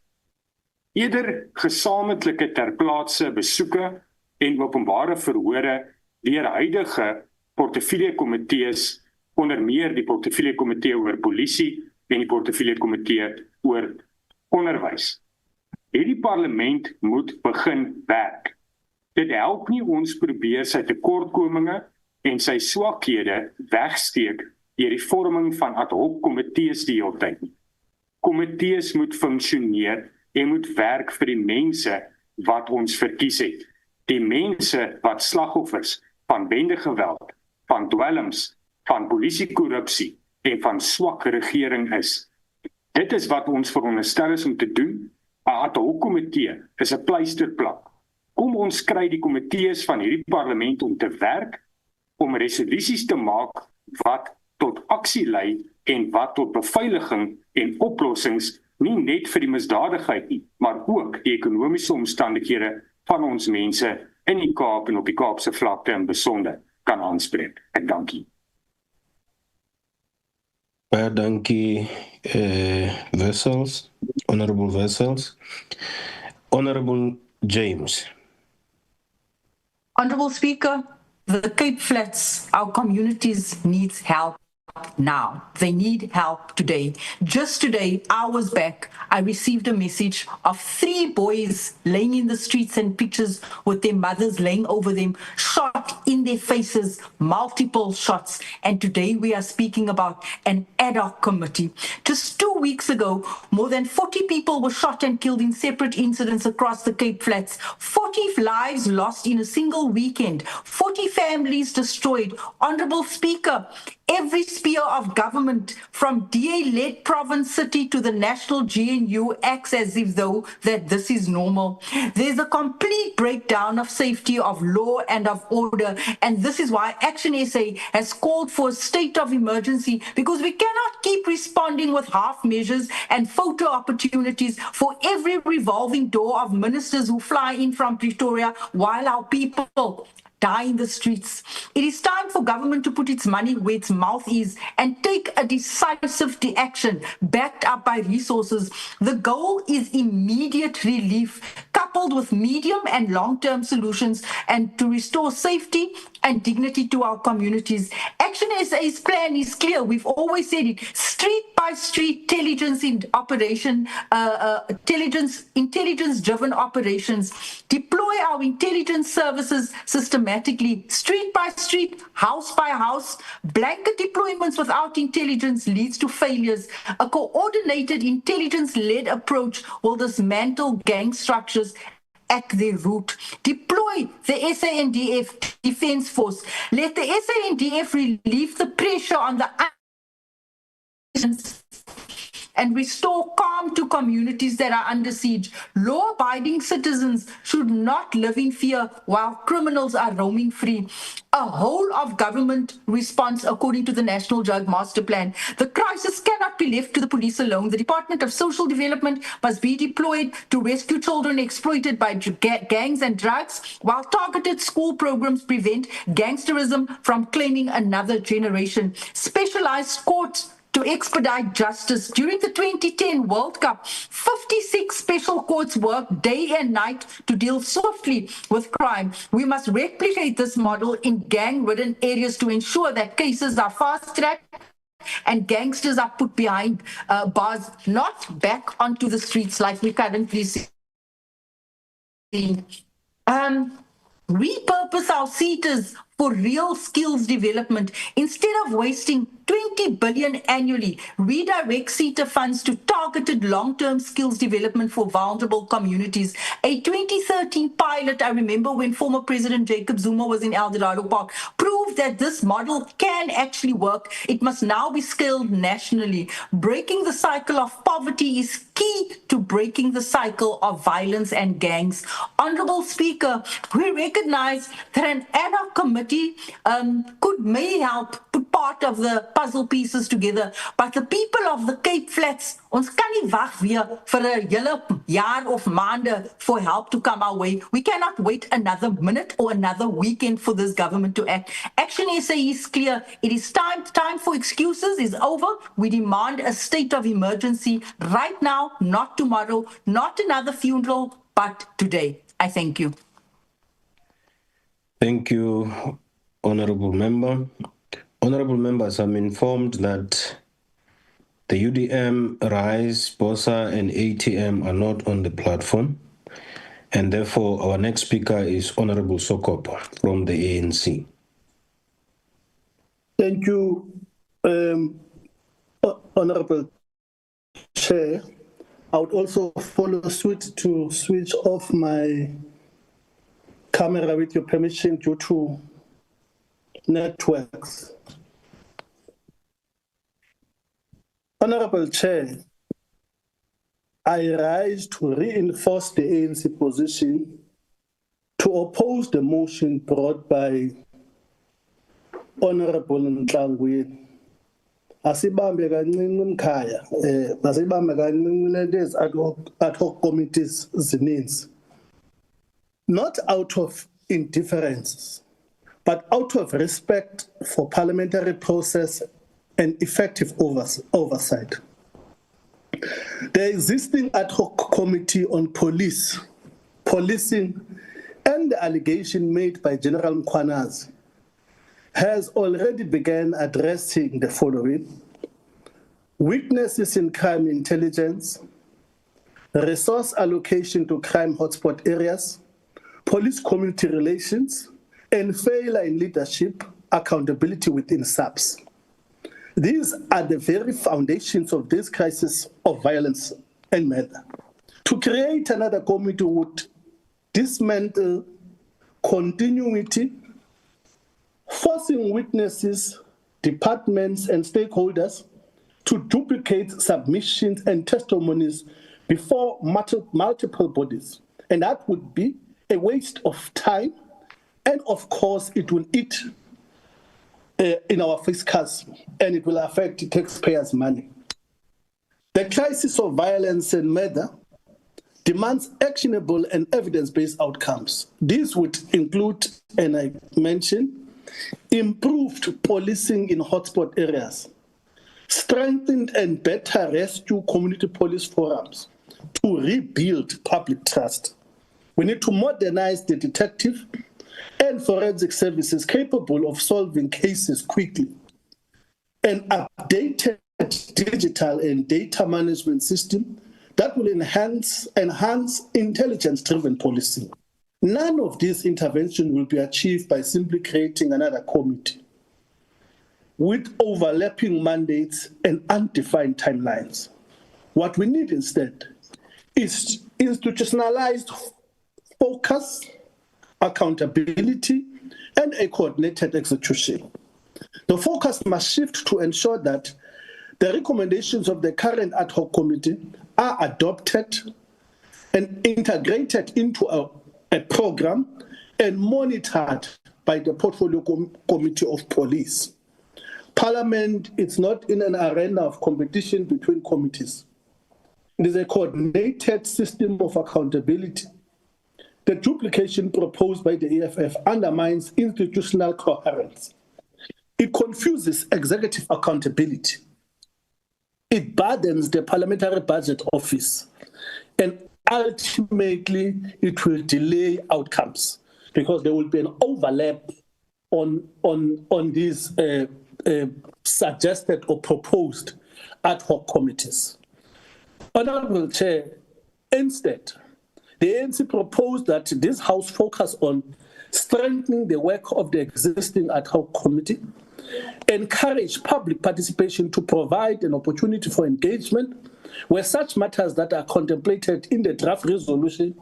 Eerder gesamentlike terplaatse besoeke en openbare verhore deur huidige portefeuljekomitees, onder meer die portefeuljekomitee oor polisie en die portefeuljekomitee oor onderwys. Hierdie parlement moet begin werk. Dit help nie ons probeer sy tekortkominge en sy swakhede wegsteek deur die vorming van ad hoc komitees die hele tyd nie. Komitees moet funksioneer en moet werk vir die mense wat ons verkies het. Die mense wat slagoffers van bendegeweld, van dwelms, van polisiekorrupsie en van swak regering is. Dit is wat ons veronderstel is om te doen. 'n ad hoc komitee is 'n pleisterplak. Kom ons kry die komitees van hierdie parlement om te werk, om resolusies te maak wat tot aksie lei en wat tot beveiliging en oplossings nie net vir die misdadigheid nie, maar ook die ekonomiese omstandighede van ons mense in die Kaap en op die Kaapse vlakte in besonder kan aanspreek. Ek dank u. Baie dankie, Wessels, Honorable Wessels. Honorable James. Honorable Speaker, the Cape Flats, our communities needs help now. They need help today. Just today, hours back, I received a message of 3 boys laying in the streets and pictures with their mothers laying over them, shot in their faces, multiple shots. And today we are speaking about an ad hoc committee. Just 2 weeks ago, more than 40 people were shot and killed in separate incidents across the Cape Flats. 40 lives lost in a single weekend. 40 families destroyed. Honorable Speaker, every sphere of government, from DA-led province city to the national GNU, acts as if though that this is normal. There's a complete breakdown of safety, of law and of order, and this is why Action SA has called for a state of emergency, because we cannot keep responding with half measures and photo opportunities for every revolving door of ministers who fly in from Pretoria while our people die in the streets. It is time for government to put its money where its mouth is and take a decisive action backed up by resources. The goal is immediate relief coupled with medium and long-term solutions and to restore safety and dignity to our communities. Action SA's plan is clear. We've always said it. Street by street intelligence in operation, intelligence-driven operations. Deploy our intelligence services systematically, street by street, house by house. Blanket deployments without intelligence leads to failures. A coordinated intelligence-led approach will dismantle gang structures at their root. Deploy the SANDF Defence Force. Let the SANDF relieve the pressure on the and restore calm to communities that are under siege. Law-abiding citizens should not live in fear while criminals are roaming free. A whole of government response according to the National Drug Master Plan. The crisis cannot be left to the police alone. The Department of Social Development must be deployed to rescue children exploited by gangs and drugs, while targeted school programs prevent gangsterism from claiming another generation. Specialized courts to expedite justice. During the 2010 World Cup, 56 special courts worked day and night to deal swiftly with crime. We must replicate this model in gang-ridden areas to ensure that cases are fast-tracked and gangsters are put behind bars, not back onto the streets like we currently see. Repurpose our seaters for real skills development. Instead of wasting 20 billion annually, redirect SETA funds to targeted long-term skills development for vulnerable communities. A 2013 pilot, I remember when former President Jacob Zuma was in El Dorado Park, proved that this model can actually work. It must now be scaled nationally. Breaking the cycle of poverty is key to breaking the cycle of violence and gangs. Honorable Speaker, we recognize that an ad hoc committee may help put part of the puzzle pieces together, but the people of the Cape Flats, ons kan nie wag weer vir 'n hele jaar of maande for help to come our way. We cannot wait another minute or another weekend for this government to act. Action SA is clear. It is time for excuses is over. We demand a state of emergency right now, not tomorrow, not another funeral, but today. I thank you. Thank you, Honorable Member. Honorable Members, I'm informed that the UDM, RISE, BOSA, and ATM are not on the platform, and therefore our next speaker is Honorable Sokopo from the ANC. Thank you, Honorable Chair. I would also follow suit to switch off my camera with your permission due to networks. Honorable Chair, I rise to reinforce the ANC position to oppose the motion brought by Honorable Ntlangwini asibambe kancinci umkhaya masibambe kancinci lento ezi ad hoc committees zininzi, not out of indifference but out of respect for parliamentary process and effective oversight. The existing ad hoc committee on policing and the allegation made by General Mkhwanazi has already begun addressing the following: weaknesses in crime intelligence, resource allocation to crime hotspot areas, police-community relations, and failure in leadership, accountability within SAPS. These are the very foundations of this crisis of violence and murder. To create another committee would dismantle continuity, forcing witnesses, departments, and stakeholders to duplicate submissions and testimonies before multiple bodies. And that would be a waste of time, and of course it will eat in our fiscals, and it will affect taxpayers' money. The crisis of violence and murder demands actionable and evidence-based outcomes. These would include, and I mentioned, improved policing in hotspot areas, strengthened and better rescue community police forums to rebuild public trust. We need to modernize the detective and forensic services capable of solving cases quickly. An updated digital and data management system that will enhance intelligence-driven policing. None of these interventions will be achieved by simply creating another committee with overlapping mandates and undefined timelines. What we need instead is institutionalized focus, accountability, and a coordinated execution. The focus must shift to ensure that the recommendations of the current ad hoc committee are adopted and integrated into a program and monitored by the Portfolio Committee of Police. Parliament is not in an arena of competition between committees. It is a coordinated system of accountability. The duplication proposed by the EFF undermines institutional coherence. It confuses executive accountability. It burdens the Parliamentary Budget Office, and ultimately it will delay outcomes because there will be an overlap on these suggested or proposed ad hoc committees. Honourable Chair, instead, the ANC proposed that this House focus on strengthening the work of the existing ad hoc committee, encourage public participation to provide an opportunity for engagement where such matters that are contemplated in the draft resolution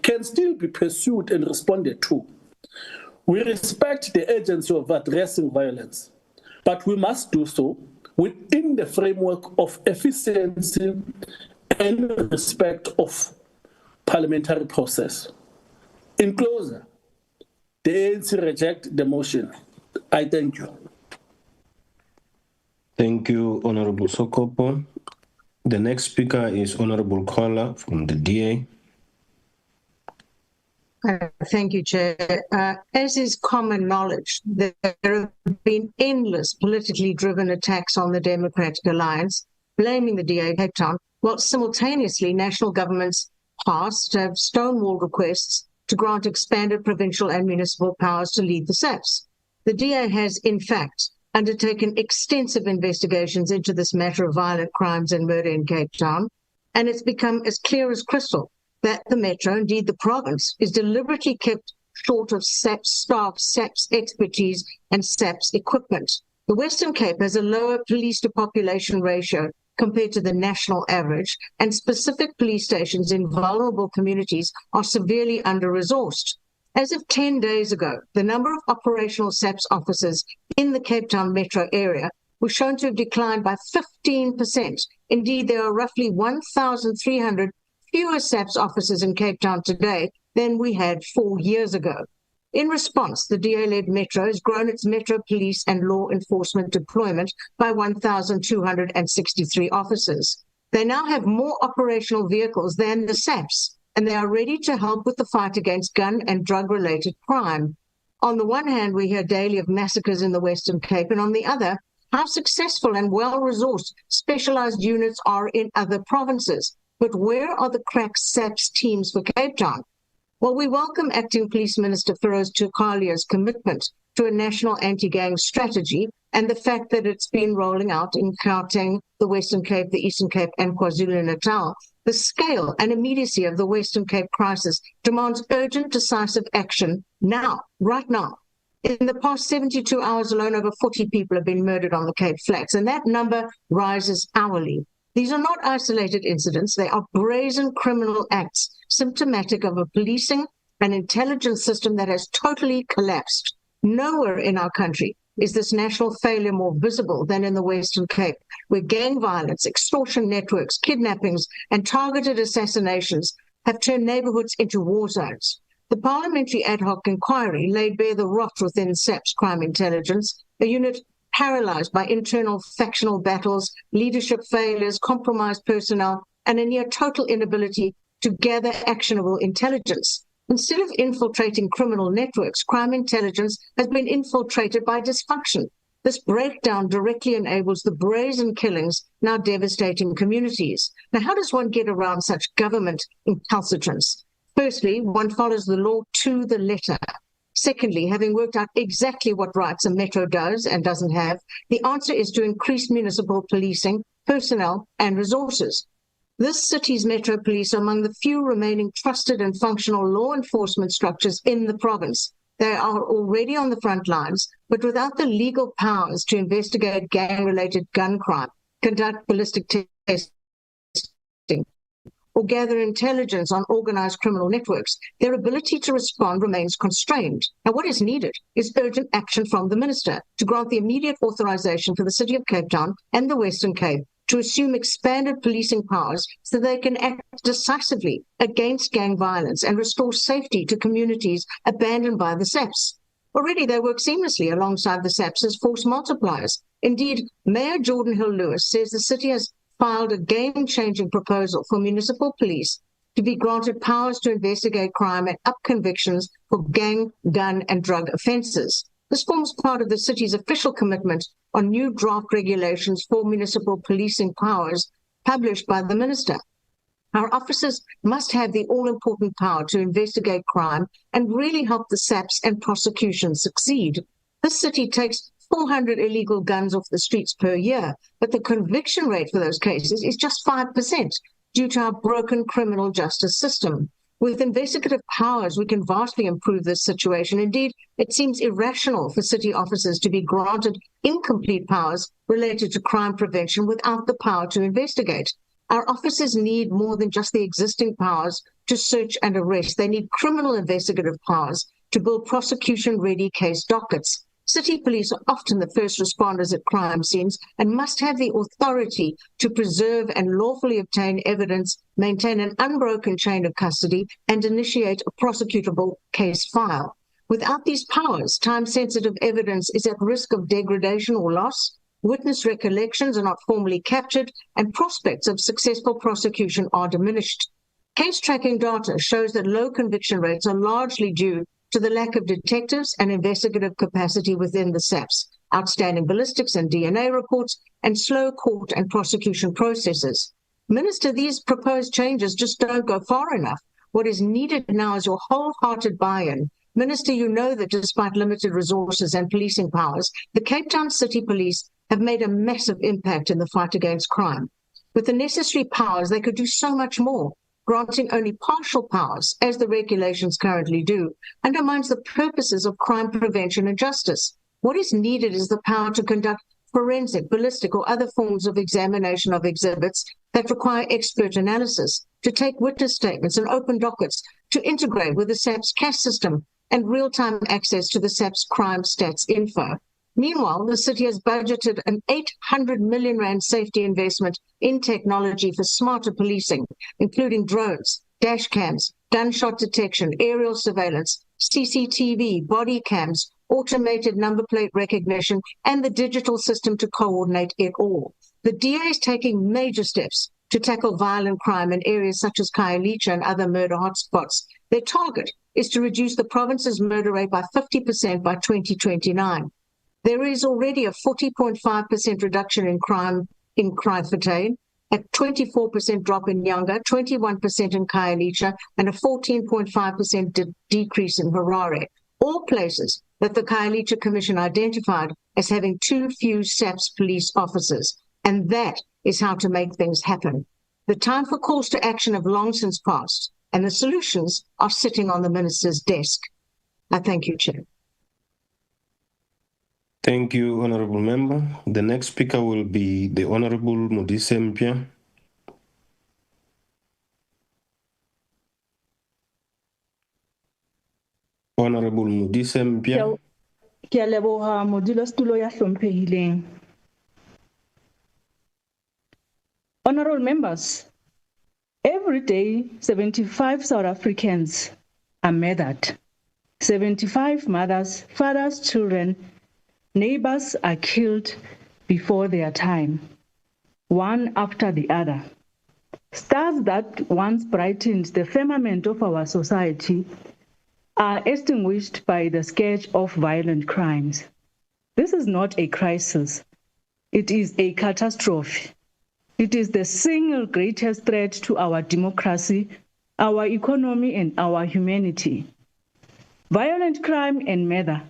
can still be pursued and responded to. We respect the urgency of addressing violence, but we must do so within the framework of efficiency and respect of parliamentary process. In closing, the ANC reject the motion. I thank you. Thank you, Honorable Sokopo. The next speaker is Honorable Kola from the DA. Thank you, Chair. As is common knowledge, there have been endless politically driven attacks on the Democratic Alliance, blaming the DA Cape Town, while simultaneously national governments passed have stonewalled requests to grant expanded provincial and municipal powers to lead the SAPS. The DA has, in fact, undertaken extensive investigations into this matter of violent crimes and murder in Cape Town, and it's become as clear as crystal that the Metro, indeed the province, is deliberately kept short of SAPS staff, SAPS expertise, and SAPS equipment. The Western Cape has a lower police to population ratio compared to the national average, and specific police stations in vulnerable communities are severely under-resourced. As of 10 days ago, the number of operational SAPS officers in the Cape Town metro area was shown to have declined by 15%. Indeed, there are roughly 1,300 fewer SAPS officers in Cape Town today than we had 4 years ago. In response, the DA-led Metro has grown its Metro Police and law enforcement deployment by 1,263 officers. They now have more operational vehicles than the SAPs, and they are ready to help with the fight against gun and drug-related crime. On the one hand, we hear daily of massacres in the Western Cape, and on the other, how successful and well-resourced specialized units are in other provinces. But where are the crack SAPS teams for Cape Town? Well, we welcome Acting Police Minister Feroz Turkalia's commitment to a national anti-gang strategy and the fact that it's been rolling out in Gauteng, the Western Cape, the Eastern Cape, and KwaZulu-Natal. The scale and immediacy of the Western Cape crisis demands urgent, decisive action now, right now. In the past 72 hours alone, over 40 people have been murdered on the Cape Flats, and that number rises hourly. These are not isolated incidents. They are brazen criminal acts, symptomatic of a policing and intelligence system that has totally collapsed. Nowhere in our country is this national failure more visible than in the Western Cape, where gang violence, extortion networks, kidnappings, and targeted assassinations have turned neighborhoods into war zones. The Parliamentary Ad Hoc Inquiry laid bare the rot within SAP's crime intelligence, a unit paralyzed by internal factional battles, leadership failures, compromised personnel, and a near total inability to gather actionable intelligence. Instead of infiltrating criminal networks, crime intelligence has been infiltrated by dysfunction. This breakdown directly enables the brazen killings now devastating communities. Now, how does one get around such government incalcitrance? Firstly, one follows the law to the letter. Secondly, having worked out exactly what rights a metro does and doesn't have, the answer is to increase municipal policing, personnel, and resources. This city's metro police are among the few remaining trusted and functional law enforcement structures in the province. They are already on the front lines, but without the legal powers to investigate gang-related gun crime, conduct ballistic testing, or gather intelligence on organized criminal networks, their ability to respond remains constrained. Now, what is needed is urgent action from the minister to grant the immediate authorization for the City of Cape Town and the Western Cape to assume expanded policing powers so they can act decisively against gang violence and restore safety to communities abandoned by the SAPs. Already they work seamlessly alongside the SAPs as force multipliers. Indeed, Mayor Jordan Hill-Lewis says the city has filed a game-changing proposal for municipal police to be granted powers to investigate crime and up convictions for gang, gun, and drug offences. This forms part of the city's official commitment on new draft regulations for municipal policing powers published by the minister. Our officers must have the all-important power to investigate crime and really help the SAPs and prosecution succeed. This city takes 400 illegal guns off the streets per year, but the conviction rate for those cases is just 5% due to our broken criminal justice system. With investigative powers, we can vastly improve this situation. Indeed, it seems irrational for city officers to be granted incomplete powers related to crime prevention without the power to investigate. Our officers need more than just the existing powers to search and arrest. They need criminal investigative powers to build prosecution-ready case dockets. City police are often the first responders at crime scenes and must have the authority to preserve and lawfully obtain evidence, maintain an unbroken chain of custody, and initiate a prosecutable case file. Without these powers, time-sensitive evidence is at risk of degradation or loss, witness recollections are not formally captured, and prospects of successful prosecution are diminished. Case tracking data shows that low conviction rates are largely due to the lack of detectives and investigative capacity within the SAPs, outstanding ballistics and DNA reports, and slow court and prosecution processes. Minister, these proposed changes just don't go far enough. What is needed now is your wholehearted buy-in. Minister, you know that despite limited resources and policing powers, the Cape Town City Police have made a massive impact in the fight against crime. With the necessary powers, they could do so much more. Granting only partial powers, as the regulations currently do, undermines the purposes of crime prevention and justice. What is needed is the power to conduct forensic, ballistic, or other forms of examination of exhibits that require expert analysis, to take witness statements and open dockets, to integrate with the SAP's cash system and real-time access to the SAP's crime stats info. Meanwhile, the city has budgeted an 800 million rand safety investment in technology for smarter policing, including drones, dash cams, gunshot detection, aerial surveillance, CCTV, body cams, automated number plate recognition, and the digital system to coordinate it all. The DA is taking major steps to tackle violent crime in areas such as Khayelitsha and other murder hotspots. Their target is to reduce the province's murder rate by 50% by 2029. There is already a 40.5% reduction in crime in Kraaifontein, a 24% drop in Yanga, 21% in Khayelitsha, and a 14.5% decrease in Harare, all places that the Khayelitsha Commission identified as having too few SAPS police officers. And that is how to make things happen. The time for calls to action have long since passed, and the solutions are sitting on the minister's desk. I thank you, Chair. Thank you, Honorable Member. The next speaker will be the Honorable Modise Mpia. Honorable Modise Mpia. Ke a leboha modulasetulo ya hlomphehileng. Honorable members, every day 75 South Africans are murdered. 75 mothers, fathers, children, neighbors are killed before their time, one after the other. Stars that once brightened the firmament of our society are extinguished by the scourge of violent crimes. This is not a crisis. It is a catastrophe. It is the single greatest threat to our democracy, our economy, and our humanity. Violent crime and murder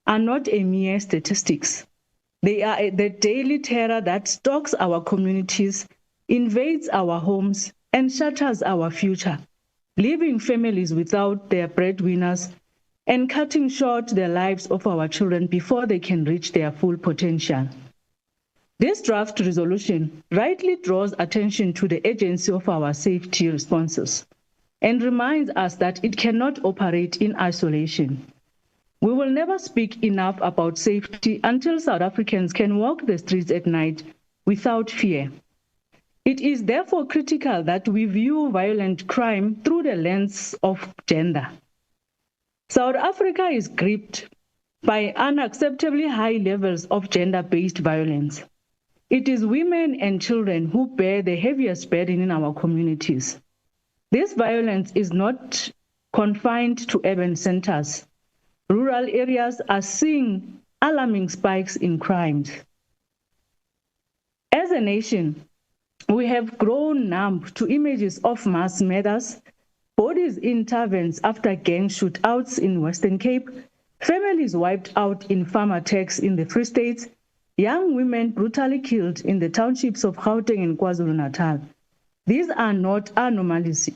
are not a mere statistics. They are the daily terror that stalks our communities, invades our homes, and shatters our future, leaving families without their breadwinners and cutting short the lives of our children before they can reach their full potential. This draft resolution rightly draws attention to the urgency of our safety responses and reminds us that it cannot operate in isolation. We will never speak enough about safety until South Africans can walk the streets at night without fear. It is therefore critical that we view violent crime through the lens of gender. South Africa is gripped by unacceptably high levels of gender-based violence. It is women and children who bear the heaviest burden in our communities. This violence is not confined to urban centers. Rural areas are seeing alarming spikes in crimes. As a nation, we have grown numb to images of mass murders, bodies in taverns after gang shootouts in Western Cape, families wiped out in farm attacks in the Free State, young women brutally killed in the townships of Gauteng and KwaZulu-Natal. These are not anomalies.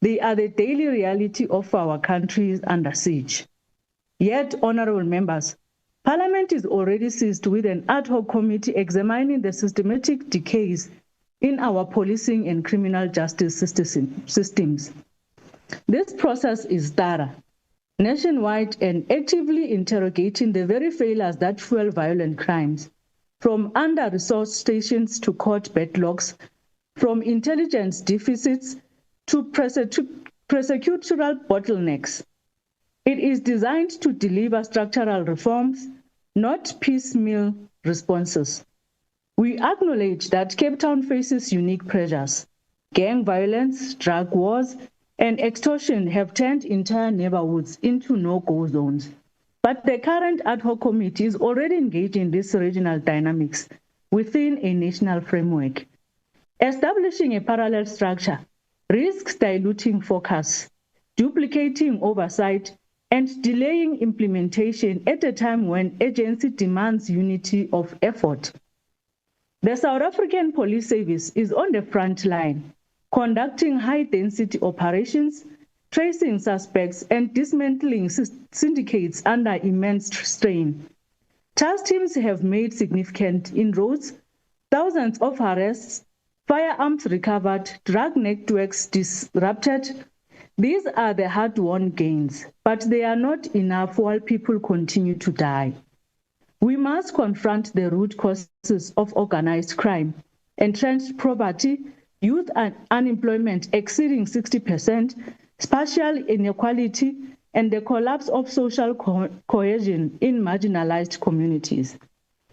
They are the daily reality of our countries under siege. Yet, honorable members, Parliament is already seized with an ad hoc committee examining the systematic decays in our policing and criminal justice systems. This process is thorough, nationwide, and actively interrogating the very failures that fuel violent crimes, from under-resourced stations to court backlogs, from intelligence deficits to prosecutorial bottlenecks. It is designed to deliver structural reforms, not piecemeal responses. We acknowledge that Cape Town faces unique pressures. Gang violence, drug wars, and extortion have turned entire neighborhoods into no-go zones. But the current ad hoc committee is already engaged in these regional dynamics within a national framework. Establishing a parallel structure risks diluting focus, duplicating oversight, and delaying implementation at a time when agency demands unity of effort. The South African Police Service is on the front line, conducting high-density operations, tracing suspects, and dismantling syndicates under immense strain. Task teams have made significant inroads, thousands of arrests, firearms recovered, drug networks disrupted. These are the hard-won gains, but they are not enough while people continue to die. We must confront the root causes of organized crime, entrenched poverty, youth unemployment exceeding 60%, spatial inequality, and the collapse of social cohesion in marginalized communities.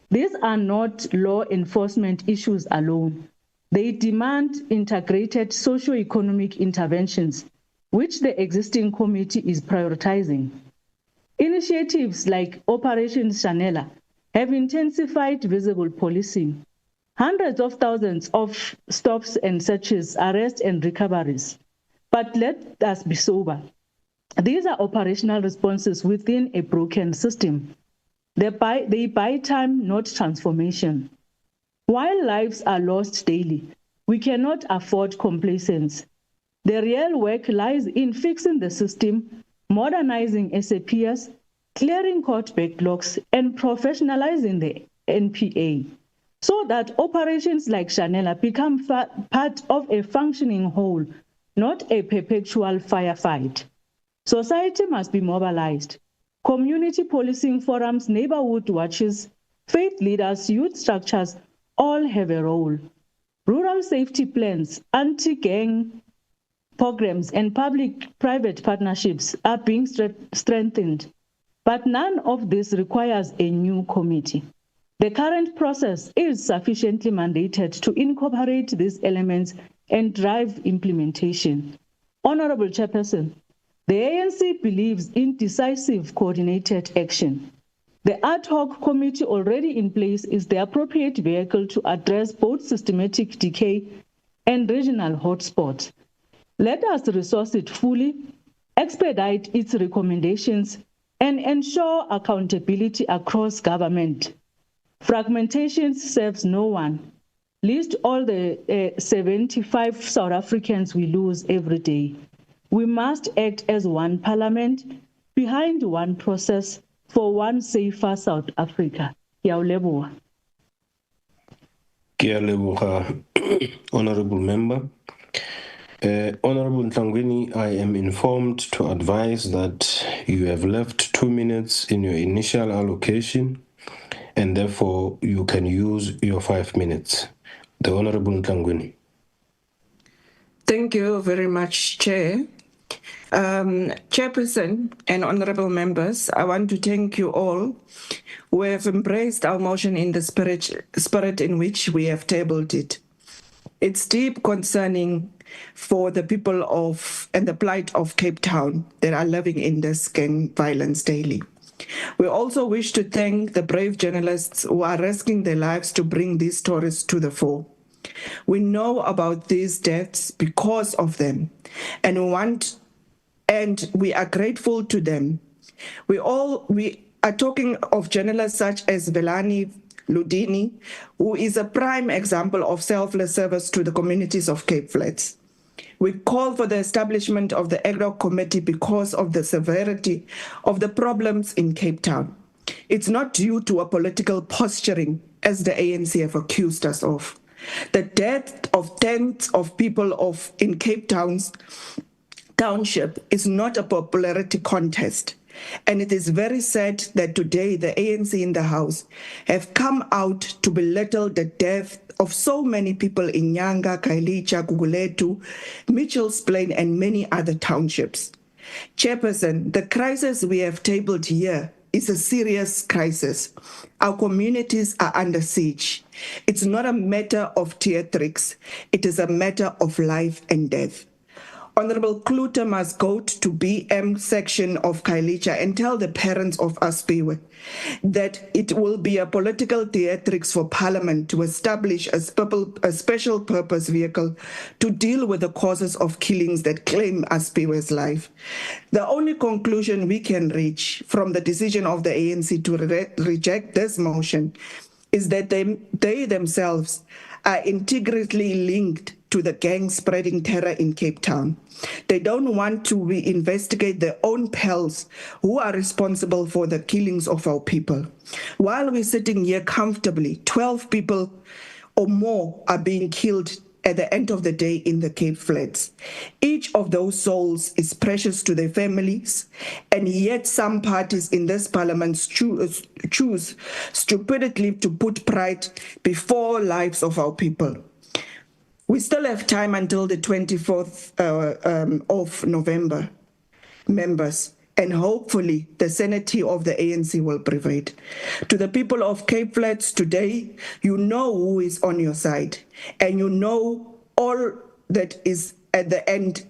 These are not law enforcement issues alone. They demand integrated socio-economic interventions, which the existing committee is prioritizing. Initiatives like Operation Chanela have intensified visible policing. Hundreds of thousands of stops and searches, arrests and recoveries. But let us be sober. These are operational responses within a broken system. They buy time, not transformation. While lives are lost daily, we cannot afford complacence. The real work lies in fixing the system, modernizing SAPS, clearing court backlogs, and professionalizing the NPA, so that operations like Chanela become part of a functioning whole, not a perpetual firefight. Society must be mobilized. Community policing forums, neighborhood watches, faith leaders, youth structures all have a role. Rural safety plans, anti-gang programs, and public-private partnerships are being strengthened, but none of this requires a new committee. The current process is sufficiently mandated to incorporate these elements and drive implementation. Honorable Chairperson, the ANC believes in decisive coordinated action. The ad hoc committee already in place is the appropriate vehicle to address both systematic decay and regional hotspots. Let us resource it fully, expedite its recommendations, and ensure accountability across government. Fragmentation serves no one. List all the 75 South Africans we lose every day. We must act as one parliament, behind one process, for one safer South Africa. Honorable Member. Honorable Ntlangwini, I am informed to advise that you have left 2 minutes in your initial allocation, and therefore you can use your 5 minutes. The Honorable Ntlangwini. Thank you very much, Chair. Chairperson and honorable members, I want to thank you all who have embraced our motion in the spirit in which we have tabled it. It's deep concerning for the people of and the plight of Cape Town that are living in this gang violence daily. We also wish to thank the brave journalists who are risking their lives to bring these stories to the fore. We know about these deaths because of them, and we are grateful to them. We are talking of journalists such as Velani Ludini, who is a prime example of selfless service to the communities of Cape Flats. We call for the establishment of the ad hoc committee because of the severity of the problems in Cape Town. It's not due to a political posturing, as the ANC have accused us of. The death of tens of people in Cape Township is not a popularity contest. And it is very sad that today the ANC in the House have come out to belittle the death of so many people in Nyanga, Kailicha, Guguletu, Mitchell's Plain, and many other townships. Chairperson, the crisis we have tabled here is a serious crisis. Our communities are under siege. It's not a matter of theatrics. It is a matter of life and death. Honorable Kluter must go to BM section of Kailicha and tell the parents of Aspiwe that it will be a political theatrics for Parliament to establish a special purpose vehicle to deal with the causes of killings that claim Aspiwe's life. The only conclusion we can reach from the decision of the ANC to reject this motion is that they themselves are integrally linked to the gang spreading terror in Cape Town. They don't want to investigate their own pals who are responsible for the killings of our people. While we're sitting here comfortably, 12 people or more are being killed at the end of the day in the Cape Flats. Each of those souls is precious to their families, and yet some parties in this parliament choose stupidly to put pride before lives of our people. We still have time until the 24th of November, members, and hopefully the sanity of the ANC will prevail. To the people of Cape Flats today, you know who is on your side, and you know all that is at the end,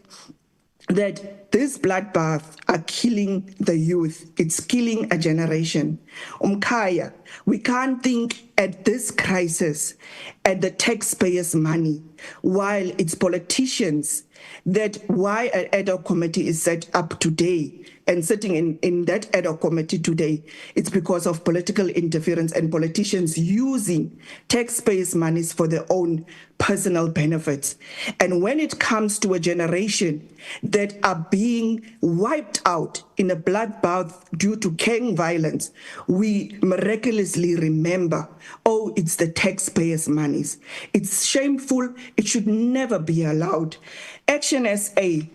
that this bloodbath are killing the youth. It's killing a generation. Umkhaya, we can't think at this crisis at the taxpayers' money, while it's politicians, that why an ad hoc committee is set up today and sitting in that ad hoc committee today, it's because of political interference and politicians using taxpayers' monies for their own personal benefits. And when it comes to a generation that are being wiped out in a bloodbath due to gang violence, we miraculously remember, oh, it's the taxpayers' monies. It's shameful. It should never be allowed. Action SA,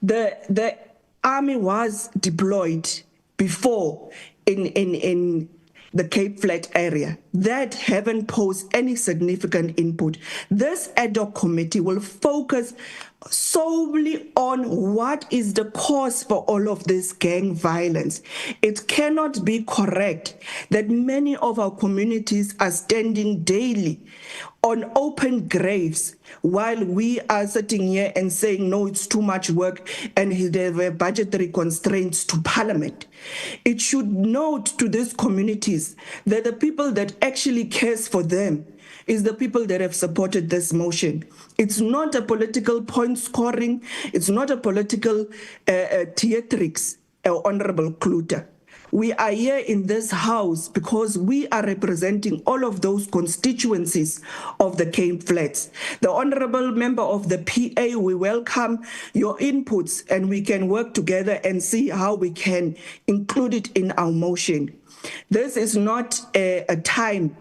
the army was deployed before in the Cape Flat area that haven't posed any significant input. This ad hoc committee will focus solely on what is the cause for all of this gang violence. It cannot be correct that many of our communities are standing daily on open graves while we are sitting here and saying, no, it's too much work and there were budgetary constraints to Parliament. It should note to these communities that the people that actually cares for them is the people that have supported this motion. It's not a political point scoring. It's not a political theatrics, Honorable Kluter. We are here in this house because we are representing all of those constituencies of the Cape Flats. The honorable member of the PA, we welcome your inputs and we can work together and see how we can include it in our motion. This is not a time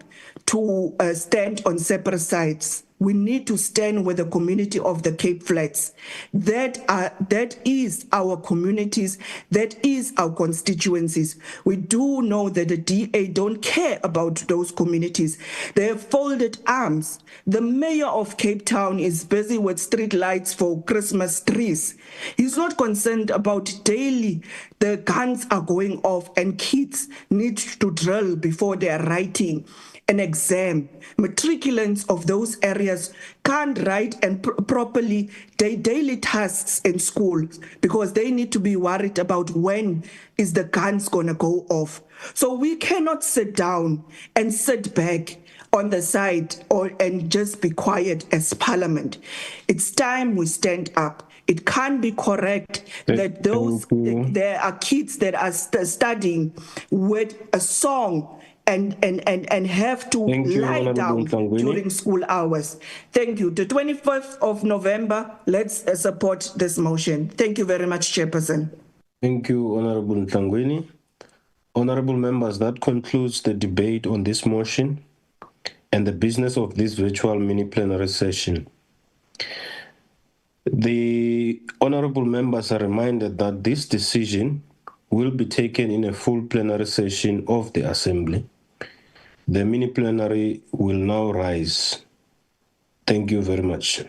to stand on separate sides. We need to stand with the community of the Cape Flats. That is our communities, that is our constituencies. We do know that the DA don't care about those communities. They have folded arms. The mayor of Cape Town is busy with street lights for Christmas trees. He's not concerned about daily the guns are going off and kids need to drill before they are writing an exam. Matriculants of those areas can't write and properly their daily tasks in school because they need to be worried about when is the guns gonna go off. So we cannot sit down and sit back on the side and just be quiet as Parliament. It's time we stand up. It can't be correct that there are kids that are studying with a song and have to lie down during school hours. Thank you. The 21st of November, let's support this motion. Thank you very much, Chairperson. Thank you, Honorable Ntangweni. Honorable members, that concludes the debate on this motion and the business of this virtual mini-plenary session. The honorable members are reminded that this decision will be taken in a full plenary session of the Assembly. The mini-plenary will now rise. Thank you very much.